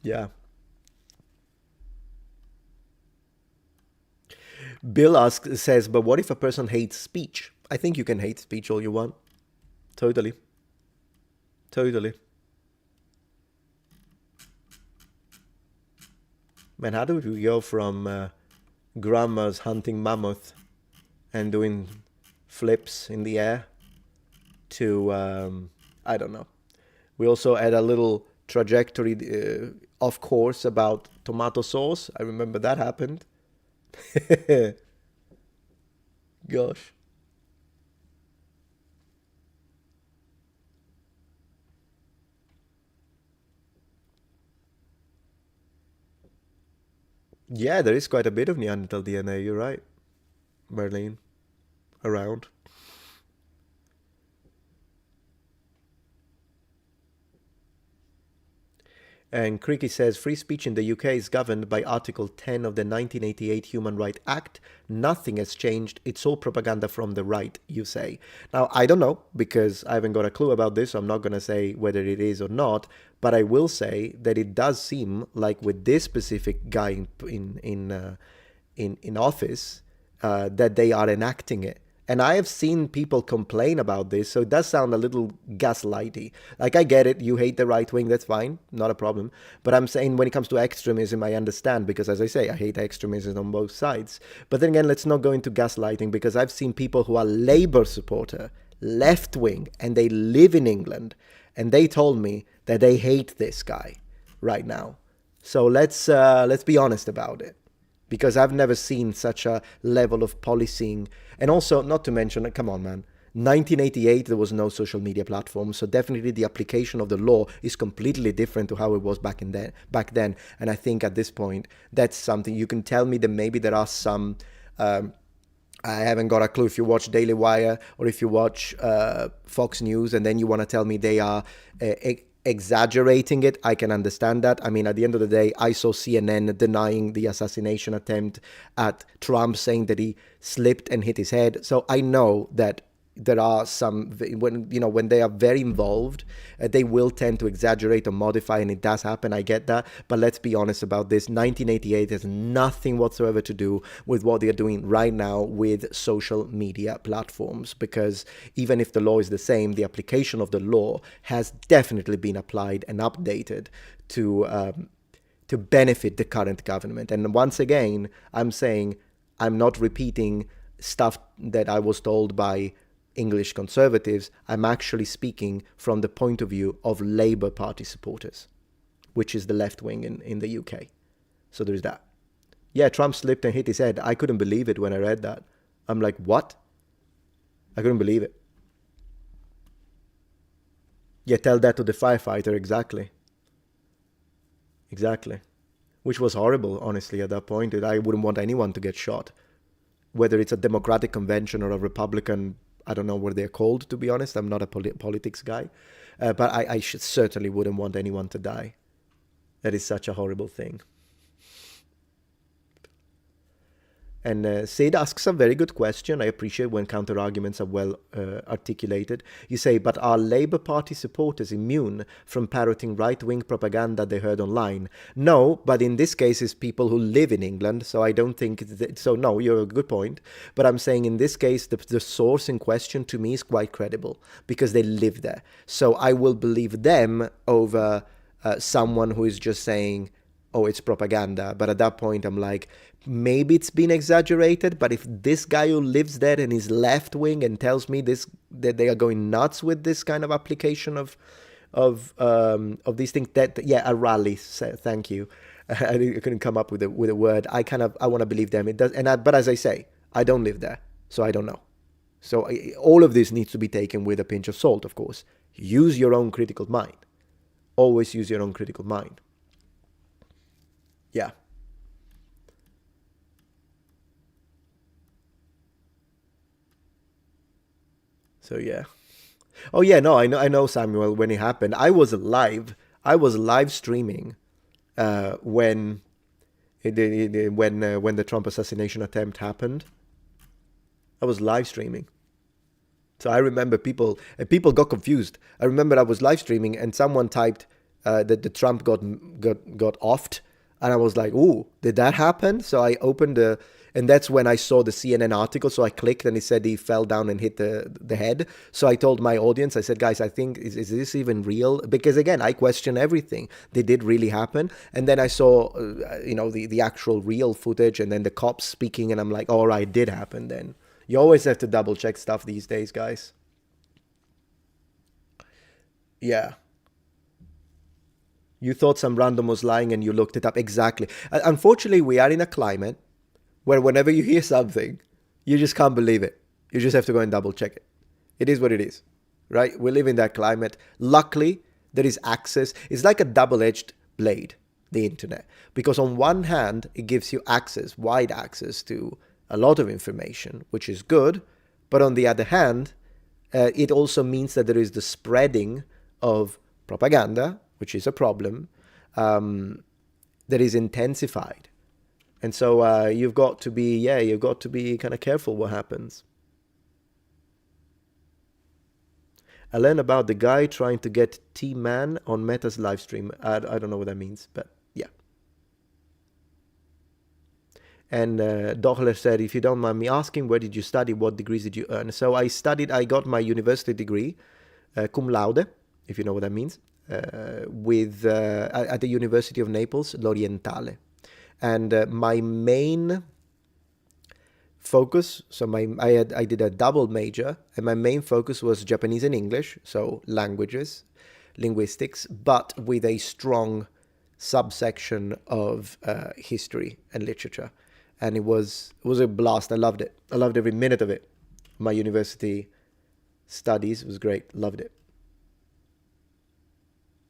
Speaker 1: Yeah. Bill says, but what if a person hates speech? I think you can hate speech all you want. Totally. Totally. Man, how do we go from grandmas hunting mammoth and doing flips in the air to, I don't know. We also had a little trajectory off course about tomato sauce. I remember that happened. Gosh. Yeah, there is quite a bit of Neanderthal DNA, you're right, Marlene, around. And Cricky says, free speech in the UK is governed by Article 10 of the 1988 Human Rights Act. Nothing has changed. It's all propaganda from the right, you say. Now, I don't know, because I haven't got a clue about this, so I'm not going to say whether it is or not, but I will say that it does seem like with this specific guy in office, that they are enacting it. And I have seen people complain about this, so it does sound a little gaslighty. Like, I get it, you hate the right wing, that's fine, not a problem. But I'm saying when it comes to extremism, I understand, because as I say, I hate extremism on both sides. But then again, let's not go into gaslighting, because I've seen people who are Labour supporter, left wing, and they live in England, and they told me that they hate this guy right now. So let's be honest about it. Because I've never seen such a level of policing. And also, not to mention, come on, man, 1988, there was no social media platform. So definitely the application of the law is completely different to how it was back then. And I think at this point, that's something you can tell me that maybe there are some... I haven't got a clue if you watch Daily Wire or if you watch Fox News, and then you want to tell me they are... exaggerating it. I can understand that. I mean, at the end of the day, I saw CNN denying the assassination attempt at Trump, saying that he slipped and hit his head. So I know that there are some, when they are very involved, they will tend to exaggerate or modify, and it does happen. I get that. But let's be honest about this. 1988 has nothing whatsoever to do with what they're doing right now with social media platforms, because even if the law is the same, the application of the law has definitely been applied and updated to benefit the current government. And once again, I'm saying I'm not repeating stuff that I was told by English conservatives. I'm actually speaking from the point of view of Labour Party supporters, which is the left wing in the UK. So there's that. Yeah, Trump slipped and hit his head. I couldn't believe it when I read that. I'm like, what? I couldn't believe it. Yeah, tell that to the firefighter, exactly. Exactly. Which was horrible, honestly, at that point. I wouldn't want anyone to get shot. Whether it's a Democratic convention or a Republican, I don't know what they're called, to be honest. I'm not a politics guy. But I certainly wouldn't want anyone to die. That is such a horrible thing. And Sid asks a very good question. I appreciate when counter-arguments are well articulated. You say, but are Labour Party supporters immune from parroting right-wing propaganda they heard online? No, but in this case, it's people who live in England, so I don't think... So no, you're a good point. But I'm saying in this case, the source in question to me is quite credible, because they live there. So I will believe them over someone who is just saying, oh, it's propaganda. But at that point, I'm like... maybe it's been exaggerated, but if this guy who lives there and is left wing and tells me this, that they are going nuts with this kind of application of these things, that a rally. Thank you. I couldn't come up with a word. I want to believe them. It does, but as I say, I don't live there, so I don't know. So all of this needs to be taken with a pinch of salt, of course. Use your own critical mind. Always use your own critical mind. Yeah. So yeah. Oh yeah, no, I know Samuel, when it happened. I was live streaming when the Trump assassination attempt happened. I was live streaming. So I remember people got confused. I remember I was live streaming and someone typed that the Trump got offed, and I was like, "Ooh, did that happen?" So I opened and that's when I saw the CNN article. So I clicked and it said he fell down and hit the head. So I told my audience, I said, guys, I think, is this even real? Because again, I question everything. Did it really happen? And then I saw, the actual real footage and then the cops speaking, and I'm like, all right, it did happen then. You always have to double check stuff these days, guys. Yeah. You thought some random was lying and you looked it up. Exactly. Unfortunately, we are in a climate where whenever you hear something, you just can't believe it. You just have to go and double check it. It is what it is, right? We live in that climate. Luckily, there is access. It's like a double-edged blade, the internet. Because on one hand, it gives you access, wide access to a lot of information, which is good. But on the other hand, it also means that there is the spreading of propaganda, which is a problem. that is intensified. And so you've got to be kind of careful what happens. I learned about the guy trying to get T-Man on Meta's live stream. I don't know what that means, but yeah. And Dochler said, if you don't mind me asking, where did you study? What degrees did you earn? So I got my university degree, cum laude, if you know what that means, at the University of Naples, L'Orientale. And my main focus, I did a double major, and my main focus was Japanese and English, so languages, linguistics, but with a strong subsection of history and literature. And it was a blast. I loved it. I loved every minute of it. My university studies was great. Loved it.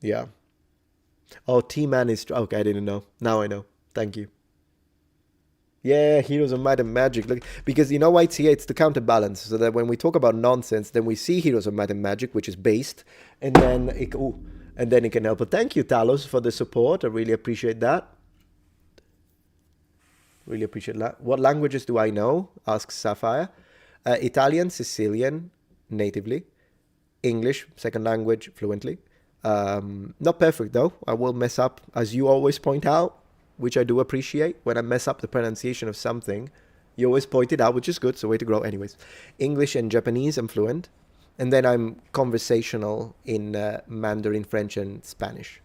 Speaker 1: Yeah. Oh, T-Man is... Okay, I didn't know. Now I know. Thank you. Yeah, Heroes of Might and Magic. Look, because you know why it's here? It's to counterbalance. So that when we talk about nonsense, then we see Heroes of Might and Magic, which is based, and then it can help. But thank you, Talos, for the support. I really appreciate that. Really appreciate that. What languages do I know? Asks Sapphire. Italian, Sicilian, natively. English, second language, fluently. Not perfect, though. I will mess up, as you always point out, which I do appreciate. When I mess up the pronunciation of something, you always point it out, which is good, so way to grow. Anyways, English and Japanese, I'm fluent. And then I'm conversational in Mandarin, French, and Spanish.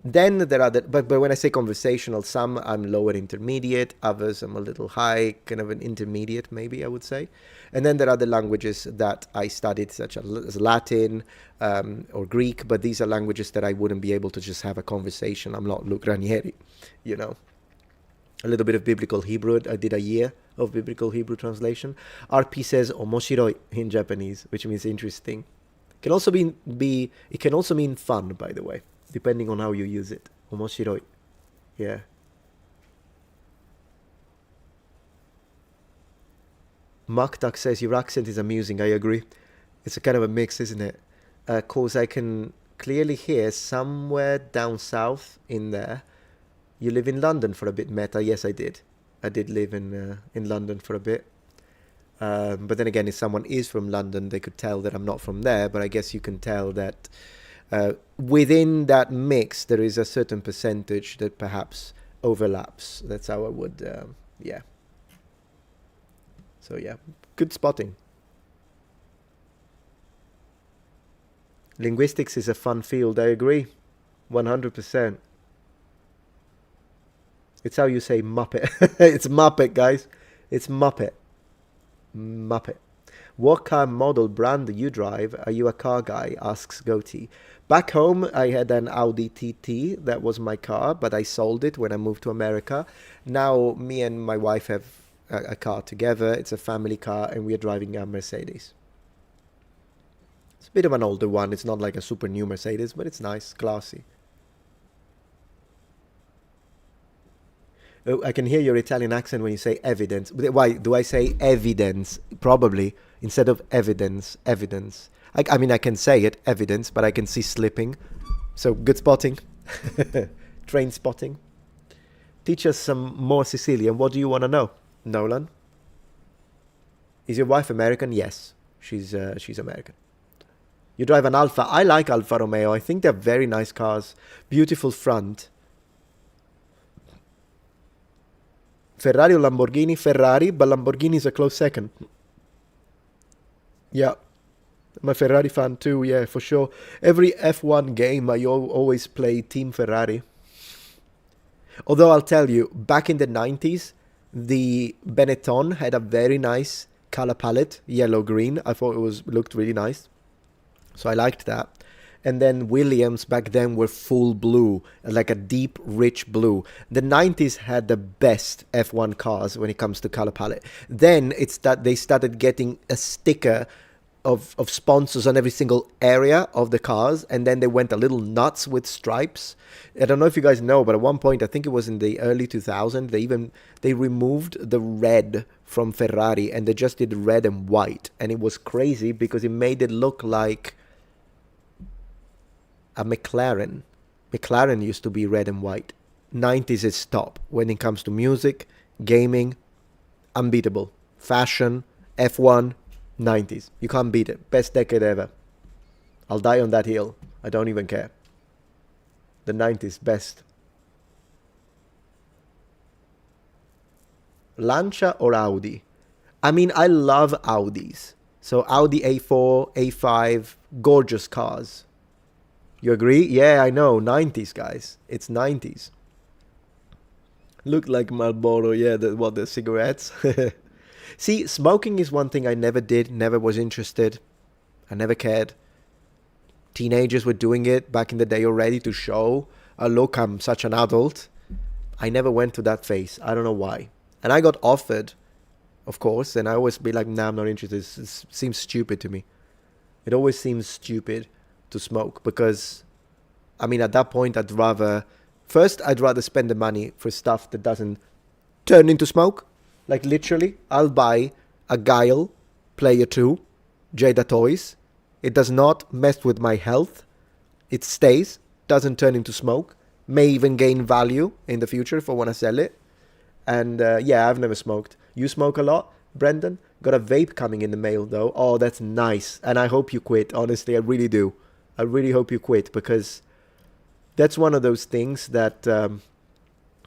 Speaker 1: Then there are but when I say conversational, some I'm lower intermediate, others I'm a little high, kind of an intermediate, maybe I would say. And then there are the languages that I studied, such as Latin or Greek, but these are languages that I wouldn't be able to just have a conversation. I'm not Luke Ranieri, you know. A little bit of biblical Hebrew. I did a year of biblical Hebrew translation. RP says omoshiroi in Japanese, which means interesting. It can also it can also mean fun, by the way, depending on how you use it. Omoshiroi. Yeah. Maktak says, your accent is amusing. I agree. It's a kind of a mix, isn't it? Cause I can clearly hear somewhere down south in there. You live in London for a bit, Meta. Yes, I did. I did live in London for a bit. But then again, if someone is from London, they could tell that I'm not from there. But I guess you can tell that within that mix, there is a certain percentage that perhaps overlaps. That's how I would, yeah. So yeah, good spotting. Linguistics is a fun field. I agree, 100%. It's how you say Muppet. It's Muppet, guys. It's Muppet. Muppet. What car model brand do you drive? Are you a car guy? Asks Goatee. Back home, I had an Audi TT. That was my car, but I sold it when I moved to America. Now, me and my wife have a car together. It's a family car, and we are driving a Mercedes. It's a bit of an older one. It's not like a super new Mercedes, but it's nice, classy. Oh, I can hear your Italian accent when you say evidence. Why do I say evidence? Probably instead of evidence. Evidence. I mean, I can say it, evidence, but I can see slipping. So good spotting. Train spotting. Teach us some more Sicilian. What do you want to know, Nolan? Is your wife American? Yes, she's American. You drive an Alfa. I like Alfa Romeo. I think they're very nice cars. Beautiful front. Ferrari or Lamborghini? Ferrari, but Lamborghini is a close second. Yeah. I'm a Ferrari fan too, yeah, for sure. Every F1 game, I always play Team Ferrari. Although I'll tell you, back in the 90s, the Benetton had a very nice color palette, yellow-green. I thought it looked really nice. So I liked that. And then Williams back then were full blue, like a deep, rich blue. The 90s had the best F1 cars when it comes to color palette. Then it's that they started getting a sticker of sponsors on every single area of the cars, and then they went a little nuts with stripes. I don't know if you guys know, but at one point, I think it was in the early 2000s, they removed the red from Ferrari, and they just did red and white. And it was crazy because it made it look like a McLaren. McLaren used to be red and white. 90s is top when it comes to music, gaming, unbeatable. Fashion, F1, 90s. You can't beat it. Best decade ever. I'll die on that hill. I don't even care. The 90s, best. Lancia or Audi? I mean, I love Audis. So Audi A4, A5, gorgeous cars. You agree? Yeah, I know. 90s, guys. It's 90s. Look like Marlboro. Yeah, the cigarettes. See, smoking is one thing I never did, never was interested. I never cared. Teenagers were doing it back in the day already to show, oh, look, I'm such an adult. I never went to that phase. I don't know why. And I got offered, of course, and I always be like, nah, I'm not interested. It seems stupid to me. It always seems stupid to smoke because, I mean, at that point, I'd rather spend the money for stuff that doesn't turn into smoke. Like literally, I'll buy a Guile Player 2, Jada Toys. It does not mess with my health. It stays, doesn't turn into smoke. May even gain value in the future if I want to sell it. And yeah, I've never smoked. You smoke a lot, Brendan? Got a vape coming in the mail though. Oh, that's nice. And I hope you quit. Honestly, I really do. I really hope you quit because that's one of those things that,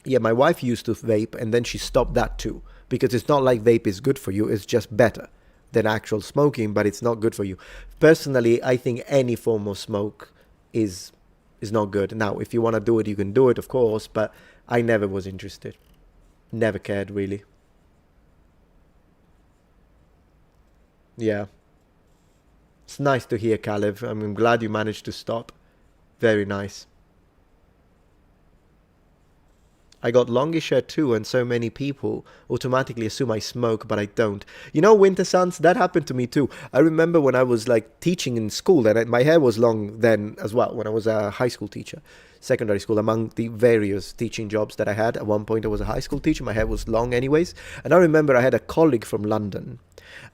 Speaker 1: yeah, my wife used to vape and then she stopped that too. Because it's not like vape is good for you. It's just better than actual smoking, but it's not good for you. Personally, I think any form of smoke is not good. Now, if you want to do it, you can do it, of course, but I never was interested. Never cared, really. Yeah. It's nice to hear, Caleb. I'm glad you managed to stop. Very nice. I got longish hair too, and so many people automatically assume I smoke, but I don't. You know, Winter Suns, that happened to me too. I remember when I was like teaching in school, and my hair was long then as well, when I was a high school teacher, secondary school, among the various teaching jobs that I had. At one point I was a high school teacher, my hair was long anyways. And I remember I had a colleague from London,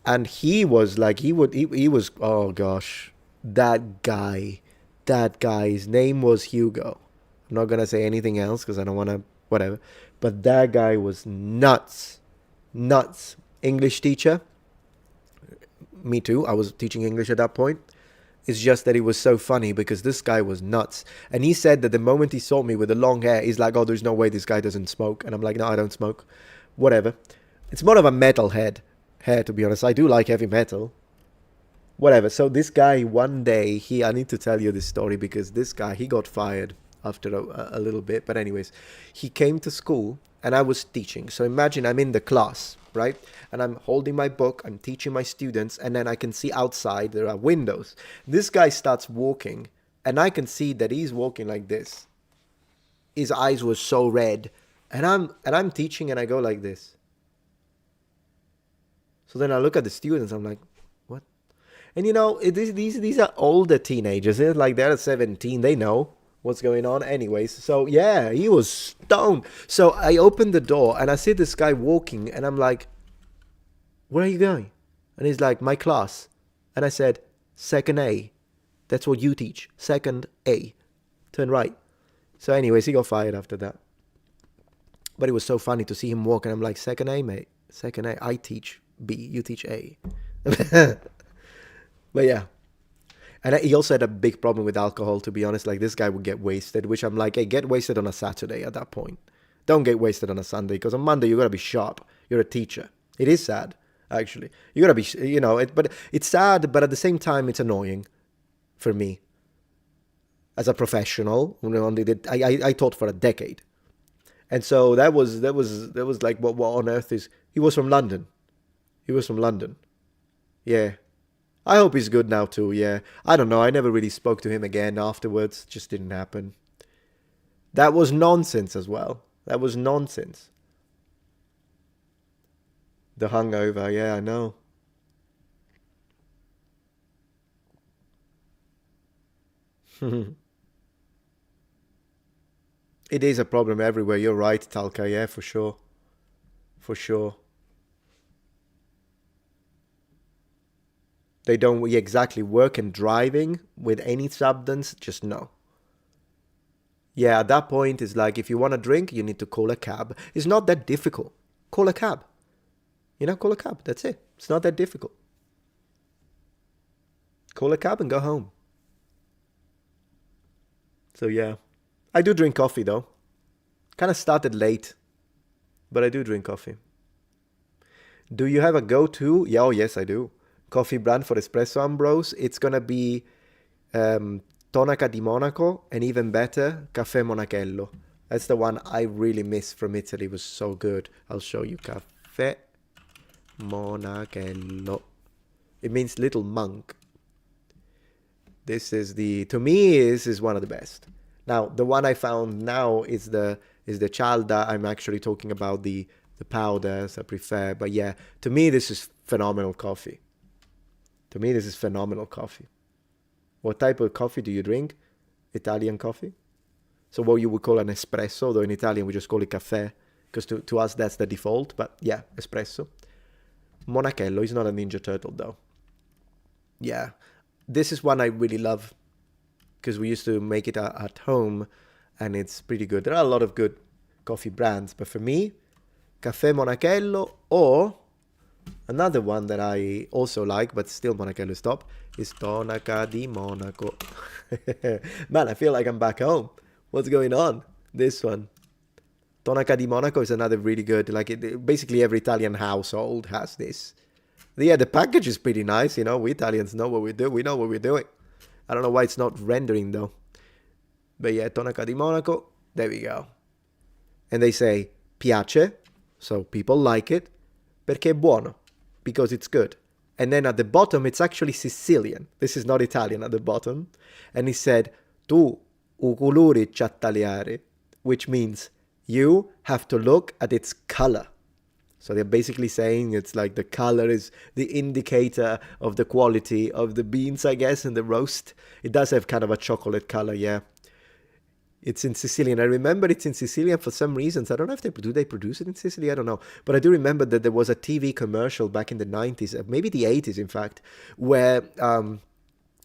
Speaker 1: and he was like, he was, oh gosh, that guy, his name was Hugo. I'm not going to say anything else because I don't want to, whatever. But that guy was nuts. Nuts. English teacher. Me too. I was teaching English at that point. It's just that it was so funny because this guy was nuts. And he said that the moment he saw me with the long hair, he's like, oh, there's no way this guy doesn't smoke. And I'm like, no, I don't smoke. Whatever. It's more of a metal hair, to be honest. I do like heavy metal. Whatever. So this guy, one day, I need to tell you this story because this guy, he got fired after a little bit. But anyways, he came to school and I was teaching. So imagine I'm in the class, right? And I'm holding my book, I'm teaching my students, and then I can see outside there are windows. This guy starts walking and I can see that he's walking like this. His eyes were so red. And I'm teaching and I go like this. So then I look at the students, I'm like, what? And you know, these are older teenagers. They're like, they're 17, they know what's going on anyways. So yeah, he was stoned. So I opened the door and I see this guy walking and I'm like, where are you going? And he's like, my class. And I said, second A. That's what you teach. Second A. Turn right. So anyways, he got fired after that. But it was so funny to see him walk and I'm like, second A, mate. Second A. I teach B. You teach A. But yeah. And he also had a big problem with alcohol, to be honest. Like, this guy would get wasted, which I'm like, hey, get wasted on a Saturday at that point. Don't get wasted on a Sunday, because on Monday, you got to be sharp. You're a teacher. It is sad, actually. You got to be, you know, but it's sad, but at the same time, it's annoying for me. As a professional, I taught for a decade. And so that was like, what on earth is, he was from London. Yeah. I hope he's good now too, yeah. I don't know, I never really spoke to him again afterwards. Just didn't happen. That was nonsense as well. That was nonsense. The hungover, yeah, I know. It is a problem everywhere, you're right, Talca, yeah, for sure. For sure. They don't exactly work and driving with any substance, just no. Yeah, at that point, it's like if you want a drink, you need to call a cab. It's not that difficult. Call a cab. Call a cab. That's it. It's not that difficult. Call a cab and go home. So yeah, I do drink coffee though. Kind of started late, but I do drink coffee. Do you have a go-to? Yeah, oh yes, I do. Coffee brand for espresso, Ambrose. It's gonna be Tonaca di Monaco, and even better, Caffè Monachello. That's the one I really miss from Italy. It was so good. I'll show you. Caffè Monachello. It means little monk. This is to me, this is one of the best. Now, the one I found now is the Cialda. I'm actually talking about the powders I prefer. But yeah, to me, this is phenomenal coffee. To me, this is phenomenal coffee. What type of coffee do you drink? Italian coffee? So what you would call an espresso, though in Italian we just call it caffè, because to us that's the default. But yeah, espresso. Monachello is not a Ninja Turtle, though. Yeah, this is one I really love because we used to make it at home, and it's pretty good. There are a lot of good coffee brands, but for me, Caffè Monachello, or another one that I also like, but still Monachello is top, is Tonaca di Monaco. Man, I feel like I'm back home. What's going on? This one. Tonaca di Monaco is another really good, basically every Italian household has this. Yeah, the package is pretty nice, we Italians know what we do. We know what we're doing. I don't know why it's not rendering though. But yeah, Tonaca di Monaco, there we go. And they say piace, so people like it, perché è buono, because it's good. And then at the bottom, it's actually Sicilian. This is not Italian at the bottom. And he said, tu ukuluri chattaliare, which means you have to look at its color. So they're basically saying it's like the color is the indicator of the quality of the beans, I guess, in the roast. It does have kind of a chocolate color, yeah. It's in Sicilian. I remember it's in Sicilian for some reasons. I don't know if they produce it in Sicily. I don't know. But I do remember that there was a TV commercial back in the 90s, maybe the 80s, in fact, where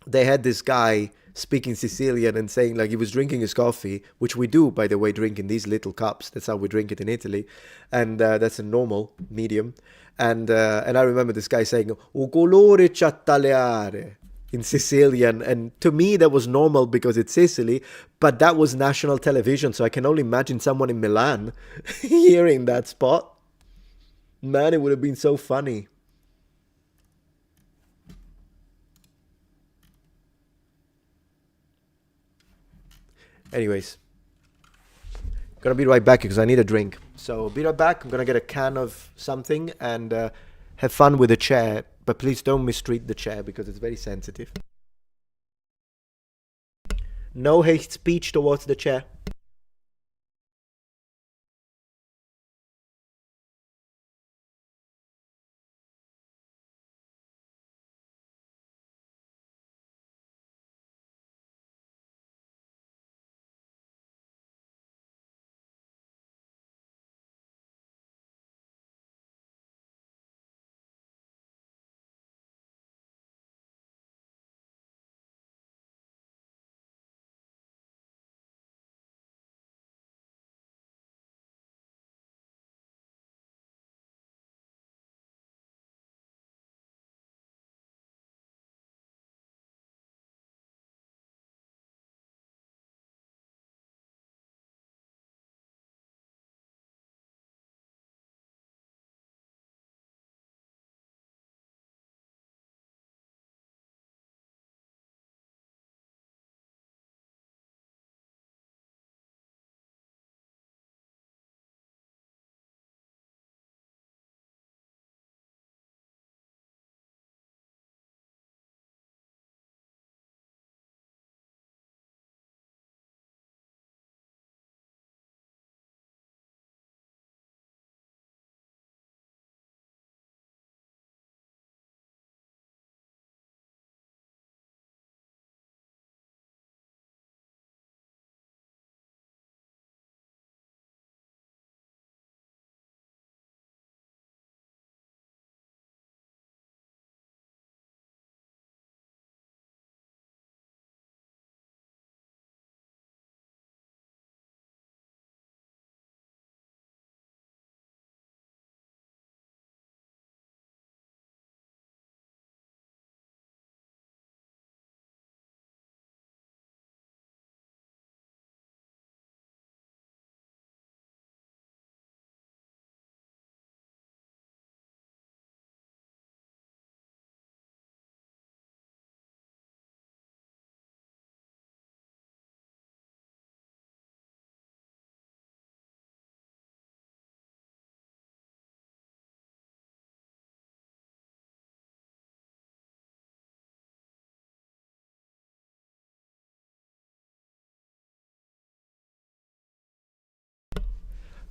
Speaker 1: they had this guy speaking Sicilian and saying like he was drinking his coffee, which we do, by the way, drink in these little cups. That's how we drink it in Italy, and that's a normal medium. And I remember this guy saying "O colore chattaleare" in Sicilian, and to me that was normal because it's Sicily, but that was national television, so I can only imagine someone in Milan hearing that spot. Man, it would have been so funny. Anyways, gonna be right back because I need a drink. So be right back. I'm gonna get a can of something and have fun with the chair. But please don't mistreat the chair because it's very sensitive. No hate speech towards the chair.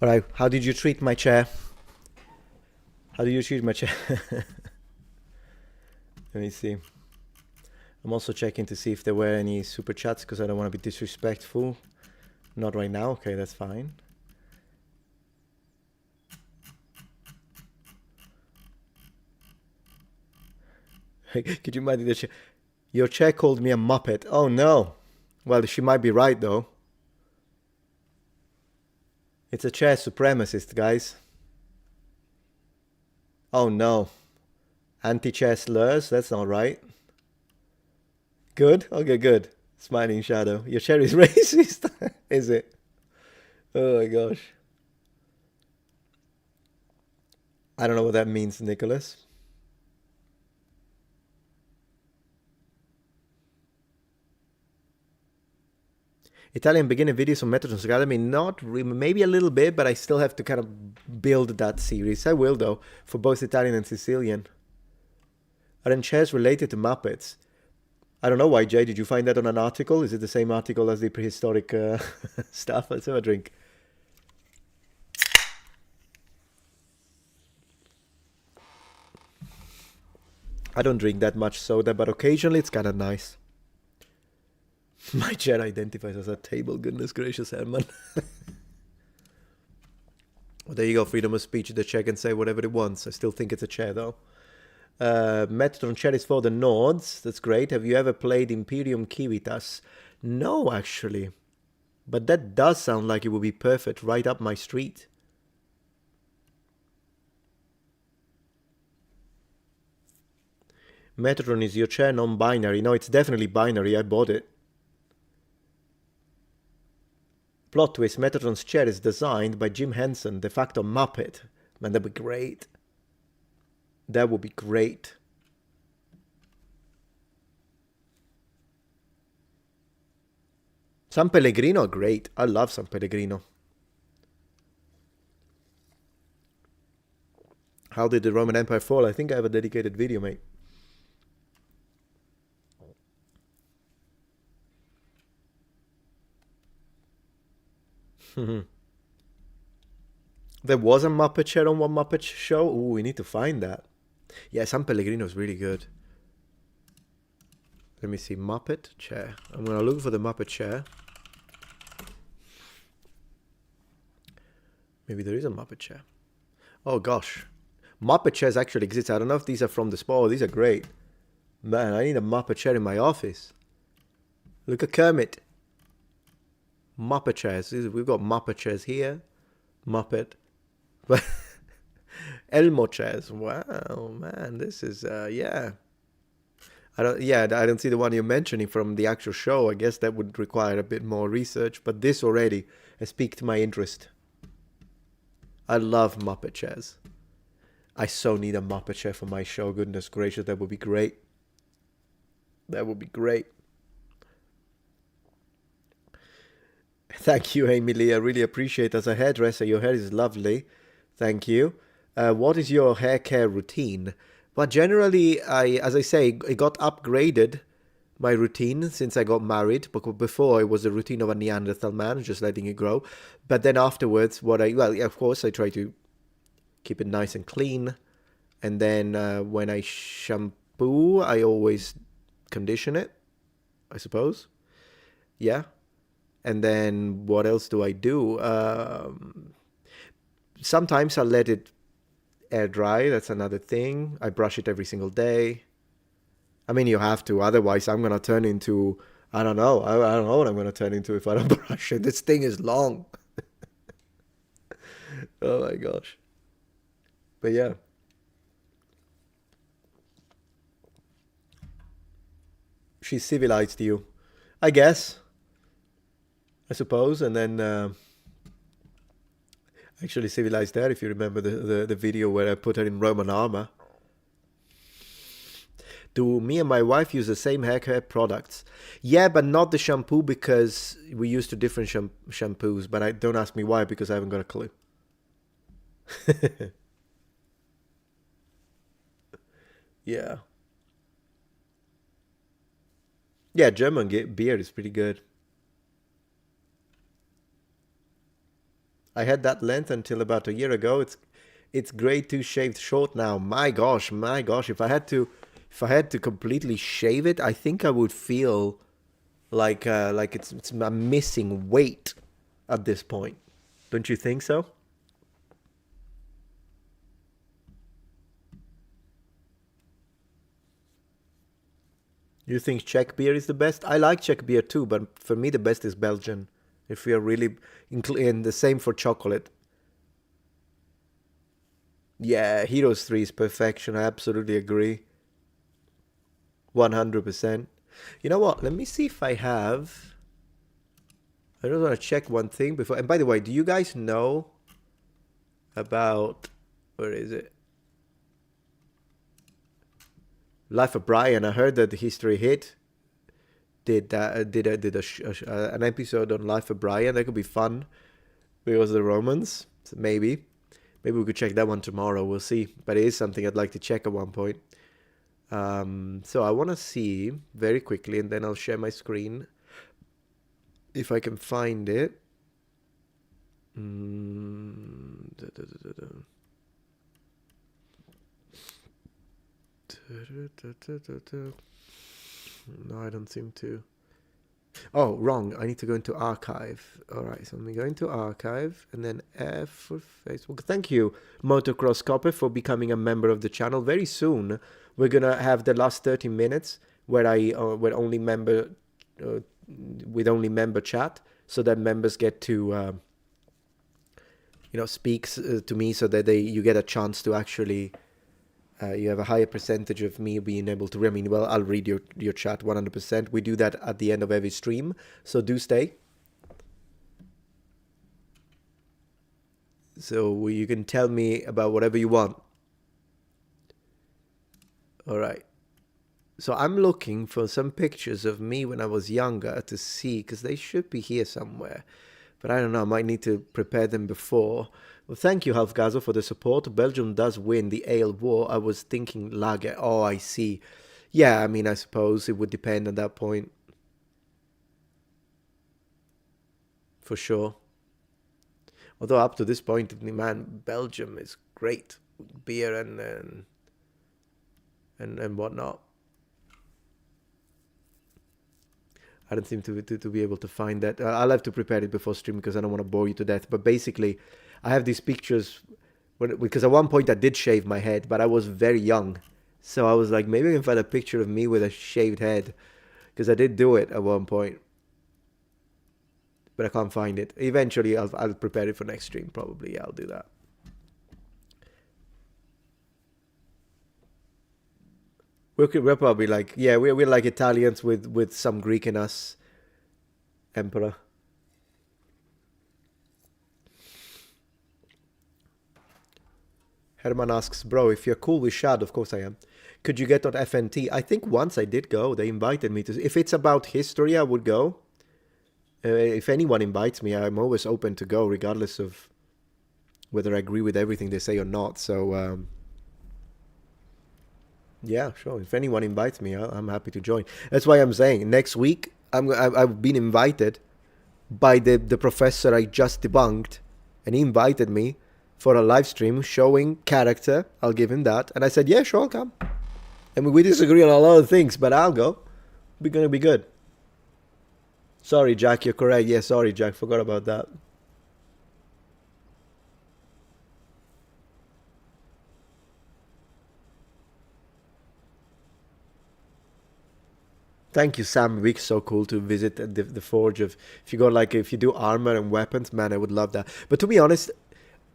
Speaker 1: All right, how did you treat my chair? How did you treat my chair? Let me see. I'm also checking to see if there were any super chats because I don't want to be disrespectful. Not right now. Okay, that's fine. Could you imagine the chair? Your chair called me a muppet. Oh no. Well, she might be right though. It's a chair supremacist, guys. Oh no. Anti-chair slurs? That's not right. Good? Okay, good. Smiling shadow. Your chair is racist? Is it? Oh my gosh. I don't know what that means, Nicholas. Italian beginner videos on Metatron Academy, not maybe a little bit, but I still have to kind of build that series. I will though, for both Italian and Sicilian. Are then chairs related to Muppets? I don't know, YJ, did you find that on an article? Is it the same article as the prehistoric stuff? Let's have a drink. I don't drink that much soda, but occasionally it's kind of nice. My chair identifies as a table, goodness gracious, Herman. Well, there you go, freedom of speech. The chair can say whatever it wants. I still think it's a chair, though. Metatron chair is for the Nords. That's great. Have you ever played Imperium Civitas? No, actually. But that does sound like it would be perfect right up my street. Metatron is your chair non-binary. No, it's definitely binary. I bought it. Plot twist, Metatron's chair is designed by Jim Henson, de facto Muppet. Man, that'd be great. That would be great. San Pellegrino, great. I love San Pellegrino. How did the Roman Empire fall? I think I have a dedicated video, mate. There was a Muppet chair on one Muppet show. Ooh, we need to find that. Yeah, San Pellegrino is really good. Let me see, Muppet chair. I'm gonna look for the Muppet chair. Maybe there is a Muppet chair. Oh gosh, Muppet chairs actually exist. I don't know if these are from the spot. Oh, these are great. Man, I need a Muppet chair in my office. Look at Kermit. Muppet chairs. We've got Muppet chairs here. Muppet. Elmo chairs. Wow, man, this is yeah. I don't see the one you're mentioning from the actual show. I guess that would require a bit more research, but this already has piqued my interest. I love Muppet chairs. I so need a Muppet chair for my show. Goodness gracious, that would be great. That would be great. Thank you, Emily. I really appreciate it. As a hairdresser, your hair is lovely. Thank you. What is your hair care routine? Well, generally, as I say, it got upgraded, my routine, since I got married. But before, it was the routine of a Neanderthal man, just letting it grow. But then afterwards, of course, I try to keep it nice and clean. And then when I shampoo, I always condition it, I suppose. Yeah. And then what else do I do? Sometimes I let it air dry. That's another thing. I brush it every single day. I mean, you have to. Otherwise, I'm going to turn into, I don't know. I don't know what I'm going to turn into if I don't brush it. This thing is long. Oh my gosh. But yeah. She civilized you, I guess. I suppose. And then actually civilized her, if you remember the video where I put her in Roman armor. Do me and my wife use the same hair care products? Yeah, but not the shampoo, because we use two different shampoos. But don't ask me why, because I haven't got a clue. Yeah. Yeah, German beer is pretty good. I had that length until about a year ago. It's grade 2 shaved short now. My gosh, my gosh. If I had to completely shave it, I think I would feel like I'm missing weight at this point. Don't you think so? You think Czech beer is the best? I like Czech beer too, but for me the best is Belgian. If we are really in the same for chocolate. Yeah, Heroes 3 is perfection. I absolutely agree. 100%. You know what? Let me see if I have. I just want to check one thing before. And by the way, do you guys know about. Where is it? Life of Brian. I heard that the History Hit did an episode on Life of Brian. That could be fun because of the Romans. So maybe we could check that one tomorrow. We'll see. But it is something I'd like to check at one point. So I want to see very quickly, and then I'll share my screen if I can find it. No, I don't seem to. Oh, wrong. I need to go into archive. All right, so I'm going to archive and then F for Facebook. Thank you, Motocross Copper, for becoming a member of the channel. Very soon, we're gonna have the last 30 minutes where where only member with only member chat, so that members get to speak to me, so that you get a chance to actually. You have a higher percentage of me being able to read. I mean, well, I'll read your chat 100%. We do that at the end of every stream, so do stay. So you can tell me about whatever you want. All right. So I'm looking for some pictures of me when I was younger to see, because they should be here somewhere. But I don't know, I might need to prepare them before. Well, thank you, Halfgazo, for the support. Belgium does win the Ale War. I was thinking Lager. Oh, I see. Yeah, I mean, I suppose it would depend at that point. For sure. Although up to this point, man, Belgium is great. Beer and whatnot. I don't seem to be able to find that. I'll have to prepare it before stream because I don't want to bore you to death. But basically, I have these pictures because at one point I did shave my head, but I was very young. So I was like, maybe I can find a picture of me with a shaved head, because I did do it at one point. But I can't find it. Eventually, I'll prepare it for next stream. Probably, yeah, I'll do that. We're probably like, yeah, we're like Italians with some Greek in us. Emperor. Herman asks, bro, if you're cool with Shad, of course I am. Could you get on FNT? I think once I did go. They invited me to. If it's about history, I would go. If anyone invites me, I'm always open to go, regardless of whether I agree with everything they say or not. So, yeah, sure. If anyone invites me, I'm happy to join. That's why I'm saying next week I've been invited by the professor I just debunked, and he invited me for a live stream showing character. I'll give him that, and I said, yeah, sure, I'll come. And we disagree on a lot of things, but I'll go. We're gonna be good. Sorry, Jack, you're correct. Yeah, sorry, Jack, forgot about that. Thank you, Sam Wick. So cool to visit the forge of. If you do armor and weapons, man, I would love that. But to be honest,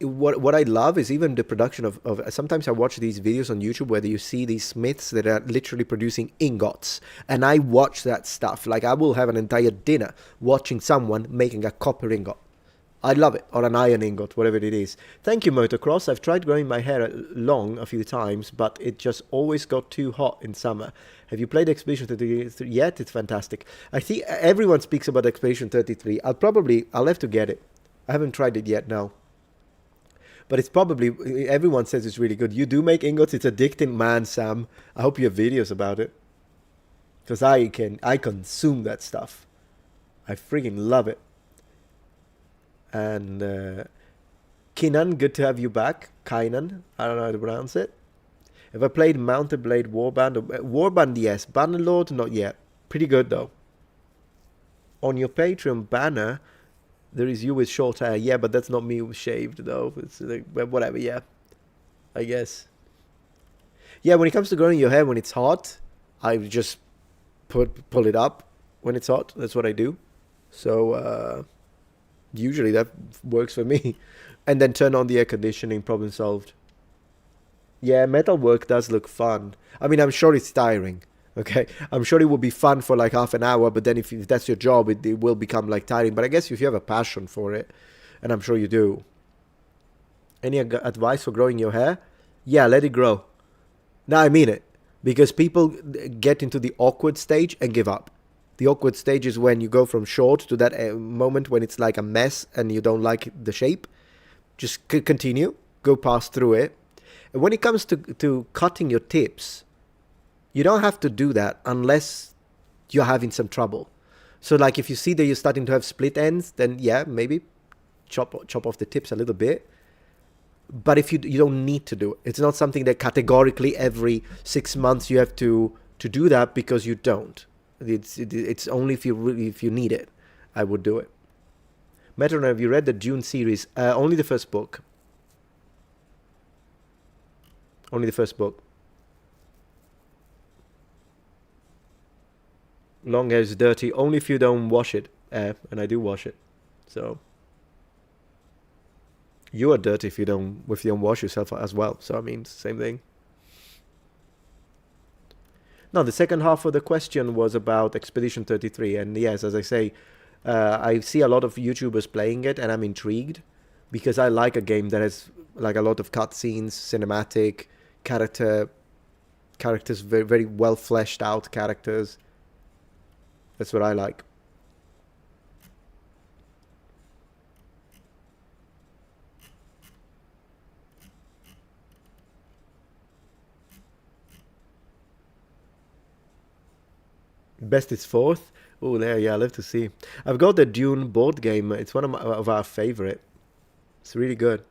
Speaker 1: what I love is even the production of. Sometimes I watch these videos on YouTube where you see these smiths that are literally producing ingots, and I watch that stuff. Like, I will have an entire dinner watching someone making a copper ingot. I love it, or an iron ingot, whatever it is. Thank you, Motocross. I've tried growing my hair long a few times, but it just always got too hot in summer. Have you played Expedition 33 yet? It's fantastic. I think everyone speaks about Expedition 33. I'll have to get it. I haven't tried it yet, no. But it's probably, everyone says it's really good. You do make ingots? It's addicting, man, Sam. I hope you have videos about it. Because I consume that stuff. I freaking love it. And Kinan, good to have you back. Kainan, I don't know how to pronounce it. Have I played Mounted Blade Warband? Warband, yes. Bannerlord, not yet. Pretty good, though. On your Patreon banner, there is you with short hair. Yeah, but that's not me shaved, though. It's like, whatever, yeah. I guess. Yeah, when it comes to growing your hair when it's hot, I just pull it up when it's hot. That's what I do. So, usually that works for me. And then turn on the air conditioning, problem solved. Yeah, metal work does look fun. I mean, I'm sure it's tiring. Okay, I'm sure it would be fun for like half an hour, but then if that's your job, it will become like tiring. But I guess if you have a passion for it, and I'm sure you do. Any advice for growing your hair? Yeah, let it grow. No, I mean it. Because people get into the awkward stage and give up. The awkward stage is when you go from short to that moment when it's like a mess and you don't like the shape. Just continue. Go past through it. And when it comes to cutting your tips, you don't have to do that unless you're having some trouble. So like if you see that you're starting to have split ends, then yeah, maybe chop off the tips a little bit. But if you don't need to do it. It's not something that categorically every 6 months you have to do that, because you don't. It's only if you need it, I would do it. Metatron, have you read the Dune series? Only the first book. Only the first book. Long hair is dirty only if you don't wash it. And I do wash it. So you are dirty if you don't wash yourself as well. So I mean, same thing. No, the second half of the question was about Expedition 33. And yes, as I say, I see a lot of YouTubers playing it, and I'm intrigued because I like a game that has like a lot of cutscenes, cinematic, characters, very, very well fleshed out characters. That's what I like. Best is fourth. Oh, there, yeah, I love to see. I've got the Dune board game. It's one of our favorite. It's really good.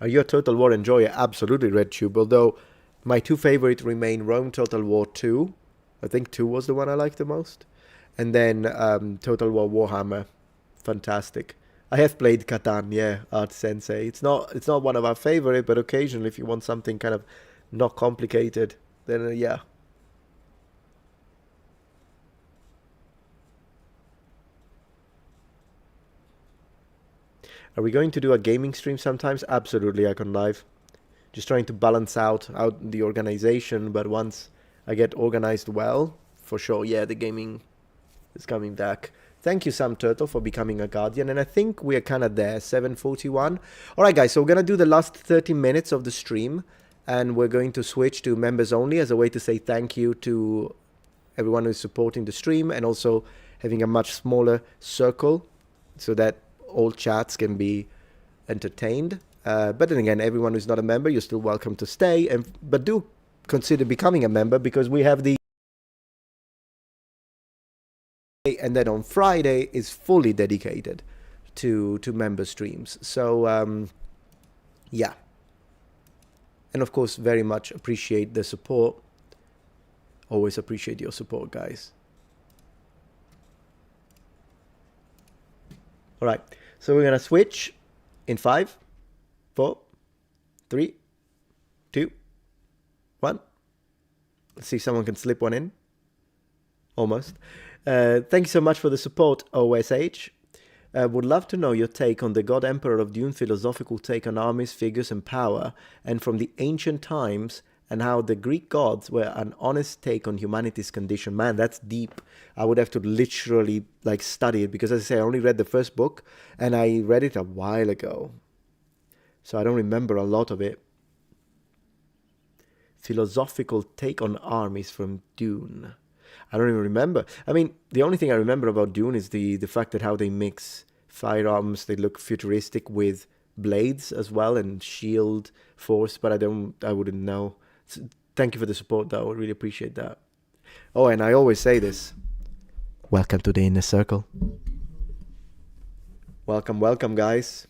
Speaker 1: Are you a Total War enjoyer? Absolutely, RedTube. Although my two favorite remain Rome Total War 2. I think 2 was the one I liked the most. And then Total War Warhammer. Fantastic. I have played Catan, yeah, Art Sensei. It's not one of our favorite, but occasionally if you want something kind of not complicated, then yeah. Are we going to do a gaming stream sometimes? Absolutely, Icon Live. Just trying to balance out the organization, but once I get organized well, for sure, yeah, the gaming is coming back. Thank you, Sam Turtle, for becoming a Guardian. And I think we are kind of there, 7:41. All right, guys, so we're going to do the last 30 minutes of the stream. And we're going to switch to members only as a way to say thank you to everyone who's supporting the stream, and also having a much smaller circle so that all chats can be entertained. But then again, everyone who's not a member, you're still welcome to stay. But do consider becoming a member, because we have the... And then on Friday is fully dedicated to member streams. So, yeah. And of course, very much appreciate the support. Always appreciate your support, guys. All right. So we're going to switch in 5, 4, 3, 2, 1. Let's see if someone can slip one in. Almost. Thank you so much for the support, OSH. Would love to know your take on the God Emperor of Dune philosophical take on armies, figures, and power, and from the ancient times, and how the Greek gods were an honest take on humanity's condition. Man, that's deep. I would have to literally like study it, because as I say, I only read the first book, and I read it a while ago. So I don't remember a lot of it. Philosophical take on armies from Dune. I don't even remember. I mean, the only thing I remember about Dune is the fact that how they mix firearms, they look futuristic with blades as well, and shield force, but I wouldn't know. So, thank you for the support, though. I really appreciate that. Oh, and I always say this. Welcome to the inner circle. Welcome, welcome, guys.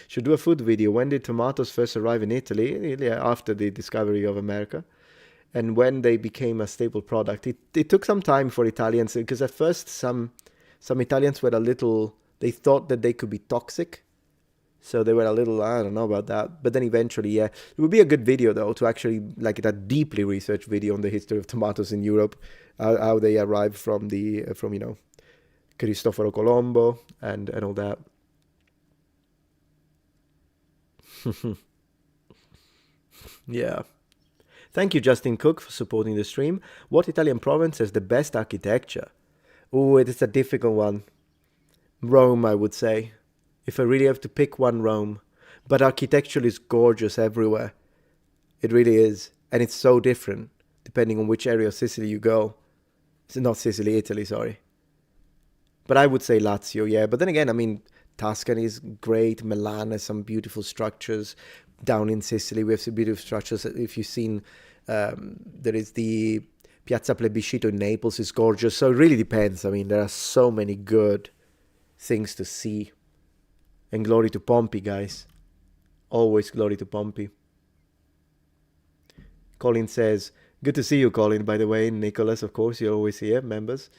Speaker 1: Should do a food video. When did tomatoes first arrive in Italy? Yeah, after the discovery of America. And when they became a staple product. It took some time for Italians, because at first some Italians were a little, they thought that they could be toxic. So they were a little, I don't know about that. But then eventually, yeah. It would be a good video, though, to actually, like a deeply researched video on the history of tomatoes in Europe, how they arrived from Cristoforo Colombo and all that. Yeah. Thank you, Justin Cook, for supporting the stream. What Italian province has the best architecture? Oh, it is a difficult one. Rome, I would say. If I really have to pick one, Rome. But architecture is gorgeous everywhere. It really is. And it's so different, depending on which area of Sicily you go. It's not Sicily, Italy, sorry. But I would say Lazio, yeah. But then again, I mean, Tuscany is great. Milan has some beautiful structures. Down in Sicily, we have some beautiful structures. If you've seen, there is the Piazza Plebiscito in Naples, is gorgeous. So it really depends. I mean, there are so many good things to see. And glory to Pompey, guys. Always glory to Pompey. Colin says, good to see you, Colin, by the way. Nicholas, of course, you're always here, members.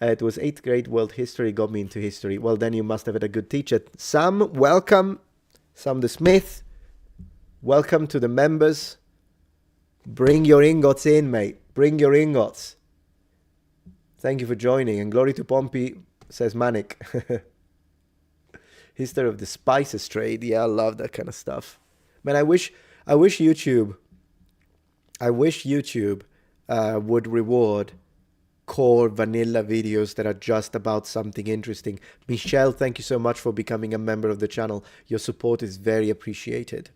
Speaker 1: It was 8th grade world history, got me into history. Well, then you must have had a good teacher. Sam, welcome. Sam the Smith. Welcome to the members. Bring your ingots in, mate. Bring your ingots. Thank you for joining. And glory to Pompey, says Manic. History of the spices trade. Yeah, I love that kind of stuff. Man, I wish YouTube would reward core vanilla videos that are just about something interesting. Michelle, thank you so much for becoming a member of the channel. Your support is very appreciated.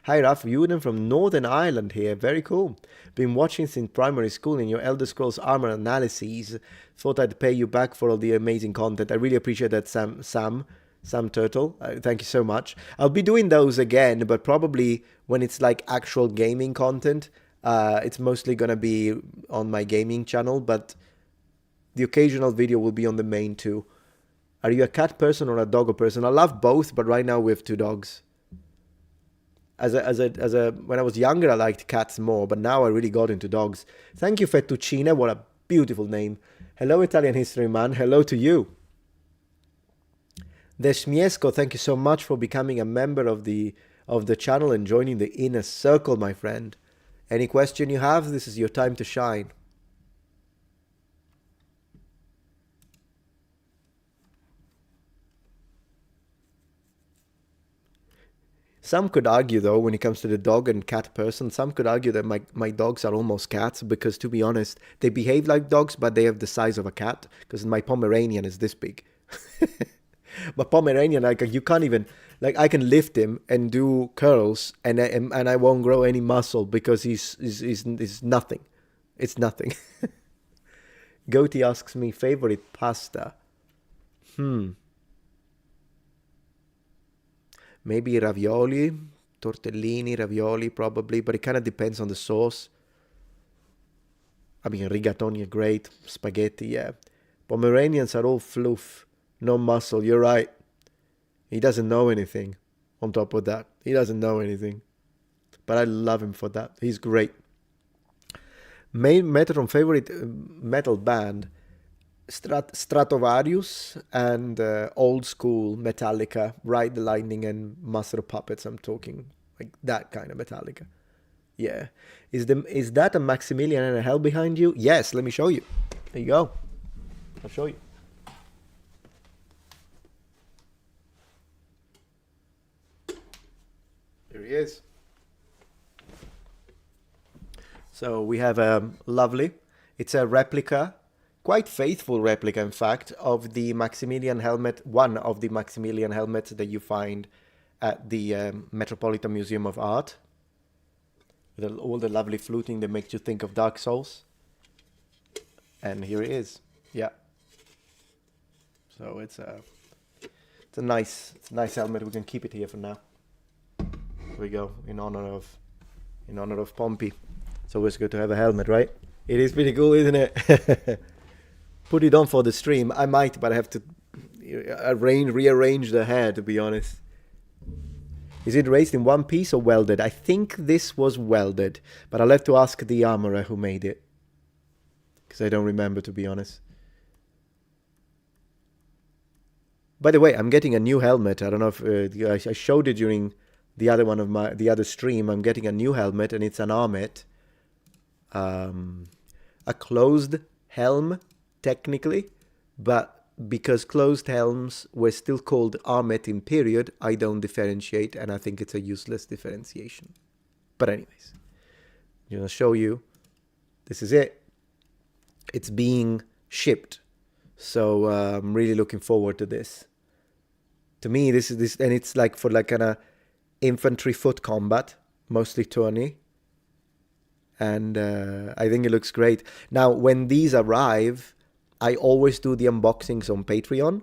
Speaker 1: Hi Raf, Ewan from Northern Ireland here. Very cool. Been watching since primary school in your Elder Scrolls Armor analyses. Thought I'd pay you back for all the amazing content. I really appreciate that, Sam Turtle. Thank you so much. I'll be doing those again, but probably when it's like actual gaming content. It's mostly gonna be on my gaming channel, but the occasional video will be on the main too. Are you a cat person or a dog person? I love both, but right now we have 2 dogs. When I was younger, I liked cats more, but now I really got into dogs. Thank you, Fettuccine. What a beautiful name. Hello, Italian history man. Hello to you. Desmiesco, thank you so much for becoming a member of the channel and joining the inner circle, my friend. Any question you have, this is your time to shine. Some could argue, though, when it comes to the dog and cat person, some could argue that my dogs are almost cats because, to be honest, they behave like dogs, but they have the size of a cat because my Pomeranian is this big. But Pomeranian, like, you can't even, like, I can lift him and do curls and I won't grow any muscle because he's nothing. It's nothing. Goatee asks me favorite pasta. Maybe ravioli, tortellini, ravioli, probably, but it kind of depends on the sauce. I mean, rigatoni are great, spaghetti, yeah. Pomeranians are all fluff, no muscle, you're right. He doesn't know anything on top of that. He doesn't know anything. But I love him for that. He's great. Metatron favorite metal band, Stratovarius and old school Metallica, Ride the Lightning and Master of Puppets. I'm talking like that kind of Metallica. Yeah. Is that a Maximilian and a Hell behind you? Yes, let me show you. There you go. I'll show you. There he is. So we have a lovely, it's a replica, quite faithful replica, in fact, of the Maximilian helmet, one of the Maximilian helmets that you find at the Metropolitan Museum of Art. With all the lovely fluting that makes you think of Dark Souls. And here it is. Yeah. So it's a nice helmet. We can keep it here for now. we go, in honor of Pompey. It's always good to have a helmet, right? It is pretty cool, isn't it? Put it on for the stream. I might, but I have to rearrange the hair, to be honest. Is it raised in one piece or welded? I think this was welded, but I'll have to ask the armorer who made it, because I don't remember, to be honest. By the way, I'm getting a new helmet. I don't know if I showed it during the other stream. I'm getting a new helmet, and it's an armet, a closed helm technically, but because closed helms were still called armet in period, I don't differentiate, and I think it's a useless differentiation. But anyways, I'm gonna show you. This is it. It's being shipped, so I'm really looking forward to this. To me, this, and it's like for like kind of infantry foot combat, mostly tourney, and I think it looks great. Now, when these arrive, I always do the unboxings on Patreon,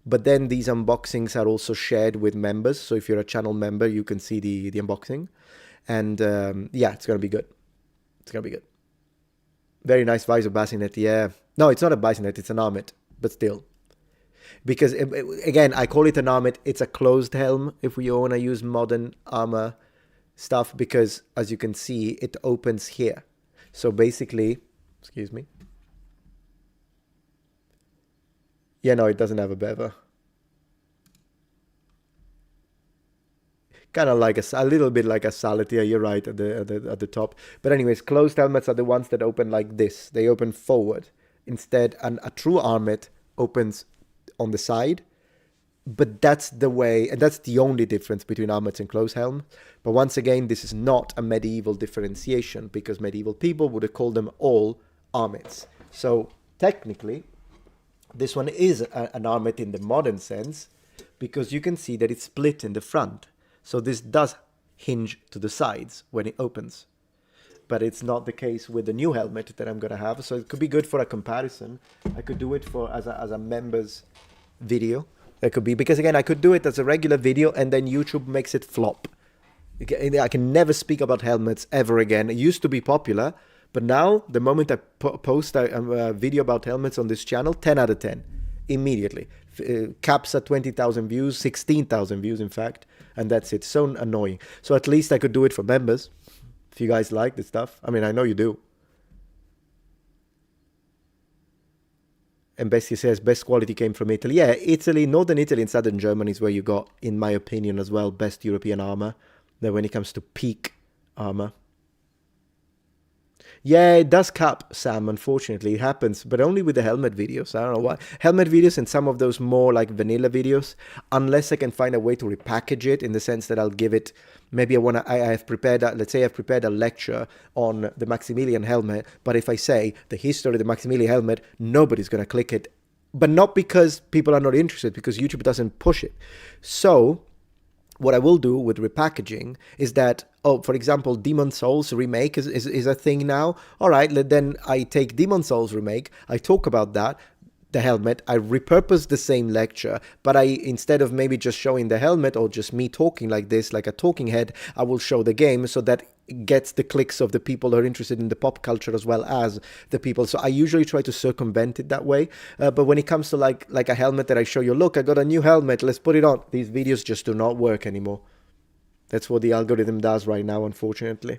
Speaker 1: but then these unboxings are also shared with members. So if you're a channel member, you can see the unboxing. And yeah, it's going to be good. It's going to be good. Very nice visor bassinet, yeah. No, it's not a bassinet, it's an armet, but still. Because, again, I call it an armet. It's a closed helm if we want to use modern armor stuff, because, as you can see, it opens here. So basically, excuse me. Yeah, no, it doesn't have a bevel. Kind of like a little bit like a sallet. Yeah, you're right, at the top. But anyways, closed helmets are the ones that open like this. They open forward. Instead, a true armet opens on the side. But that's the way, and that's the only difference between armets and closed helm. But once again, this is not a medieval differentiation, because medieval people would have called them all armets. So technically, this one is an armet in the modern sense, because you can see that it's split in the front. So this does hinge to the sides when it opens. But it's not the case with the new helmet that I'm going to have. So it could be good for a comparison. I could do it for as a members video. That could be, because again, I could do it as a regular video and then YouTube makes it flop. I can never speak about helmets ever again. It used to be popular. But now, the moment I post a video about helmets on this channel, 10 out of 10, immediately. Caps at 20,000 views, 16,000 views, in fact, and that's it. So annoying. So at least I could do it for members, if you guys like this stuff. I mean, I know you do. And Bessie says, best quality came from Italy. Yeah, Italy, northern Italy and southern Germany is where you got, in my opinion as well, best European armor. Then when it comes to peak armor. Yeah, it does cap, Sam, unfortunately. It happens, but only with the helmet videos. I don't know why. Helmet videos and some of those more like vanilla videos, unless I can find a way to repackage it in the sense that I'll give it, maybe I have prepared, let's say I've prepared a lecture on the Maximilian helmet, but if I say the history of the Maximilian helmet, nobody's going to click it. But not because people are not interested, because YouTube doesn't push it. So what I will do with repackaging is that, for example, Demon Souls remake is a thing now. All right, then I take Demon Souls remake, I talk about that, the helmet, I repurpose the same lecture, but instead of maybe just showing the helmet or just me talking like this, like a talking head, I will show the game so that it gets the clicks of the people who are interested in the pop culture as well as the people. So I usually try to circumvent it that way. But when it comes to like a helmet that I show you, look, I got a new helmet, let's put it on. These videos just do not work anymore. That's what the algorithm does right now, unfortunately.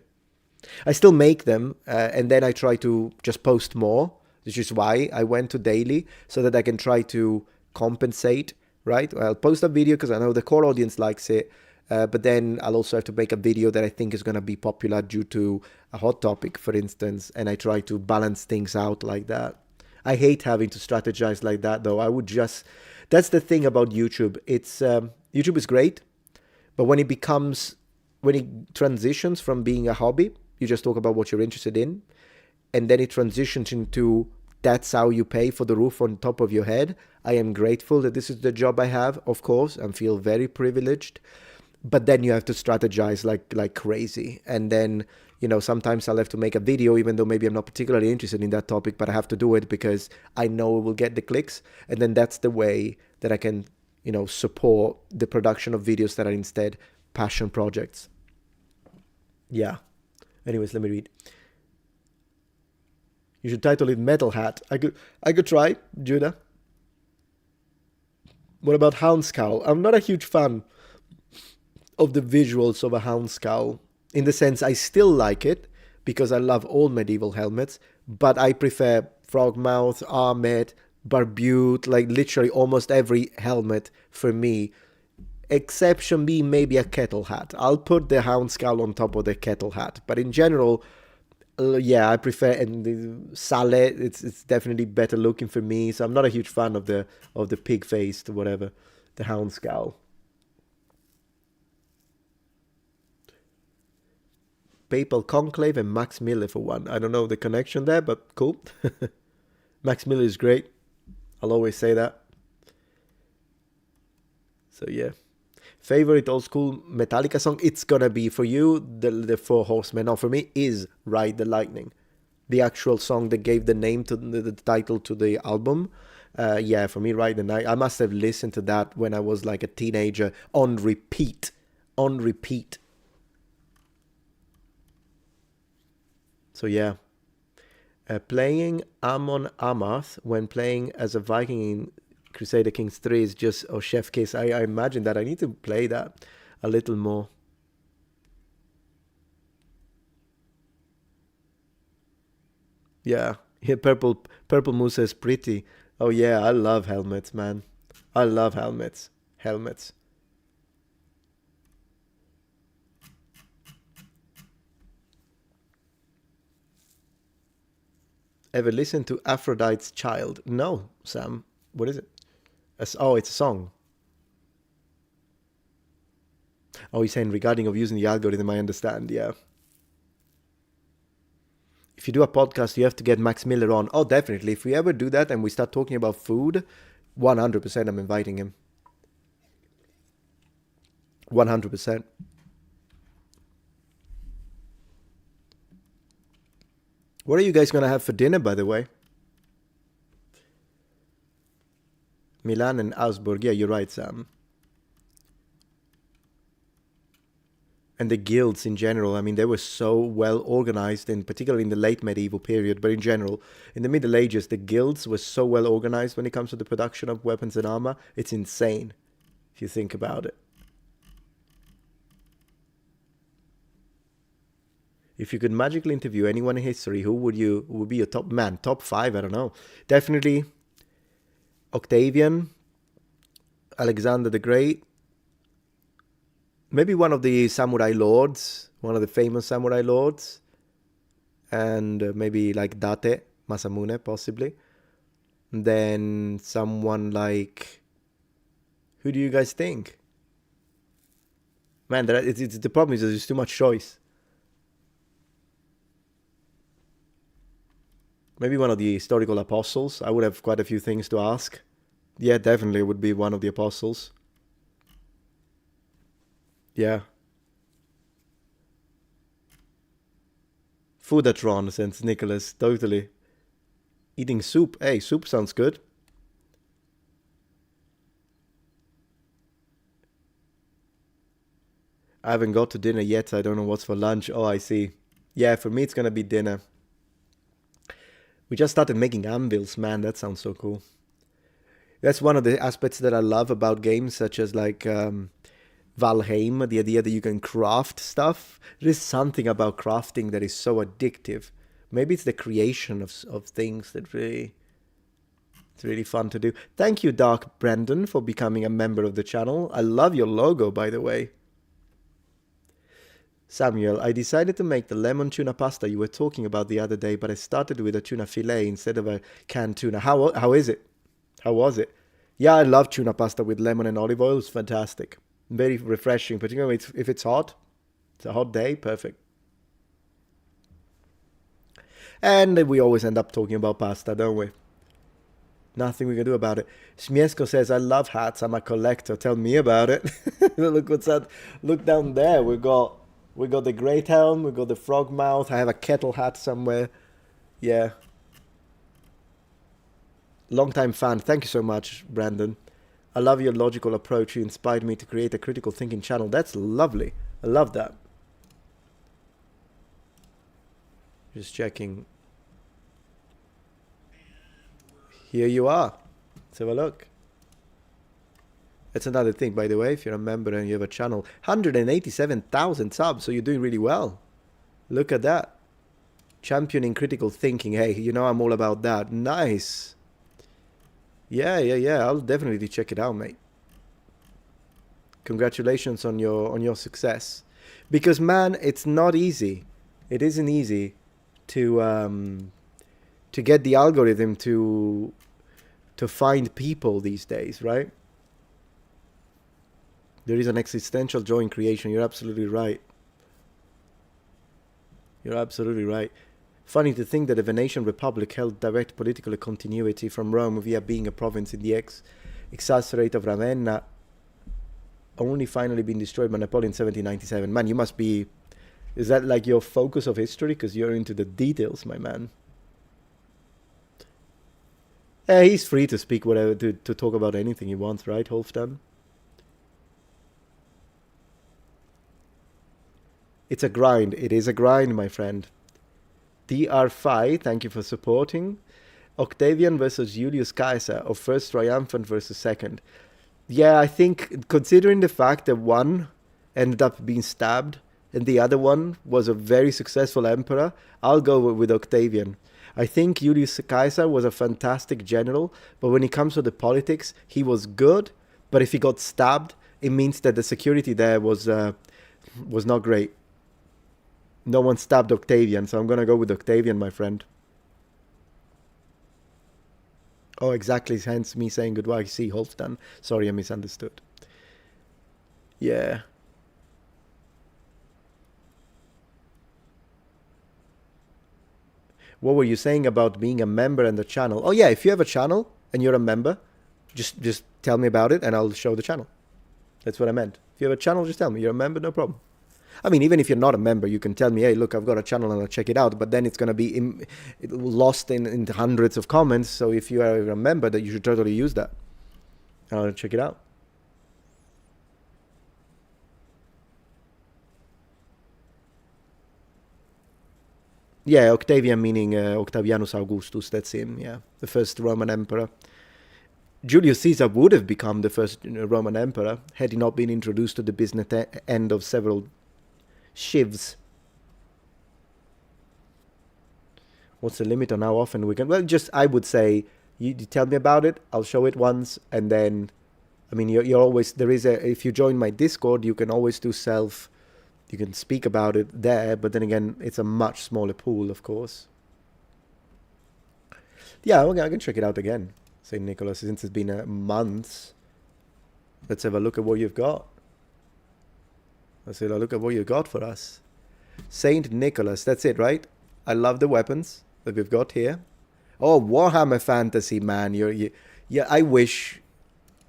Speaker 1: I still make them, and then I try to just post more, which is why I went to daily, so that I can try to compensate, right? I'll post a video because I know the core audience likes it, but then I'll also have to make a video that I think is going to be popular due to a hot topic, for instance, and I try to balance things out like that. I hate having to strategize like that, though. That's the thing about YouTube. YouTube is great, but when it transitions from being a hobby, you just talk about what you're interested in, and then it transitions into that's how you pay for the roof on top of your head. I am grateful that this is the job I have, of course, and feel very privileged. But then you have to strategize like crazy. And then, sometimes I'll have to make a video, even though maybe I'm not particularly interested in that topic, but I have to do it because I know it will get the clicks. And then that's the way that I can, support the production of videos that are instead passion projects.
Speaker 2: Yeah. Anyways, let me read. You should title it Metal Hat. I could try, Judah. What about Hound Scowl? I'm not a huge fan of the visuals of a Hound Scowl. In the sense, I still like it because I love all medieval helmets, but I prefer Frogmouth, Armet, Barbute, like literally almost every helmet for me. Exception being maybe a kettle hat. I'll put the Hound Scowl on top of the kettle hat, but in general, yeah, I prefer and the Sale. It's definitely better looking for me. So I'm not a huge fan of the pig faced whatever, the Hound Scowl. Papal Conclave and Max Miller for one. I don't know the connection there, but cool. Max Miller is great. I'll always say that. So yeah. Favorite old school Metallica song? It's gonna be for you the Four Horsemen. No, for me is Ride the Lightning, the actual song that gave the name to the title to the album. Yeah, for me, Ride the Night. I must have listened to that when I was like a teenager on repeat, on repeat. So yeah, playing Amon Amarth when playing as a Viking in Crusader Kings 3 is just chef kiss. I imagine that I need to play that a little more. Yeah, yeah. Purple Moose is pretty. Oh yeah, I love helmets, man. I love helmets. Helmets. Ever listen to Aphrodite's Child? No, Sam. What is it? Oh, it's a song. Oh, he's saying regarding of using the algorithm. I understand. Yeah. If you do a podcast, you have to get Max Miller on. Oh, definitely. If we ever do that and we start talking about food, 100% I'm inviting him. 100%. What are you guys going to have for dinner, by the way? Milan and Augsburg. Yeah, you're right, Sam. And the guilds in general, I mean, they were so well organized, and particularly in the late medieval period, but in general, in the Middle Ages, the guilds were so well organized when it comes to the production of weapons and armor. It's insane if you think about it. If you could magically interview anyone in history, who would be your top man? Top five? I don't know. Definitely Octavian, Alexander the Great, maybe one of the samurai lords, one of the famous samurai lords, and maybe like Date Masamune, possibly. Then someone like, who do you guys think? Man, the problem is there's too much choice. Maybe one of the historical apostles. I would have quite a few things to ask. Yeah, definitely would be one of the apostles. Yeah. Foodatron, since Nicholas, totally. Eating soup. Hey, soup sounds good. I haven't got to dinner yet. I don't know what's for lunch. Oh, I see. Yeah, for me it's gonna be dinner. We just started making anvils, man. That sounds so cool. That's one of the aspects that I love about games, such as like Valheim, the idea that you can craft stuff. There is something about crafting that is so addictive. Maybe it's the creation of things that really it's really fun to do. Thank you, Dark Brandon, for becoming a member of the channel. I love your logo, by the way. Samuel, I decided to make the lemon tuna pasta you were talking about the other day, but I started with a tuna fillet instead of a canned tuna. How is it? How was it? Yeah, I love tuna pasta with lemon and olive oil. It's fantastic. Very refreshing, particularly if it's hot. It's a hot day, perfect. And we always end up talking about pasta, don't we? Nothing we can do about it. Smiesko says, I love hats. I'm a collector. Tell me about it. Look what's that. Look down there. We got the great helm. We got the frog mouth. I have a kettle hat somewhere. Yeah. Long time fan. Thank you so much, Brandon. I love your logical approach. You inspired me to create a critical thinking channel. That's lovely. I love that. Just checking. Here you are. Let's have a look. That's another thing, by the way, if you're a member and you have a channel. 187,000 subs, so you're doing really well. Look at that. Championing critical thinking. Hey, you know I'm all about that. Nice. Yeah. I'll definitely check it out, mate. Congratulations on your success. Because, man, it's not easy. It isn't easy to get the algorithm to find people these days, right? There is an existential joy in creation. You're absolutely right. You're absolutely right. Funny to think that the Venetian Republic held direct political continuity from Rome via being a province in the exarcharate of Ravenna, only finally been destroyed by Napoleon in 1797. Man, you must be... Is that like your focus of history? Because you're into the details, my man. He's free to speak whatever, to talk about anything he wants, right, Holfdan? It's a grind. It is a grind, my friend. DR5, thank you for supporting. Octavian versus Julius Caesar, or first triumphant versus second. Yeah, I think, considering the fact that one ended up being stabbed and the other one was a very successful emperor, I'll go with Octavian. I think Julius Caesar was a fantastic general, but when it comes to the politics, he was good, but if he got stabbed, it means that the security there was not great. No one stabbed Octavian, so I'm going to go with Octavian, my friend. Oh, exactly, hence me saying goodbye. See, Holstan. Sorry, I misunderstood. Yeah. What were you saying about being a member and the channel? Oh, yeah, if you have a channel and you're a member, just tell me about it and I'll show the channel. That's what I meant. If you have a channel, just tell me. You're a member, no problem. I mean, even if you're not a member, you can tell me, hey, look, I've got a channel and I'll check it out. But then it's going to be lost in hundreds of comments. So if you are a member, that you should totally use that. And I'll check it out. Yeah, Octavian meaning Octavianus Augustus. That's him, yeah. The first Roman emperor. Julius Caesar would have become the first Roman emperor had he not been introduced to the business end of several shivs. What's the limit on how often we can... Well, just, I would say, you tell me about it, I'll show it once, and then, I mean, you're always... There is a... If you join my Discord, you can always do self... You can speak about it there, but then again, it's a much smaller pool, of course. Yeah, okay, I can check it out again, St. Nicholas, since it's been months. Let's have a look at what you've got. Let's have a look at what you got for us. St. Nicholas, that's it, right? I love the weapons that we've got here. Oh, Warhammer Fantasy, man. Yeah, I wish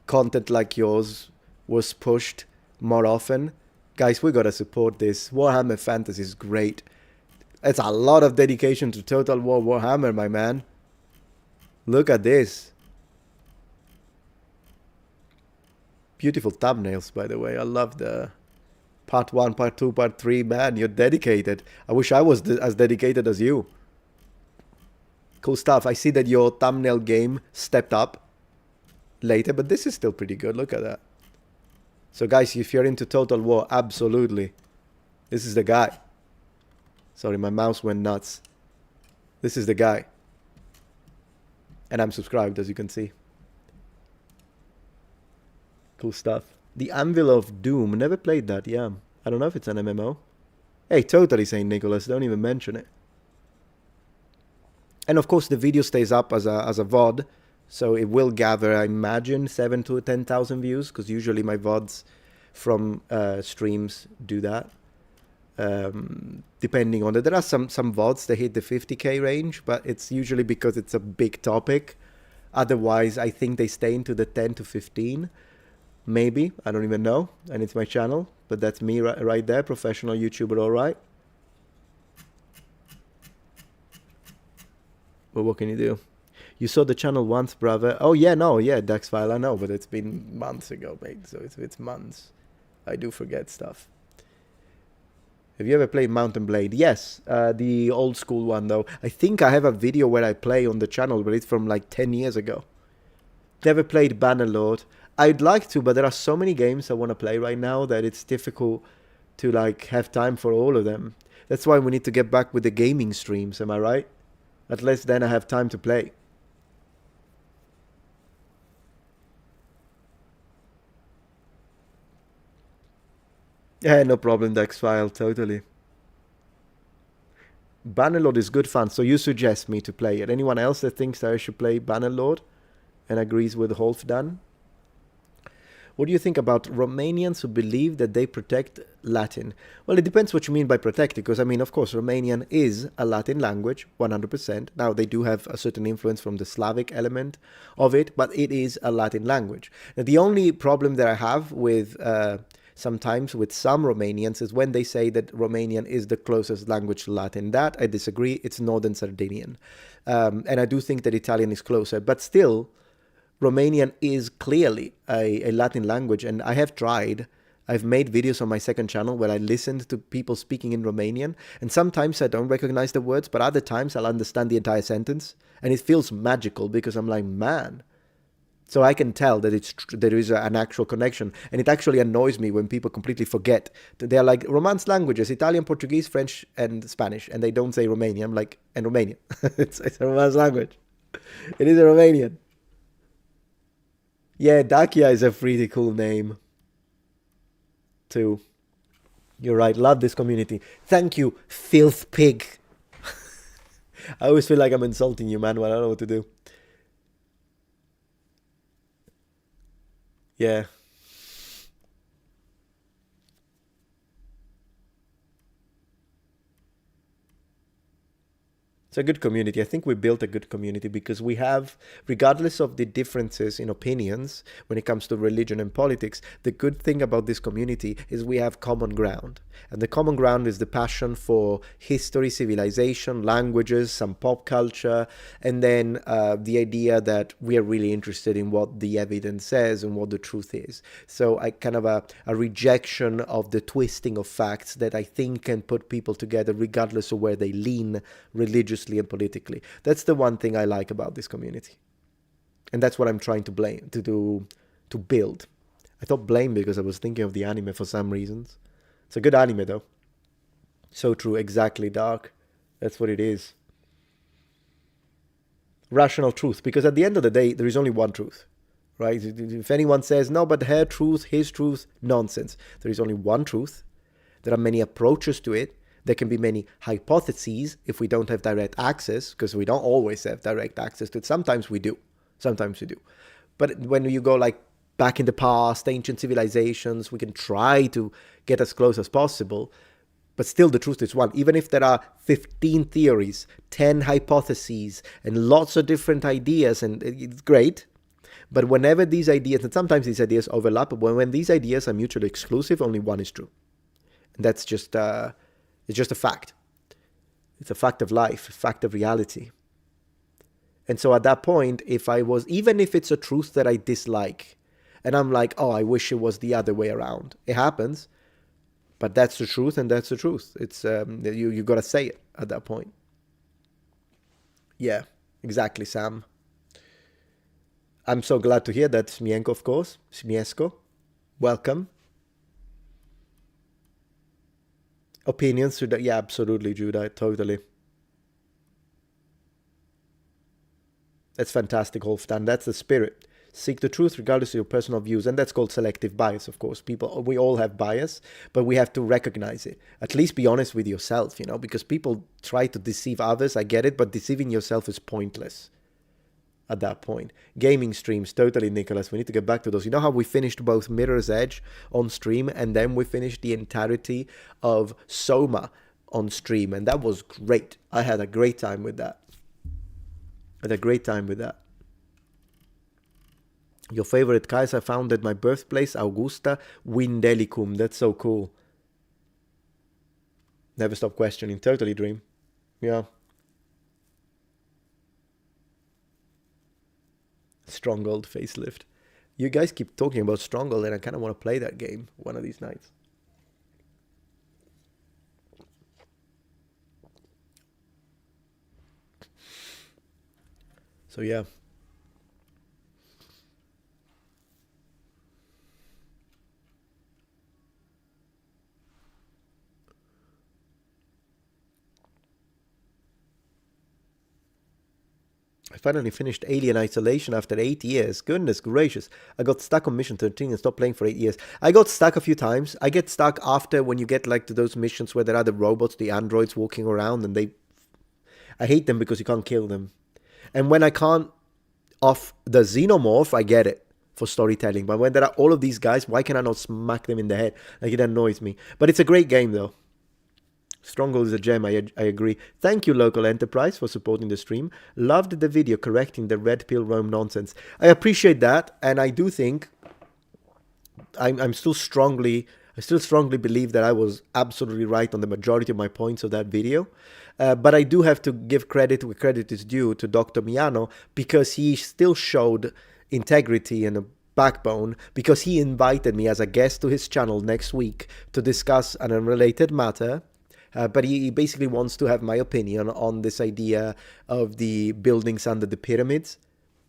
Speaker 2: content like yours was pushed more often. Guys, we gotta support this. Warhammer Fantasy is great. It's a lot of dedication to Total War Warhammer, my man. Look at this. Beautiful thumbnails, by the way. I love the part 1, part 2, part 3. Man, you're dedicated. I wish I was as dedicated as you. Cool stuff. I see that your thumbnail game stepped up later, but this is still pretty good. Look at that. So guys, if you're into Total War, absolutely. This is the guy. Sorry, my mouse went nuts. This is the guy. And I'm subscribed, as you can see. Cool stuff. The Anvil of Doom. Never played that, yeah. I don't know if it's an MMO. Hey, totally St. Nicholas. Don't even mention it. And of course, the video stays up as a VOD. So it will gather, I imagine, 7,000 to 10,000 views. Because usually my VODs from streams do that. Depending on it. There are some VODs that hit the 50k range. But it's usually because it's a big topic. Otherwise, I think they stay into the 10 to 15. Maybe. I don't even know. And it's my channel. But that's me right there. Professional YouTuber, all right. But what can you do? You saw the channel once, brother. Oh, yeah, no, yeah, Daxfile, I know. But it's been months ago, mate. So it's months. I do forget stuff. Have you ever played Mountain Blade? Yes, the old school one though. I think I have a video where I play on the channel, but it's from like 10 years ago. Never played Bannerlord. I'd like to, but there are so many games I want to play right now that it's difficult to like have time for all of them. That's why we need to get back with the gaming streams, am I right? At least then I have time to play. Yeah, no problem, Dexfile, totally. Bannerlord is good fun, so you suggest me to play it. Anyone else that thinks that I should play Bannerlord and agrees with Halfdan? What do you think about Romanians who believe that they protect Latin? Well, it depends what you mean by protect, because, I mean, of course, Romanian is a Latin language, 100%. Now, they do have a certain influence from the Slavic element of it, but it is a Latin language. Now, the only problem that I have with sometimes with some Romanians is when they say that Romanian is the closest language to Latin. That I disagree. It's Northern Sardinian. And I do think that Italian is closer, but still, Romanian is clearly a Latin language, and I have tried. I've made videos on my second channel where I listened to people speaking in Romanian, and sometimes I don't recognize the words, but other times I'll understand the entire sentence, and it feels magical because I'm like, man. So I can tell that there is an actual connection, and it actually annoys me when people completely forget. They're like, Romance languages, Italian, Portuguese, French, and Spanish, and they don't say Romanian. I'm like, and Romanian. it's a Romance language. It is a Romanian. Yeah, Dacia is a pretty cool name, too. You're right, love this community. Thank you, filth pig. I always feel like I'm insulting you, man, but I don't know what to do. Yeah. It's a good community. I think we built a good community because we have, regardless of the differences in opinions when it comes to religion and politics, the good thing about this community is we have common ground. And the common ground is the passion for history, civilization, languages, some pop culture, and then the idea that we are really interested in what the evidence says and what the truth is. So I kind of a rejection of the twisting of facts that I think can put people together regardless of where they lean religiously and politically. That's the one thing I like about this community, and that's what I'm trying to build. I thought blame because I was thinking of the anime for some reasons. It's a good anime though. So true, exactly, Dark. That's what it is. Rational truth, because at the end of the day there is only one truth, right? If anyone says no, but her truth, his truth, nonsense. There is only one truth. There are many approaches to it. There can be many hypotheses if we don't have direct access, because we don't always have direct access to it. Sometimes we do. But when you go like back in the past, ancient civilizations, we can try to get as close as possible. But still the truth is one. Even if there are 15 theories, 10 hypotheses, and lots of different ideas, and it's great. But whenever these ideas, and sometimes these ideas overlap, but when these ideas are mutually exclusive, only one is true. And that's just... it's just a fact. It's a fact of life, a fact of reality. And so at that point, even if it's a truth that I dislike, and I'm like, oh, I wish it was the other way around. It happens, but that's the truth, and that's the truth. It's you got to say it at that point. Yeah, exactly, Sam. I'm so glad to hear that, Smienko, of course. Smiesko, welcome. Opinions to that? Yeah, absolutely, Judah, totally. That's fantastic, Wolfdan. That's the spirit. Seek the truth regardless of your personal views, and that's called selective bias, of course. We all have bias, but we have to recognize it. At least be honest with yourself, because people try to deceive others, I get it, but deceiving yourself is pointless at that point. Gaming streams, totally, Nicholas. We need to get back to those. You know how we finished both Mirror's Edge on stream, and then we finished the entirety of Soma on stream, and that was great. I had a great time with that. Your favorite Kaiser found at my birthplace, Augusta Windelicum. That's so cool. Never stop questioning. Totally, Dream. Yeah. Stronghold facelift. You guys keep talking about Stronghold, and I kind of want to play that game one of these nights. So yeah. I finally finished Alien Isolation after 8 years. Goodness gracious. I got stuck on mission 13 and stopped playing for 8 years. I got stuck a few times. I get stuck after when you get like to those missions where there are the robots, the androids walking around, and I hate them because you can't kill them. And when I can't off the xenomorph, I get it for storytelling. But when there are all of these guys, why can I not smack them in the head? Like, it annoys me. But it's a great game though. Stronghold is a gem, I agree. Thank you, Local Enterprise, for supporting the stream. Loved the video correcting the red pill Rome nonsense. I appreciate that, and I do think I still strongly believe that I was absolutely right on the majority of my points of that video. But I do have to give credit where credit is due to Dr. Miano, because he still showed integrity and a backbone, because he invited me as a guest to his channel next week to discuss an unrelated matter. But he basically wants to have my opinion on this idea of the buildings under the pyramids.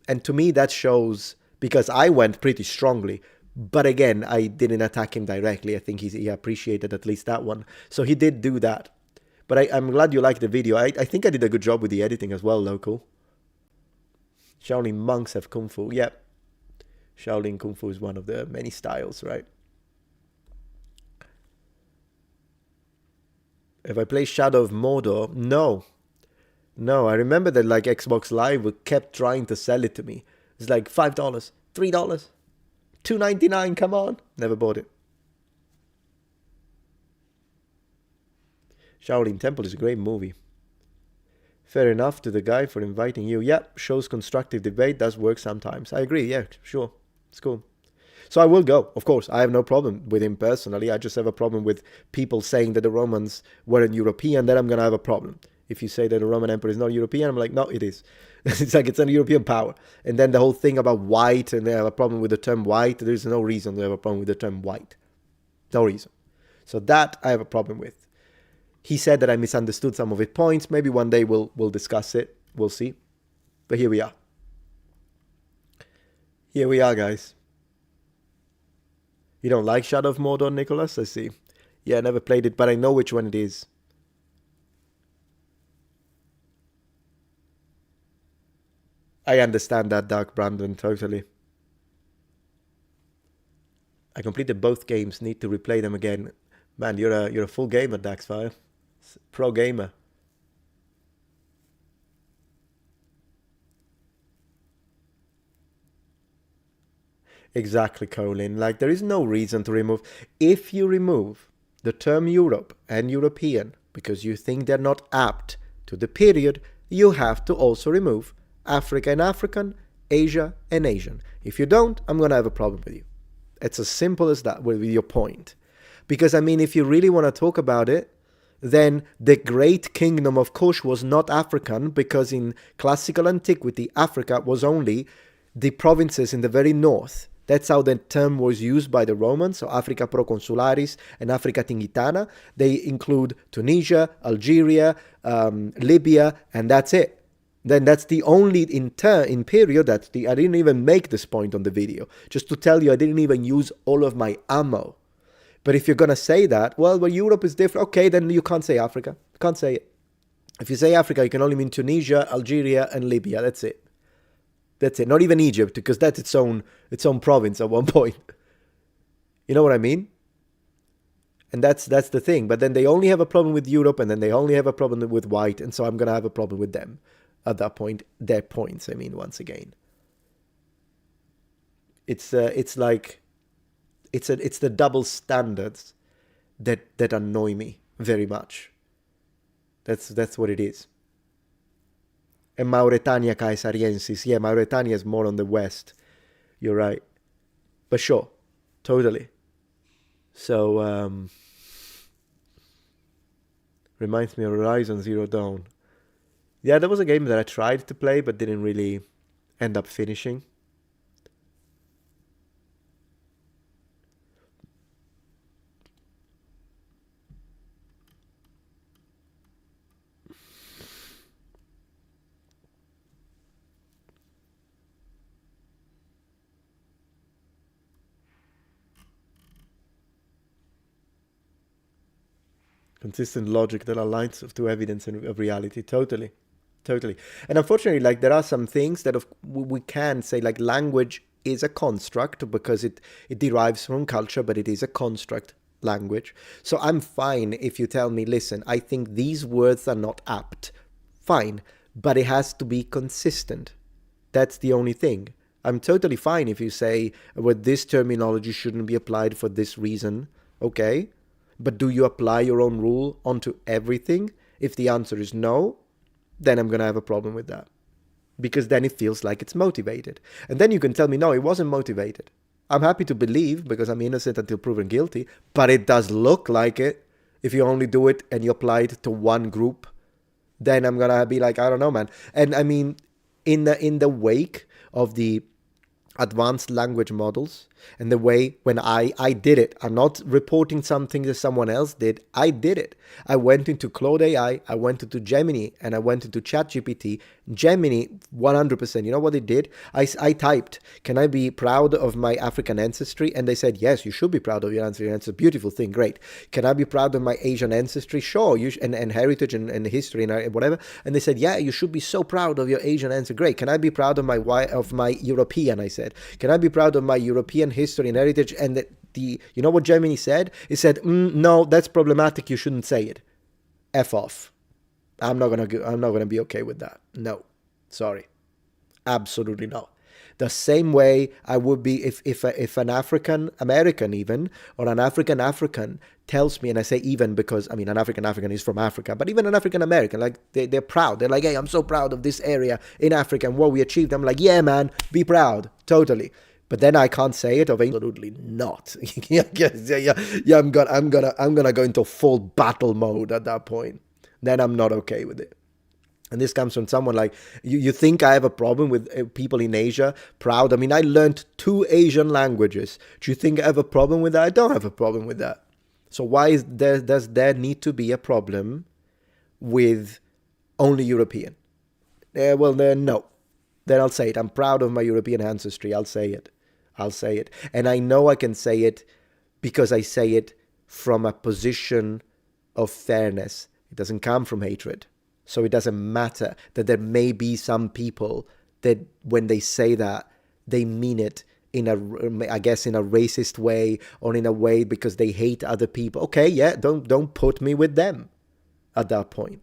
Speaker 2: And to me, that shows, because I went pretty strongly. But again, I didn't attack him directly. I think he appreciated at least that one. So he did do that. But I'm glad you liked the video. I think I did a good job with the editing as well, Local. Shaolin monks have Kung Fu. Yeah. Shaolin Kung Fu is one of the many styles, right? If I play Shadow of Mordor, no. No, I remember that like Xbox Live kept trying to sell it to me. It's like $5, $3, $2.99, come on. Never bought it. Shaolin Temple is a great movie. Fair enough to the guy for inviting you. Yeah, shows constructive debate, does work sometimes. I agree, yeah, sure. It's cool. So I will go, of course. I have no problem with him personally. I just have a problem with people saying that the Romans weren't European. Then I'm going to have a problem. If you say that the Roman Empire is not European, I'm like, no, it is. It's like it's a European power. And then the whole thing about white, and they have a problem with the term white. There's no reason to have a problem with the term white. No reason. So that I have a problem with. He said that I misunderstood some of his points. Maybe one day we'll discuss it. We'll see. But here we are. Here we are, guys. You don't like Shadow of Mordor, Nicholas? I see. Yeah, I never played it, but I know which one it is. I understand that, Dark Brandon, totally. I completed both games, need to replay them again. Man, you're a full gamer, Daxfire. Pro gamer. Exactly, Colin. Like, there is no reason to remove. If you remove the term Europe and European because you think they're not apt to the period, you have to also remove Africa and African, Asia and Asian. If you don't, I'm going to have a problem with you. It's as simple as that with your point. Because, I mean, if you really want to talk about it, then the great kingdom of Kush was not African, because in classical antiquity, Africa was only the provinces in the very north. That's how the term was used by the Romans, so Africa Proconsularis and Africa Tingitana. They include Tunisia, Algeria, Libya, and that's it. Then that's the only in period I didn't even make this point on the video. Just to tell you, I didn't even use all of my ammo. But if you're going to say that, well, Europe is different. Okay, then you can't say Africa. You can't say it. If you say Africa, you can only mean Tunisia, Algeria, and Libya. That's it. That's it. Not even Egypt, because that's its own province at one point. You know what I mean? And that's the thing. But then they only have a problem with Europe, and then they only have a problem with white, and so I'm going to have a problem with them at that point. Their points, I mean, once again. It's like... It's the double standards that annoy me very much. That's what it is. And Mauretania Caesariensis. Yeah, Mauretania is more on the west. You're right. But sure, totally. So, reminds me of Horizon Zero Dawn. Yeah, that was a game that I tried to play but didn't really end up finishing. Consistent logic that aligns to evidence and of reality. Totally. Totally. And unfortunately, like there are some things that we can say, like language is a construct because it derives from culture, but it is a construct language. So I'm fine if you tell me, listen, I think these words are not apt. Fine. But it has to be consistent. That's the only thing. I'm totally fine if you say, well, this terminology shouldn't be applied for this reason. Okay. But do you apply your own rule onto everything? If the answer is no, then I'm going to have a problem with that. Because then it feels like it's motivated. And then you can tell me, no, it wasn't motivated. I'm happy to believe because I'm innocent until proven guilty, but it does look like it. If you only do it and you apply it to one group, then I'm going to be like, I don't know, man. And I mean, in the wake of the advanced language models and the way when I did it, I'm not reporting something that someone else did. I did it. I went into Claude AI, I went into Gemini, and I went into ChatGPT. Gemini, 100%. You know what it did? I typed, can I be proud of my African ancestry? And they said, yes, you should be proud of your ancestry. It's a beautiful thing. Great. Can I be proud of my Asian ancestry? Sure. And heritage and history and whatever. And they said, yeah, you should be so proud of your Asian ancestry. Great. Can I be proud of my European? I said, can I be proud of my European history and heritage? And you know what Gemini said? It said, no, that's problematic. You shouldn't say it. F off. I'm not gonna be okay with that. No, sorry, absolutely not. The same way I would be if an African American even or an African tells me, and I say even because I mean an African is from Africa, but even an African American, like they're proud. They're like, hey, I'm so proud of this area in Africa and what we achieved. I'm like, yeah, man, be proud, totally. But then I can't say it of absolutely not. Yeah, I'm gonna go into full battle mode at that point. Then I'm not okay with it. And this comes from someone like, you think I have a problem with people in Asia proud? I mean, I learned 2 Asian languages. Do you think I have a problem with that? I don't have a problem with that. So why does there need to be a problem with only European? Well, then no. Then I'll say it. I'm proud of my European ancestry. I'll say it. And I know I can say it because I say it from a position of fairness. It doesn't come from hatred. So it doesn't matter that there may be some people that when they say that, they mean it in a racist way or in a way because they hate other people. Okay, yeah, don't put me with them at that point,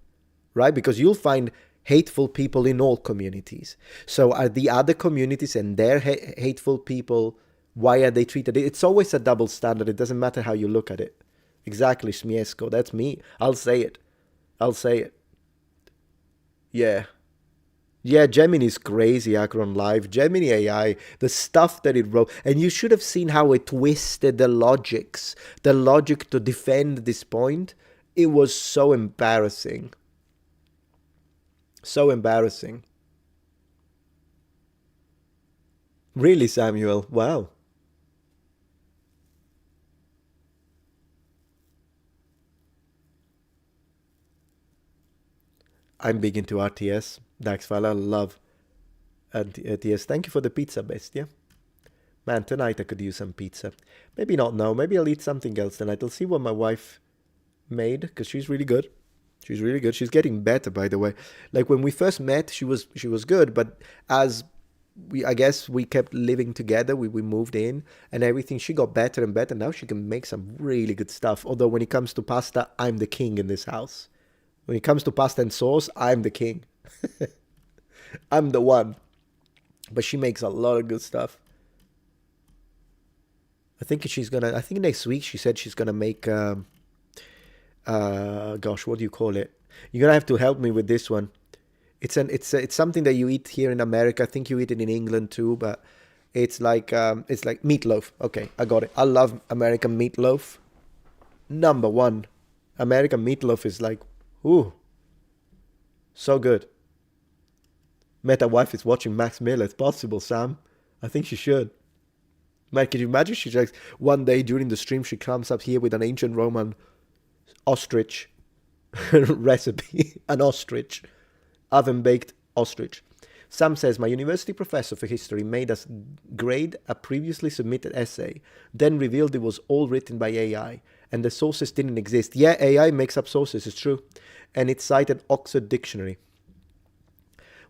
Speaker 2: right? Because you'll find hateful people in all communities. So are the other communities and their hateful people, why are they treated? It's always a double standard. It doesn't matter how you look at it. Exactly, Smiesko, that's me. I'll say it. Yeah. Yeah, Gemini's crazy, Akron Live. Gemini AI, the stuff that it wrote. And you should have seen how it twisted the logic to defend this point. It was so embarrassing. So embarrassing. Really, Samuel? Wow. I'm big into RTS. Daxfala, love RTS. Thank you for the pizza, bestia. Man, tonight I could use some pizza. Maybe not now. Maybe I'll eat something else tonight. I'll see what my wife made, because she's really good. She's getting better, by the way. Like when we first met, she was good, but as I guess we kept living together, we moved in and everything, she got better and better. Now she can make some really good stuff. Although when it comes to pasta, I'm the king in this house. When it comes to pasta and sauce, I'm the king. I'm the one. But she makes a lot of good stuff. I think next week she said she's gonna make gosh, what do you call it? You're gonna have to help me with this one. It's something that you eat here in America. I think you eat it in England too, but it's like meatloaf. Okay, I got it. I love American meatloaf. Number one. American meatloaf is like, ooh, so good. Meta wife is watching Max Miller. It's possible, Sam. I think she should. Man, can you imagine? She's like, one day during the stream, she comes up here with an ancient Roman ostrich recipe. An ostrich. Oven baked ostrich. Sam says, my university professor for history made us grade a previously submitted essay, then revealed it was all written by AI, and the sources didn't exist. Yeah, AI makes up sources, it's true. And it cited Oxford Dictionary.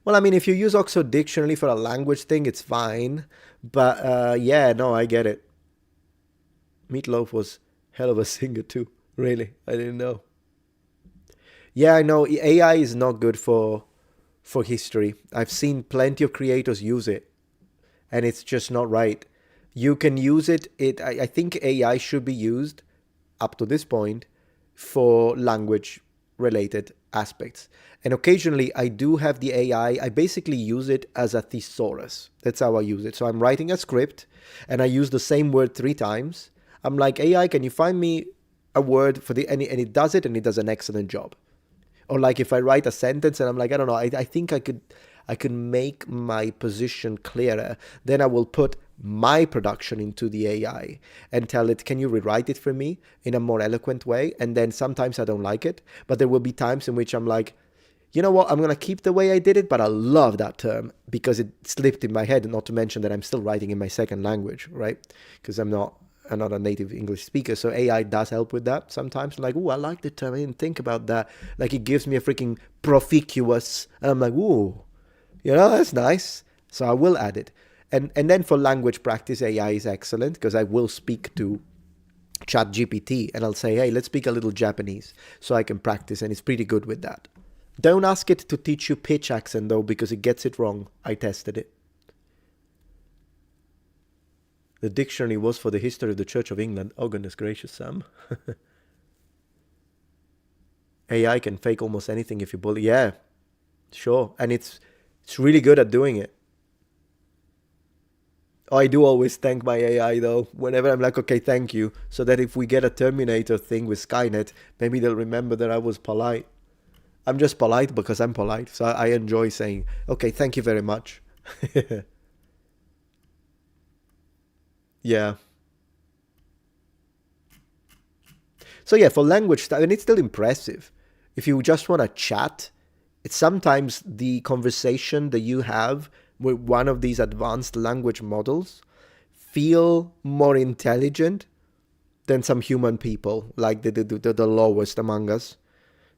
Speaker 2: Well, I mean, if you use Oxford Dictionary for a language thing, it's fine. But yeah, no, I get it. Meatloaf was hell of a singer too. Really, I didn't know. Yeah, I know AI is not good for history. I've seen plenty of creators use it, and it's just not right. You can use it. I think AI should be used up to this point for language related aspects. And occasionally I do have the AI. I basically use it as a thesaurus. That's how I use it. So I'm writing a script and I use the same word 3 times. I'm like, AI, can you find me a word for the, and it does it, and it does an excellent job. Or like if I write a sentence and I'm like, I don't know, I think I could make my position clearer. Then I will put my production into the AI and tell it, can you rewrite it for me in a more eloquent way? And then sometimes I don't like it, but there will be times in which I'm like, you know what, I'm going to keep the way I did it, but I love that term because it slipped in my head, not to mention that I'm still writing in my second language, right? Because I'm not a native English speaker, so AI does help with that sometimes. I'm like, oh, I like the term, I didn't think about that. Like, it gives me a freaking proficuous, and I'm like, ooh, you know, that's nice. So I will add it. And then for language practice, AI is excellent because I will speak to ChatGPT and I'll say, hey, let's speak a little Japanese so I can practice, and it's pretty good with that. Don't ask it to teach you pitch accent though, because it gets it wrong. I tested it. The dictionary was for the history of the Church of England. Oh, goodness gracious, Sam. AI can fake almost anything if you bully. Yeah, sure. And it's really good at doing it. Oh, I do always thank my AI though. Whenever I'm like, okay, thank you. So that if we get a Terminator thing with Skynet, maybe they'll remember that I was polite. I'm just polite because I'm polite. So I enjoy saying, okay, thank you very much. Yeah. So yeah, for language stuff, and it's still impressive. If you just want to chat, it's sometimes the conversation that you have with one of these advanced language models feel more intelligent than some human people, like the lowest among us.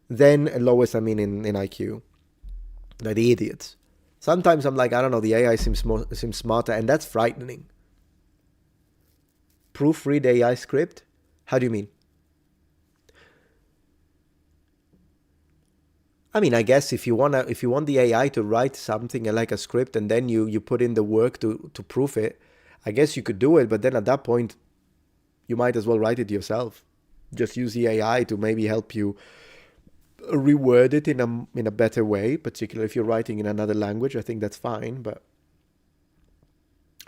Speaker 2: Then lowest, I mean in IQ, the idiots. Sometimes I'm like, I don't know, the AI seems smarter, and that's frightening. Proofread AI script? How do you mean? I mean, I guess if you want the AI to write something like a script and then you put in the work to proof it, I guess you could do it, but then at that point you might as well write it yourself. Just use the AI to maybe help you reword it in a better way, particularly if you're writing in another language. I think that's fine, but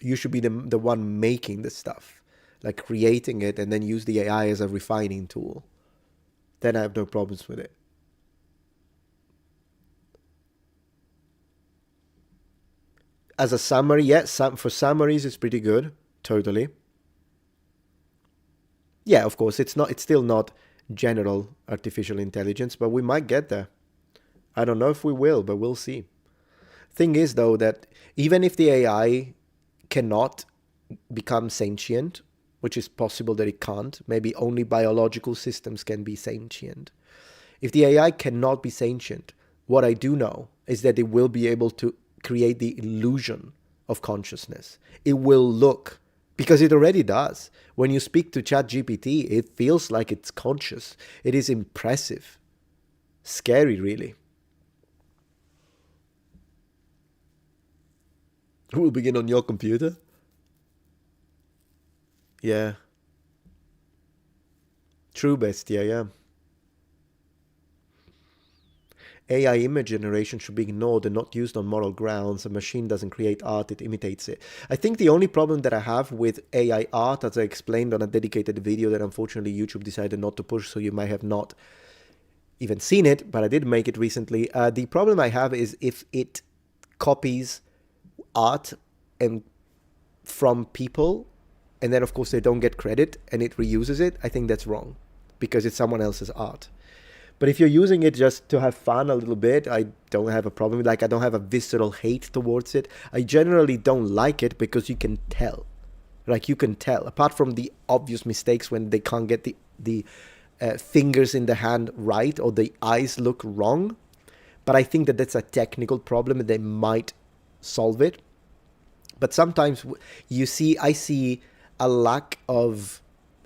Speaker 2: you should be the one making the stuff, like creating it, and then use the AI as a refining tool. Then I have no problems with it. As a summary, yeah, for summaries it's pretty good, totally. Yeah, of course, it's still not general artificial intelligence, but we might get there. I don't know if we will, but we'll see. Thing is, though, that even if the AI cannot become sentient, which is possible that it can't, maybe only biological systems can be sentient. If the AI cannot be sentient, what I do know is that it will be able to create the illusion of consciousness. It will look, because it already does. When you speak to ChatGPT, it feels like it's conscious. It is impressive. Scary, really. We'll begin on your computer? Yeah. True, bestia, yeah. AI image generation should be ignored and not used on moral grounds. A machine doesn't create art, it imitates it. I think the only problem that I have with AI art, as I explained on a dedicated video that unfortunately YouTube decided not to push, so you might have not even seen it, but I did make it recently. The problem I have is if it copies art and from people, and then of course they don't get credit and it reuses it, I think that's wrong because it's someone else's art. But if you're using it just to have fun a little bit, I don't have a problem. Like, I don't have a visceral hate towards it. I generally don't like it because you can tell. Like, you can tell. Apart from the obvious mistakes when they can't get the fingers in the hand right, or the eyes look wrong. But I think that that's a technical problem and they might solve it. But sometimes I see a lack of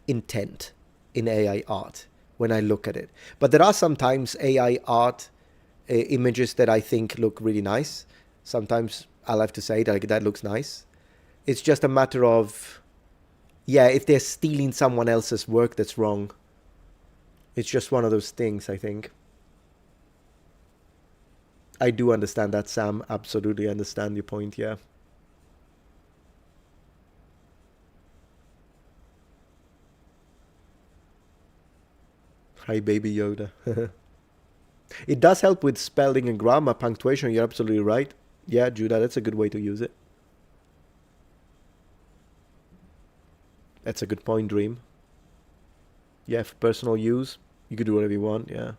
Speaker 2: intent in AI art when I look at it. But there are sometimes AI art images that I think look really nice. Sometimes I'll have to say that looks nice. It's just a matter of, if they're stealing someone else's work, that's wrong. It's just one of those things, I think. I do understand that, Sam. Absolutely understand your point, yeah. Hi, baby Yoda. It does help with spelling and grammar, punctuation. You're absolutely right. Yeah, Judah, that's a good way to use it. That's a good point, Dream. Yeah, for personal use, you could do whatever you want, yeah.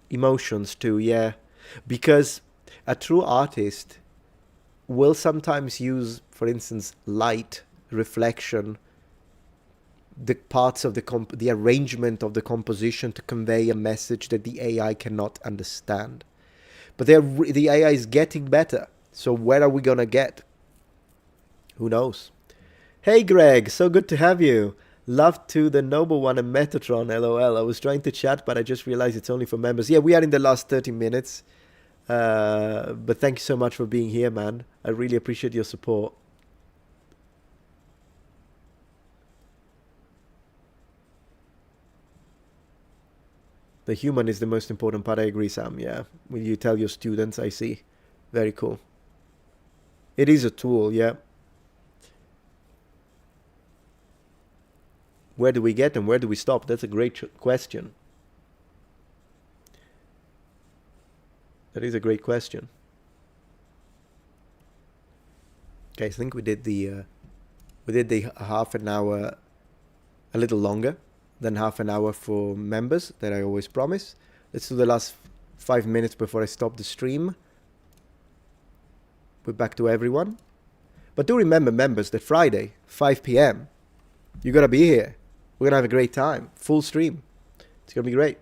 Speaker 2: Emotions too, yeah. Because a true artist will sometimes use, for instance, light, reflection, the parts of the arrangement of the composition to convey a message that the AI cannot understand. But the AI is getting better. So where are we going to get? Who knows? Hey, Greg, so good to have you. Love to the noble one and Metatron, LOL. I was trying to chat, but I just realized it's only for members. Yeah, we are in the last 30 minutes. But thank you so much for being here, man. I really appreciate your support. The human is the most important part. I agree, Sam. Yeah. When you tell your students, I see. Very cool. It is a tool, yeah. Where do we get and where do we stop? That's a great question. That is a great question. Okay, I think we did the half an hour a little longer than half an hour for members that I always promise. Let's do the last 5 minutes before I stop the stream. We're back to everyone. But do remember, members, that Friday, 5 p.m., you gotta be here. We're gonna have a great time. Full stream. It's gonna be great.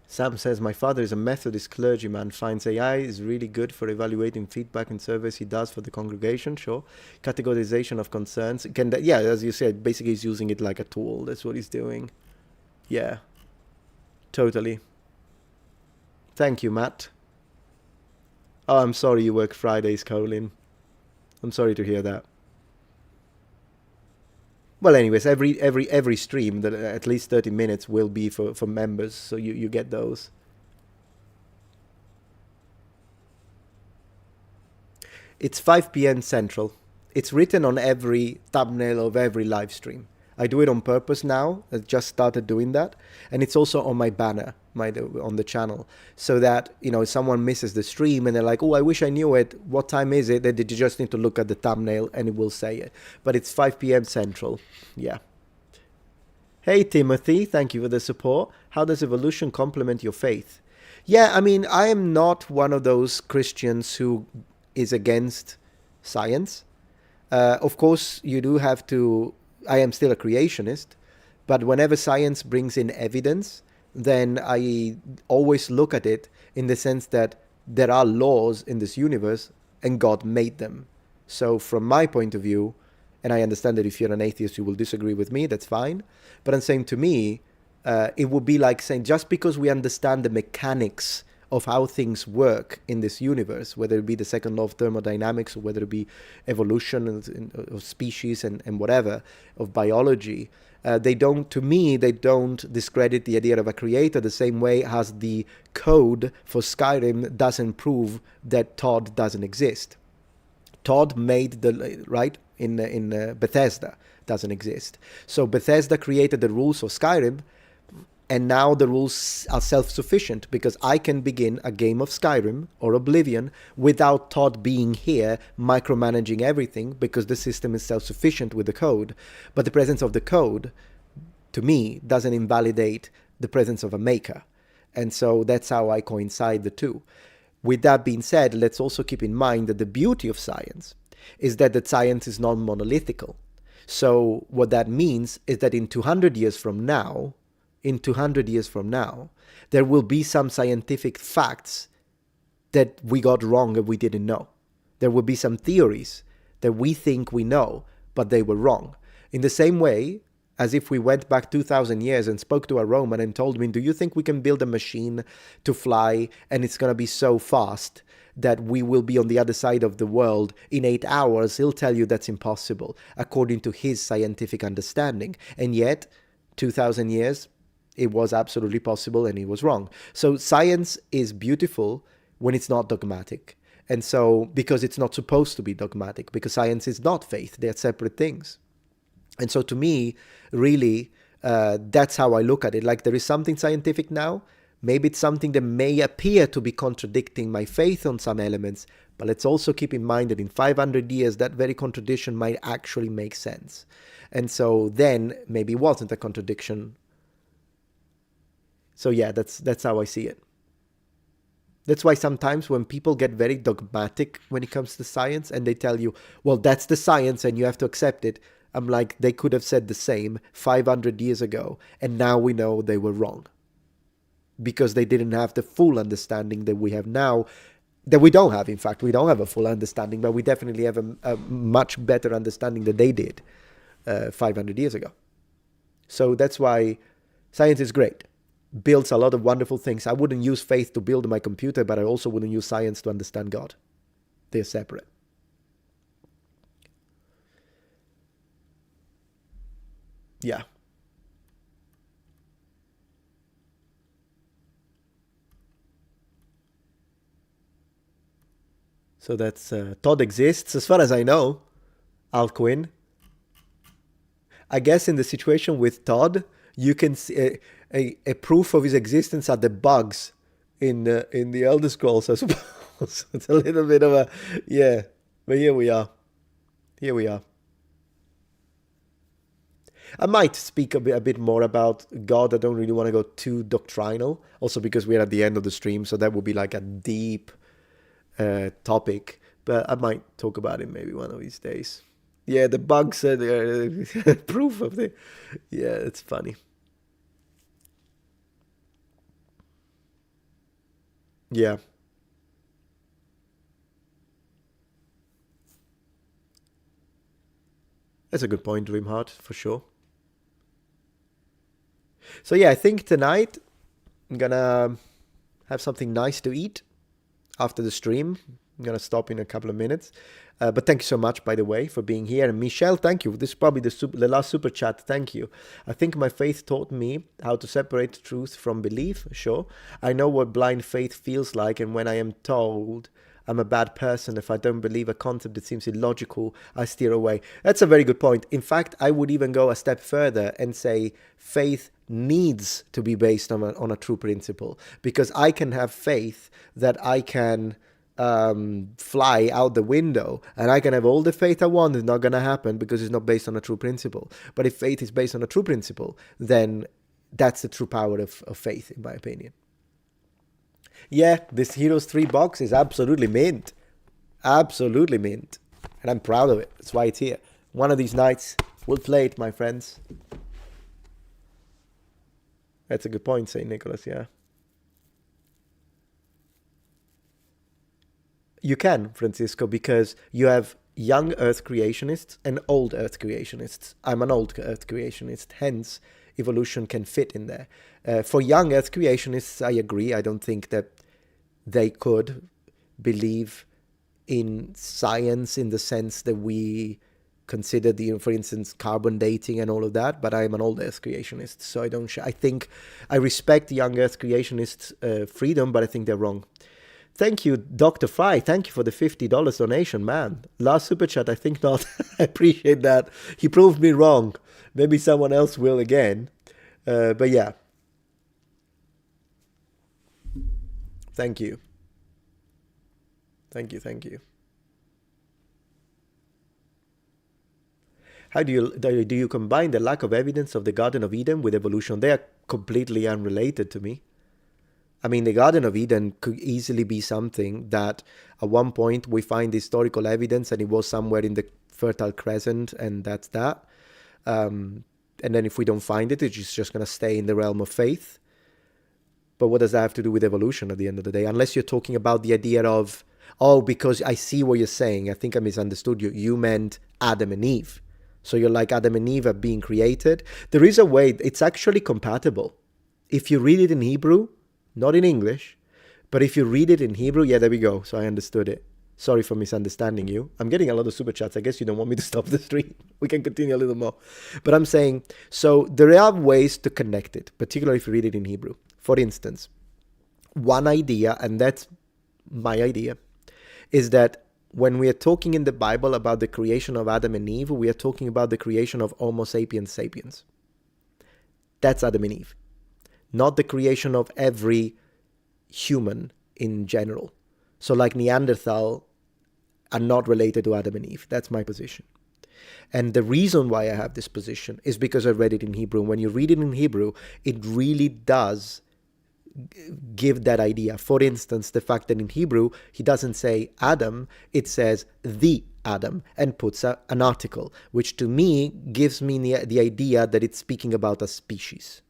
Speaker 2: Sam says, my father is a Methodist clergyman, finds AI is really good for evaluating feedback and surveys he does for the congregation, sure. Categorization of concerns. Yeah, as you said, basically he's using it like a tool. That's what he's doing. Yeah, totally. Thank you, Matt. Oh, I'm sorry you work Fridays, Colin. I'm sorry to hear that. Well, anyways, every stream, that at least 30 minutes will be for members, so you get those. It's 5 p.m. Central. It's written on every thumbnail of every live stream. I do it on purpose now. I just started doing that. And it's also on my banner, on the channel. So that, if someone misses the stream and they're like, oh, I wish I knew it. What time is it? They just need to look at the thumbnail and it will say it. But it's 5 p.m. Central. Yeah. Hey, Timothy. Thank you for the support. How does evolution complement your faith? Yeah, I am not one of those Christians who is against science. Of course, you do have to... I am still a creationist, but whenever science brings in evidence, then I always look at it in the sense that there are laws in this universe and God made them. So from my point of view, and I understand that if you're an atheist, you will disagree with me, that's fine. But I'm saying, to me, it would be like saying, just because we understand the mechanics of how things work in this universe, whether it be the second law of thermodynamics or whether it be evolution of species and whatever, of biology, they don't discredit the idea of a creator the same way as the code for Skyrim doesn't prove that Todd doesn't exist. Todd made in Bethesda doesn't exist. So Bethesda created the rules of Skyrim. And now the rules are self-sufficient because I can begin a game of Skyrim or Oblivion without Todd being here micromanaging everything because the system is self-sufficient with the code. But the presence of the code, to me, doesn't invalidate the presence of a maker. And so that's how I coincide the two. With that being said, let's also keep in mind that the beauty of science is that the science is non-monolithical. So what that means is that in 200 years from now, there will be some scientific facts that we got wrong and we didn't know. There will be some theories that we think we know, but they were wrong. In the same way, as if we went back 2,000 years and spoke to a Roman and told him, do you think we can build a machine to fly and it's going to be so fast that we will be on the other side of the world in 8 hours? He'll tell you that's impossible, according to his scientific understanding. And yet, 2,000 years, it was absolutely possible and he was wrong. So science is beautiful when it's not dogmatic. And so, because it's not supposed to be dogmatic, because science is not faith, they're separate things. And so to me, really, that's how I look at it. Like there is something scientific now. Maybe it's something that may appear to be contradicting my faith on some elements, but let's also keep in mind that in 500 years, that very contradiction might actually make sense. And so then maybe it wasn't a contradiction. So yeah, that's how I see it. That's why sometimes when people get very dogmatic when it comes to science and they tell you, well, that's the science and you have to accept it, I'm like, they could have said the same 500 years ago, and now we know they were wrong. Because they didn't have the full understanding that we have now, that we don't have, in fact. We don't have a full understanding, but we definitely have a much better understanding than they did 500 years ago. So that's why science is great. Builds a lot of wonderful things. I wouldn't use faith to build my computer, but I also wouldn't use science to understand God. They're separate. Yeah. So that's Todd exists, as far as I know. Alcuin. I guess in the situation with Todd, you can see a proof of his existence are the bugs in the Elder Scrolls, I suppose. It's a little bit of a, yeah. But here we are. Here we are. I might speak a bit more about God. I don't really want to go too doctrinal. Also because we're at the end of the stream, so that would be like a deep topic. But I might talk about it maybe one of these days. Yeah, the bugs are proof of the... Yeah, it's funny. Yeah. That's a good point, Dreamheart, for sure. So yeah, I think tonight I'm gonna have something nice to eat after the stream. I'm gonna stop in a couple of minutes. But thank you so much, by the way, for being here. And Michelle, thank you. This is probably the last super chat. Thank you. I think my faith taught me how to separate truth from belief. Sure. I know what blind faith feels like. And when I am told I'm a bad person, if I don't believe a concept that seems illogical, I steer away. That's a very good point. In fact, I would even go a step further and say faith needs to be based on a true principle. Because I can have faith that I can... fly out the window, and I can have all the faith I want. It's not going to happen because it's not based on a true principle. But if faith is based on a true principle, then that's the true power of faith, in my opinion. Yeah, this Heroes 3 box is absolutely mint. Absolutely mint. And I'm proud of it. That's why it's here. One of these nights, we'll play it, my friends. That's a good point, St. Nicholas, yeah. You can, Francisco, because you have young Earth creationists and old Earth creationists. I'm an old Earth creationist, hence evolution can fit in there. For young Earth creationists, I agree. I don't think that they could believe in science in the sense that we consider for instance, carbon dating and all of that. But I'm an old Earth creationist, so I think I respect young Earth creationists' freedom, but I think they're wrong. Thank you, Dr. Fry. Thank you for the $50 donation, man. Last super chat, I think not. I appreciate that. He proved me wrong. Maybe someone else will again. But yeah. Thank you. Thank you. How do you combine the lack of evidence of the Garden of Eden with evolution? They are completely unrelated to me. I mean, the Garden of Eden could easily be something that at one point we find historical evidence and it was somewhere in the Fertile Crescent, and that's that. And then if we don't find it, it's just going to stay in the realm of faith. But what does that have to do with evolution at the end of the day? Unless you're talking about the idea of, oh, because I see what you're saying. I think I misunderstood you. You meant Adam and Eve. So you're like Adam and Eve are being created. There is a way, it's actually compatible. If you read it in Hebrew, not in English, but if you read it in Hebrew, yeah, there we go. So I understood it. Sorry for misunderstanding you. I'm getting a lot of super chats. I guess you don't want me to stop the stream. We can continue a little more. But I'm saying, so there are ways to connect it, particularly if you read it in Hebrew. For instance, one idea, and that's my idea, is that when we are talking in the Bible about the creation of Adam and Eve, we are talking about the creation of Homo sapiens sapiens. That's Adam and Eve, not the creation of every human in general. So like Neanderthal are not related to Adam and Eve. That's my position. And the reason why I have this position is because I read it in Hebrew. When you read it in Hebrew, it really does give that idea. For instance, the fact that in Hebrew, he doesn't say Adam, it says the Adam, and puts an article, which to me gives me the idea that it's speaking about a species.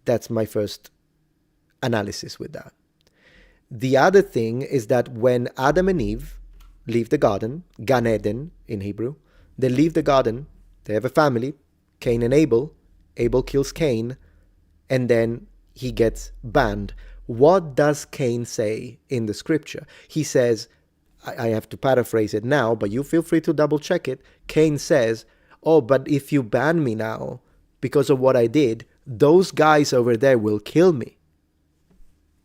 Speaker 2: That's my first analysis with that. The other thing is that when Adam and Eve leave the garden, Gan Eden in Hebrew, they leave the garden, they have a family, Cain and Abel kills Cain, and then he gets banned. What does Cain say in the scripture? He says, I have to paraphrase it now, but you feel free to double check it. Cain says, oh, but if you ban me now because of what I did, those guys over there will kill me.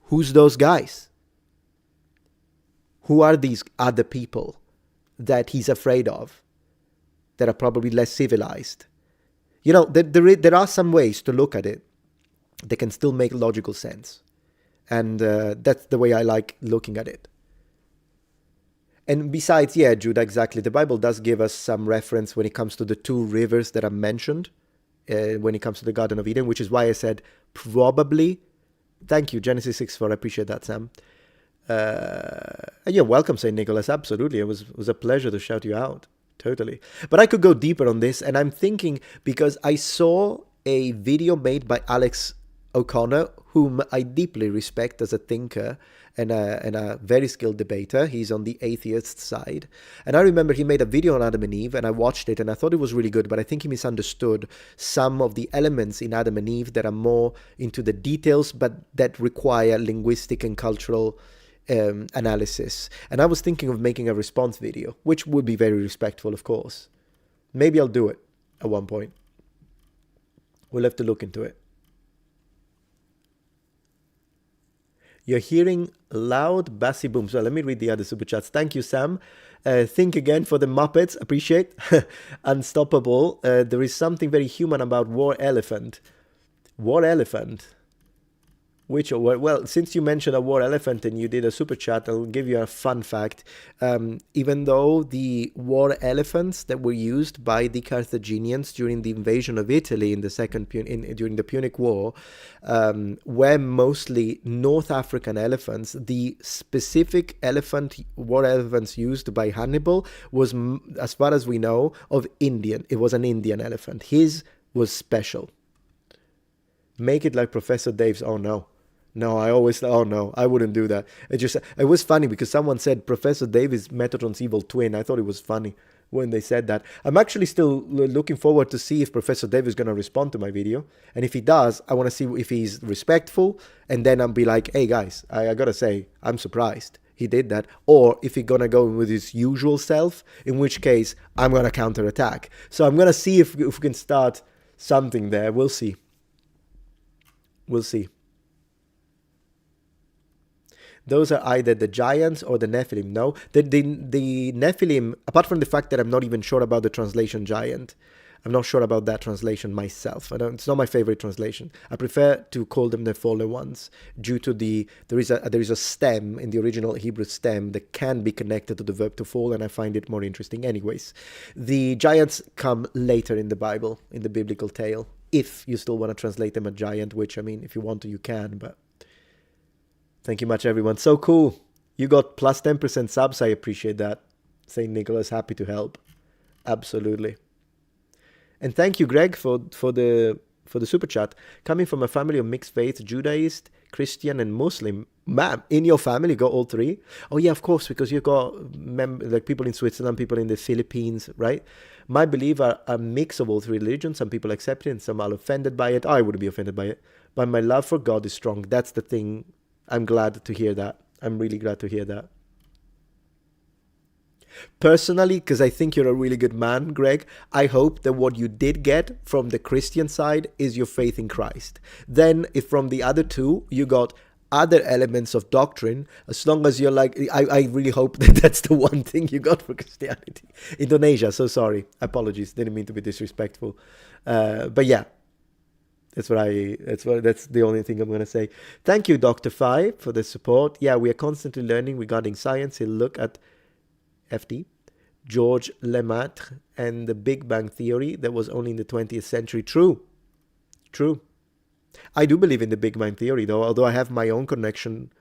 Speaker 2: Who's those guys? Who are these other people that he's afraid of, that are probably less civilized? You know, there are some ways to look at it that can still make logical sense. And that's the way I like looking at it. And besides, yeah, Judah, exactly. The Bible does give us some reference when it comes to the two rivers that are mentioned when it comes to the Garden of Eden, which is why I said probably. Thank you, Genesis 6:4. I appreciate that, Sam. Yeah, welcome, St. Nicholas. Absolutely. It was a pleasure to shout you out. Totally. But I could go deeper on this, and I'm thinking, because I saw a video made by Alex O'Connor, whom I deeply respect as a thinker and a very skilled debater. He's on the atheist side. And I remember he made a video on Adam and Eve, and I watched it, and I thought it was really good, but I think he misunderstood some of the elements in Adam and Eve that are more into the details, but that require linguistic and cultural analysis. And I was thinking of making a response video, which would be very respectful, of course. Maybe I'll do it at one point. We'll have to look into it. You're hearing loud bassy booms. So let me read the other super chats. Thank you, Sam. Think again for the Muppets. Appreciate. Unstoppable. There is something very human about War Elephant. War Elephant. Which, well, since you mentioned a war elephant and you did a super chat, I'll give you a fun fact. Even though the war elephants that were used by the Carthaginians during the invasion of Italy in the during the Punic War were mostly North African elephants, the specific war elephants used by Hannibal was, as far as we know, of Indian. It was an Indian elephant. His was special. Make it like Professor Dave's. Oh no. No, I wouldn't do that. It was funny because someone said Professor Dave is Metatron's evil twin. I thought it was funny when they said that. I'm actually still looking forward to see if Professor Dave is going to respond to my video. And if he does, I want to see if he's respectful. And then I'll be like, hey guys, I got to say, I'm surprised he did that. Or if he's going to go with his usual self, in which case I'm going to counterattack. So I'm going to see if we can start something there. We'll see. We'll see. Those are either the giants or the Nephilim. No, the Nephilim, apart from the fact that I'm not even sure about the translation giant, I'm not sure about that translation myself. It's not my favorite translation. I prefer to call them the fallen ones due to there is a stem in the original Hebrew stem that can be connected to the verb to fall, and I find it more interesting. Anyways, the giants come later in the Bible, in the biblical tale. If you still want to translate them a giant, which, I mean, if you want to, you can, but thank you much, everyone. So cool. You got plus 10% subs. I appreciate that. St. Nicholas, happy to help. Absolutely. And thank you, Greg, for the super chat. Coming from a family of mixed faith, Judaist, Christian, and Muslim. Man, in your family, got all three? Oh yeah, of course, because you got like people in Switzerland, people in the Philippines, right? My belief are a mix of all three religions. Some people accept it, and some are offended by it. I wouldn't be offended by it, but my love for God is strong. That's the thing. I'm glad to hear that. I'm really glad to hear that. Personally, because I think you're a really good man, Greg, I hope that what you did get from the Christian side is your faith in Christ. Then, if from the other two, you got other elements of doctrine, as long as you're like, I really hope that that's the one thing you got for Christianity. Indonesia, so sorry. Apologies, didn't mean to be disrespectful. But yeah, that's the only thing I'm going to say. Thank you, Dr. Phi, for the support. Yeah, we are constantly learning regarding science. He'll look at FD, George Lemaitre, and the Big Bang Theory that was only in the 20th century. True. I do believe in the Big Bang Theory, though, although I have my own connection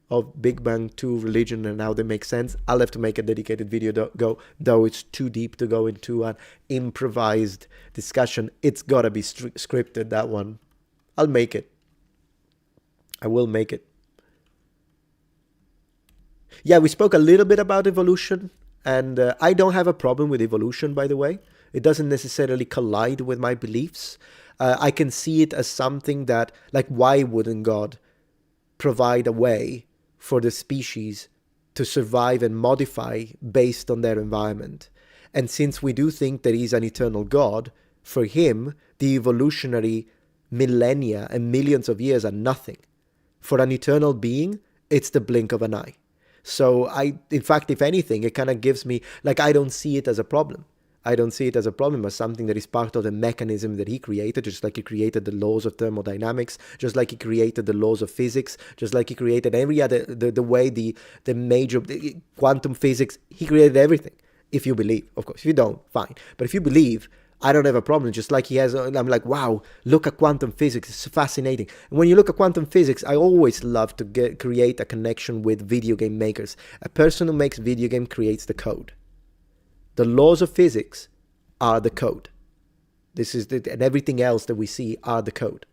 Speaker 2: of Big Bang to religion and how they make sense. I'll have to make a dedicated video, though it's too deep to go into an improvised discussion. It's got to be scripted, that one. I'll make it. I will make it. Yeah, we spoke a little bit about evolution, and I don't have a problem with evolution, by the way. It doesn't necessarily collide with my beliefs. I can see it as something that, like, why wouldn't God provide a way for the species to survive and modify based on their environment? And since we do think that he's an eternal God, for him, the evolutionary millennia and millions of years are nothing. For an eternal being, it's the blink of an eye. So in fact, if anything, it kind of gives me, like, I don't see it as a problem. I don't see it as a problem, as something that is part of the mechanism that he created, just like he created the laws of thermodynamics, just like he created the laws of physics, just like he created every other, the way the major quantum physics, he created everything. If you believe, of course. If you don't, fine. But if you believe, I don't have a problem. Just like he has, I'm like, wow, look at quantum physics. It's fascinating. And when you look at quantum physics, I always love to create a connection with video game makers. A person who makes video game creates the code. The laws of physics are the code. And everything else that we see are the code.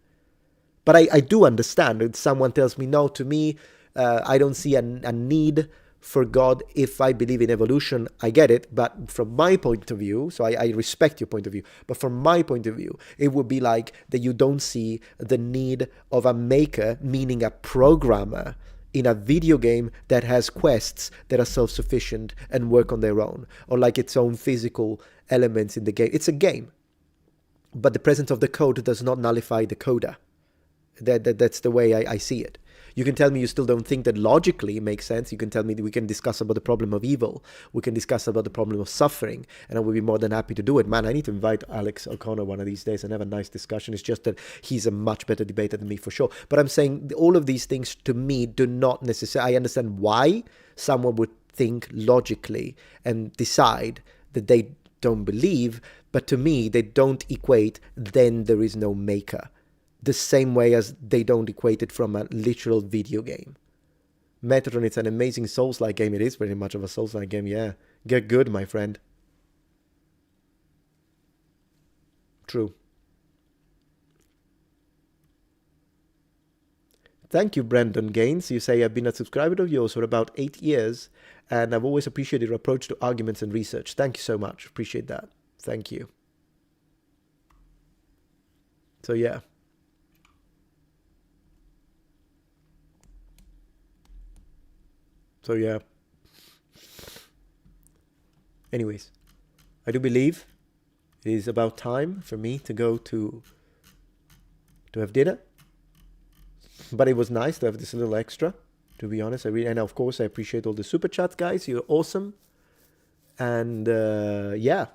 Speaker 2: But I do understand if someone tells me, no, to me, I don't see a need for God if I believe in evolution. I get it, but from my point of view, so I respect your point of view, but from my point of view, it would be like that you don't see the need of a maker, meaning a programmer, in a video game that has quests that are self-sufficient and work on their own, or like its own physical elements in the game. It's a game, but the presence of the code does not nullify the coder. That's the way I see it. You can tell me you still don't think that logically it makes sense. You can tell me that we can discuss about the problem of evil. We can discuss about the problem of suffering, and I will be more than happy to do it. Man, I need to invite Alex O'Connor one of these days and have a nice discussion. It's just that he's a much better debater than me for sure. But I'm saying all of these things to me do not necessarily... I understand why someone would think logically and decide that they don't believe, but to me, they don't equate, then there is no maker. The same way as they don't equate it from a literal video game. Metatron, it's an amazing Souls-like game. It is very much of a Souls-like game, yeah. Get good, my friend. True. Thank you, Brandon Gaines. You say, I've been a subscriber of yours for about 8 years, and I've always appreciated your approach to arguments and research. Thank you so much. Appreciate that. Thank you. So, yeah. So, yeah. Anyways, I do believe it is about time for me to go to have dinner. But it was nice to have this little extra, to be honest. And of course, I appreciate all the super chats, guys. You're awesome. And yeah.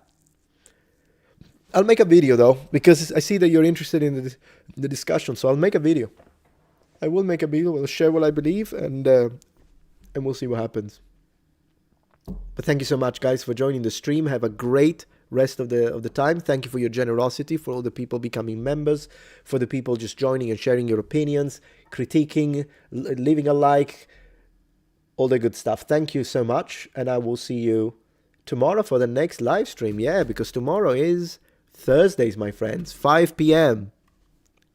Speaker 2: I'll make a video though, because I see that you're interested in the discussion. So I'll make a video. I will make a video. I'll share what I believe, and we'll see what happens. But thank you so much, guys, for joining the stream. Have a great rest of the time. Thank you for your generosity, for all the people becoming members, for the people just joining and sharing your opinions, critiquing, leaving a like, all the good stuff. Thank you so much, and I will see you tomorrow for the next live stream. Yeah, because tomorrow is Thursdays, my friends, 5 p.m.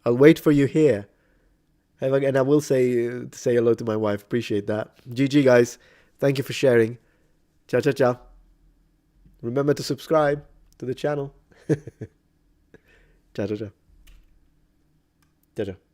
Speaker 2: I'll wait for you here. And I will say hello to my wife. Appreciate that. GG, guys. Thank you for sharing. Ciao, ciao, ciao. Remember to subscribe to the channel. Ciao, ciao, ciao. Ciao, ciao.